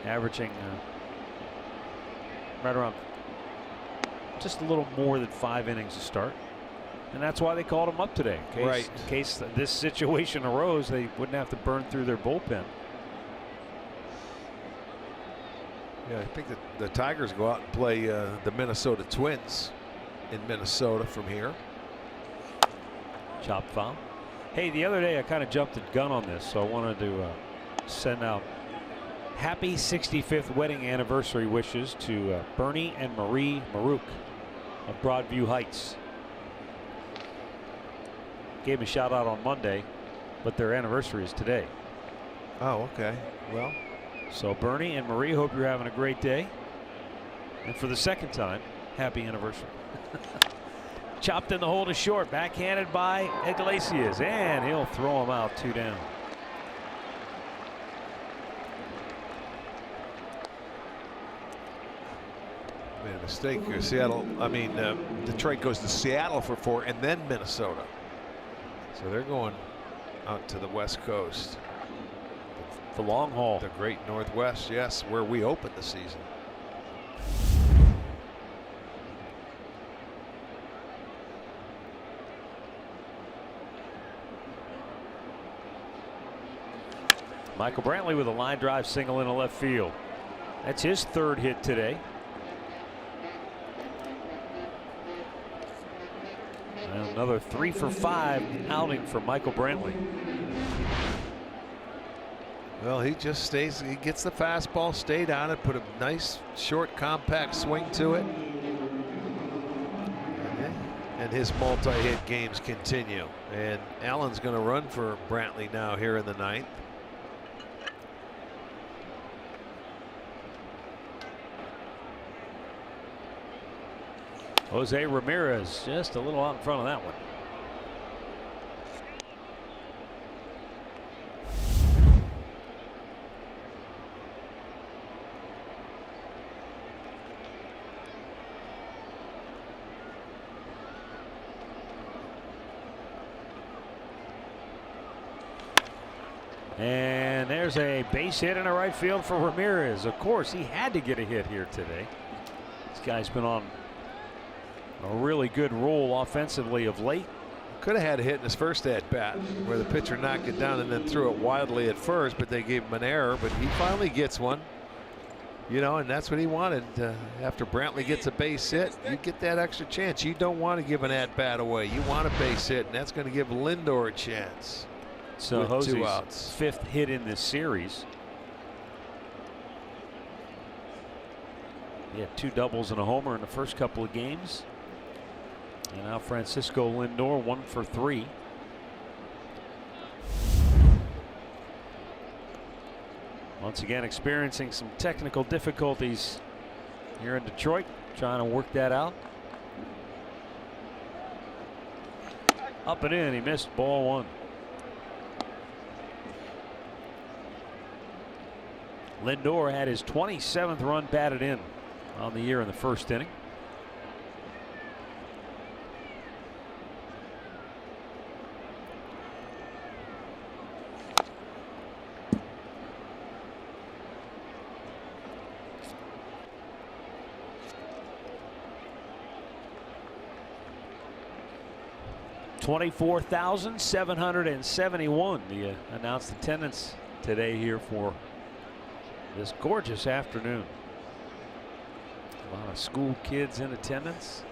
averaging right around just a little more than 5 innings a start. And that's why they called him up today. In case this situation arose, they wouldn't have to burn through their bullpen. Yeah, I think that the Tigers go out and play the Minnesota Twins in Minnesota from here. Chop foul. Hey, the other day I kind of jumped the gun on this, so I wanted to send out happy 65th wedding anniversary wishes to Bernie and Marie Marouk of Broadview Heights. Gave them a shout out on Monday, but their anniversary is today. Oh, okay. Well, so Bernie and Marie, hope you're having a great day. And for the 2nd time, happy anniversary. Chopped in the hole to short, backhanded by Iglesias, and he'll throw him out 2 down. made a mistake here. Detroit goes to Seattle for 4 and then Minnesota. So they're going out to the West Coast. The long haul. The great Northwest, yes, where we opened the season. Michael Brantley with a line drive single into left field. That's his 3rd hit today. And another 3 for 5 outing for Michael Brantley. Well, he just stays, he gets the fastball, stayed on it, put a nice short compact swing to it. And his multi-hit games continue. And Allen's going to run for Brantley now here in the 9th. Jose Ramirez just a little out in front of that one. And there's a base hit in the right field for Ramirez. Of course, he had to get a hit here today. This guy's been on a really good roll offensively of late. Could have had a hit in his first at bat where the pitcher knocked it down and then threw it wildly at first, but they gave him an error. But he finally gets one, you know, and that's what he wanted. After Brantley gets a base hit, you get that extra chance. You don't want to give an at bat away. You want a base hit, and that's going to give Lindor a chance. So with 2 Hosey's outs. 5th hit in this series. He had 2 doubles and a homer in the first couple of games. And now Francisco Lindor 1 for 3. Once again experiencing some technical difficulties here in Detroit, trying to work that out. Up and in, he missed, ball 1. Lindor had his 27th run batted in on the year in the first inning. $24,771 the announced attendance today here for this gorgeous afternoon. A lot of school kids in attendance.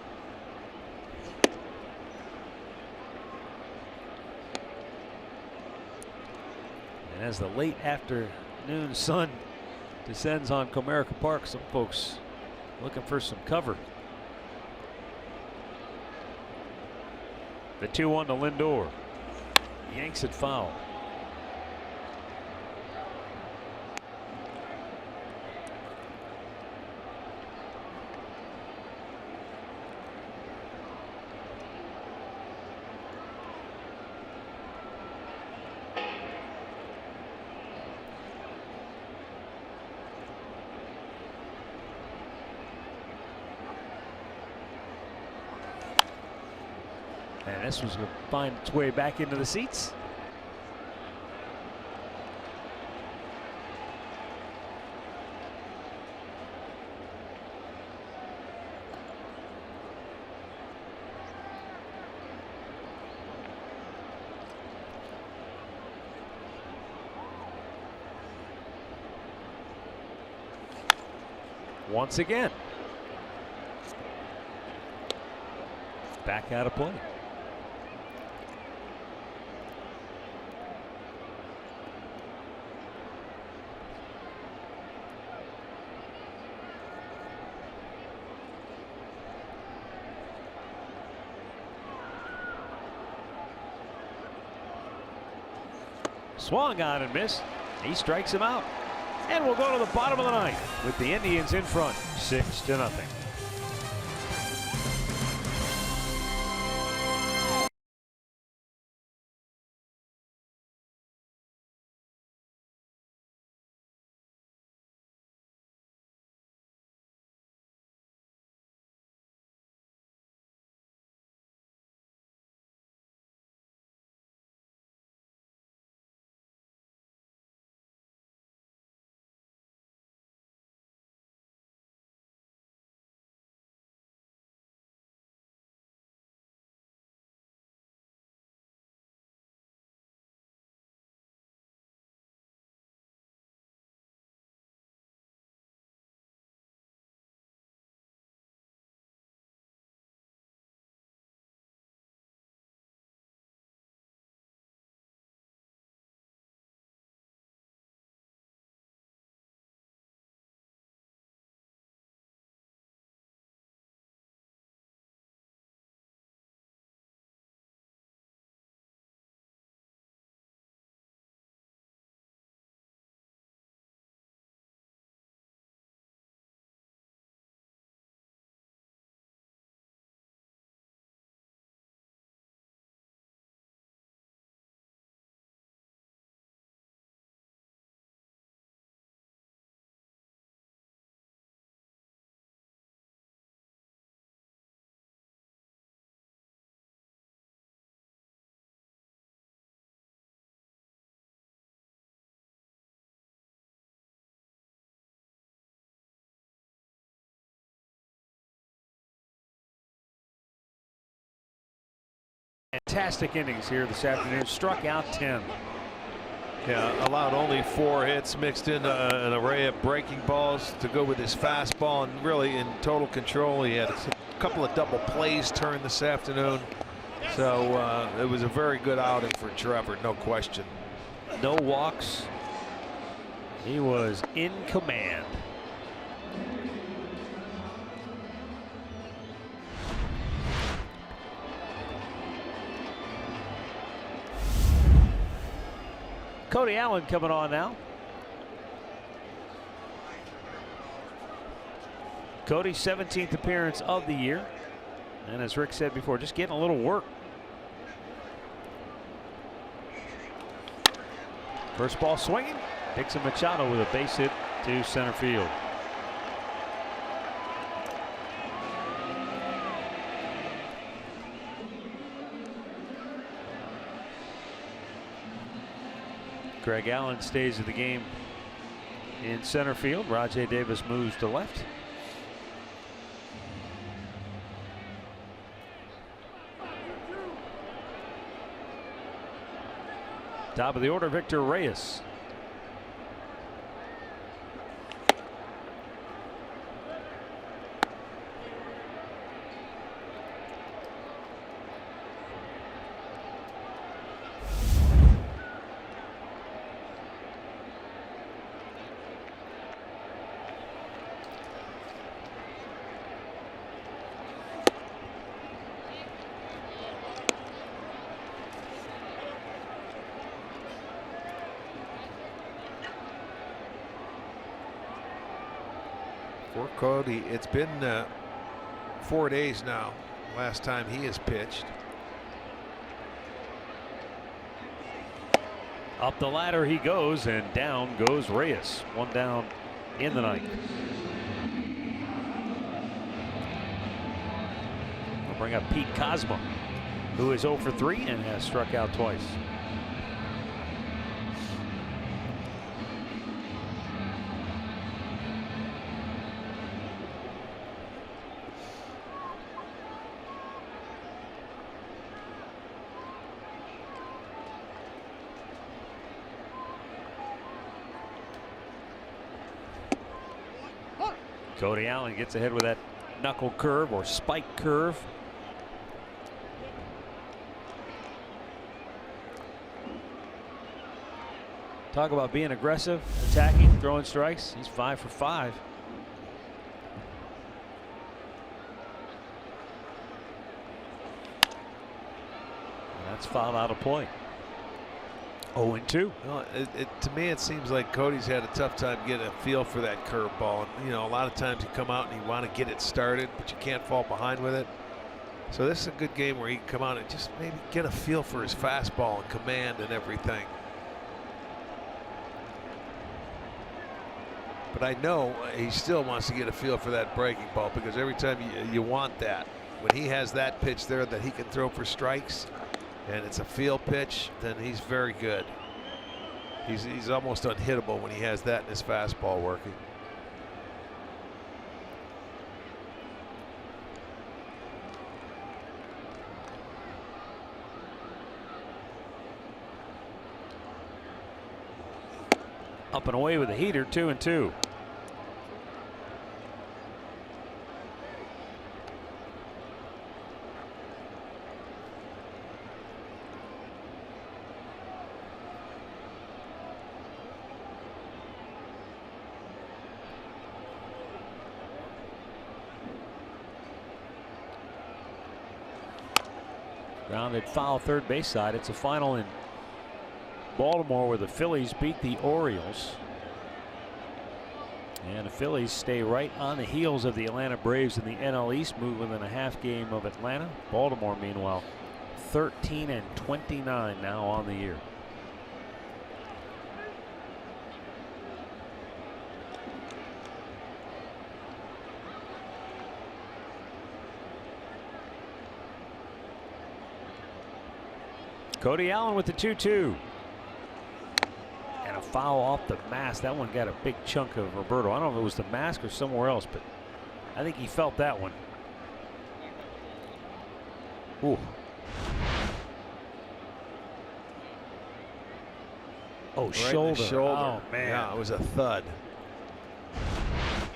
And as the late afternoon sun descends on Comerica Park, some folks looking for some cover. The 2-1 to Lindor. Yanks it foul. And this was going to find its way back into the seats. Once again. Back out of play. Swung on and missed. He strikes him out. And we'll go to the bottom of the ninth with the Indians in front, 6-0. Fantastic innings here this afternoon. Struck out 10. Yeah, allowed only 4 hits, mixed in an array of breaking balls to go with his fastball, and really in total control. He had a couple of double plays turned this afternoon. So it was a very good outing for Trevor, no question. No walks. He was in command. Cody Allen coming on now. Cody's 17th appearance of the year. And as Rick said before, just getting a little work. First ball swinging. Dixon Machado with a base hit to center field. Greg Allen stays in the game in center field. Rajai Davis moves to left. Top of the order, Victor Reyes. For Cody, it's been 4 days now, last time he has pitched. Up the ladder he goes, and down goes Reyes. One down in the ninth. We'll bring up Pete Cosmo, who is 0 for 3 and has struck out twice. Cody Allen gets ahead with that knuckle curve or spike curve. Talk about being aggressive, attacking, throwing strikes. He's 5 for 5. And that's fouled out of play. 0-2. Well, to me, it seems like Cody's had a tough time getting a feel for that curveball. And, you know, a lot of times you come out and you want to get it started, but you can't fall behind with it. So this is a good game where he can come out and just maybe get a feel for his fastball and command and everything. But I know he still wants to get a feel for that breaking ball, because every time you want that. When he has that pitch there that he can throw for strikes, and it's a field pitch, then he's very good. He's almost unhittable when he has that in his fastball working. Up and away with a heater, 2-2. Grounded foul third base side. It's a final in Baltimore where the Phillies beat the Orioles. And the Phillies stay right on the heels of the Atlanta Braves in the NL East, move within a half game of Atlanta. Baltimore, meanwhile, 13-29 now on the year. Cody Allen with the 2-2. And a foul off the mask. That one got a big chunk of Roberto. I don't know if it was the mask or somewhere else, but I think he felt that one. Ooh. Oh, Right shoulder. in the shoulder. Oh, man. Yeah, it was a thud.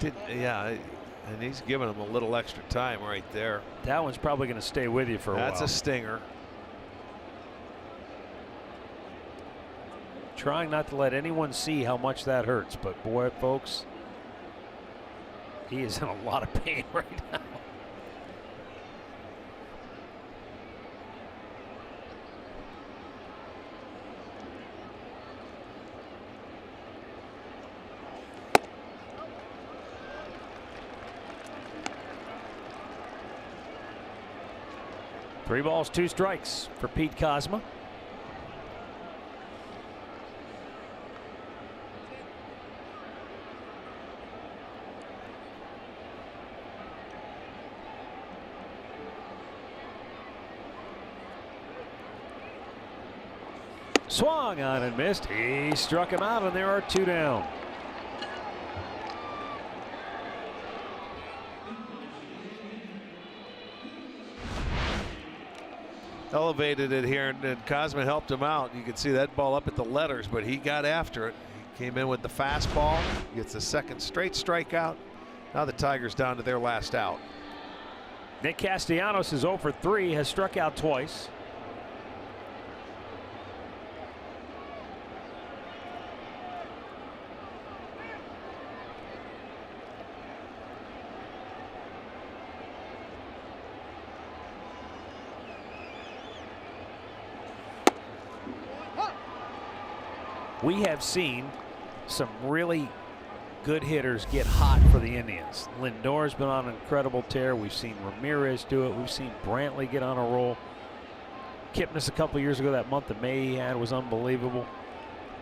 And he's giving him a little extra time right there. That one's probably going to stay with you for a while. That's a stinger. Trying not to let anyone see how much that hurts, but boy, folks, he is in a lot of pain right now. Three balls, two strikes for Pete Kozma. Swung on and missed. He struck him out, and there are two down. Elevated it here, and Kozma helped him out. You can see that ball up at the letters, but he got after it. He came in with the fastball, gets a second straight strikeout. Now the Tigers down to their last out. Nick Castellanos is 0 for 3, has struck out twice. We have seen some really good hitters get hot for the Indians. Lindor's been on an incredible tear. We've seen Ramirez do it. We've seen Brantley get on a roll. Kipnis a couple years ago, that month of May he had was unbelievable.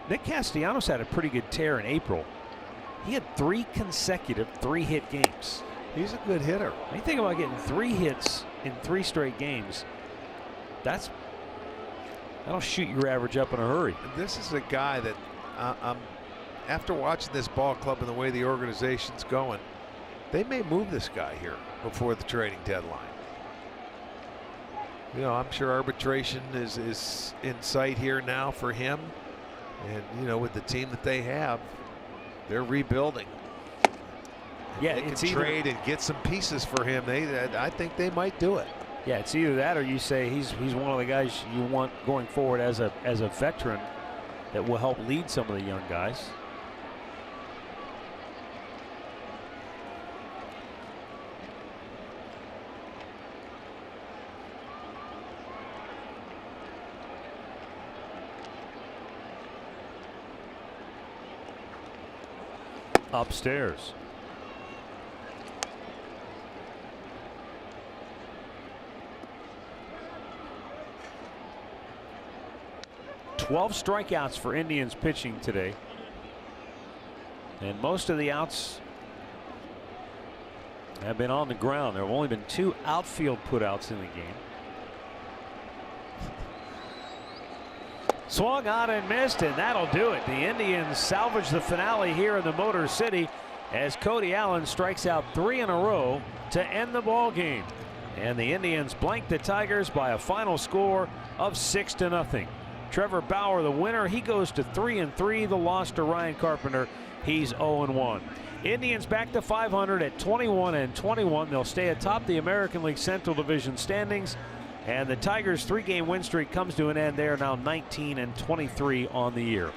Nick Castellanos had a pretty good tear in April. He had 3 consecutive 3-hit games. He's a good hitter. When you think about getting 3 hits in 3 straight games, that'll shoot your average up in a hurry. This is a guy that after watching this ball club and the way the organization's going, they may move this guy here before the trading deadline. You know, I'm sure arbitration is in sight here now for him. And, you know, with the team that they have, they're rebuilding. Yeah, they can it's trade and get some pieces for him. I think they might do it. Yeah, it's either that or you say he's one of the guys you want going forward as a veteran that will help lead some of the young guys. Upstairs. Twelve strikeouts for Indians pitching today. And most of the outs have been on the ground. There have only been 2 outfield putouts in the game. Swung on and missed, and that'll do it. The Indians salvage the finale here in the Motor City as Cody Allen strikes out 3 in a row to end the ball game. And the Indians blank the Tigers by a final score of 6-0. Trevor Bauer, the winner, he goes to 3-3. The loss to Ryan Carpenter, he's 0-1. Indians back to 500 at 21-21. They'll stay atop the American League Central Division standings. And the Tigers' 3-game win streak comes to an end. They are now 19-23 on the year.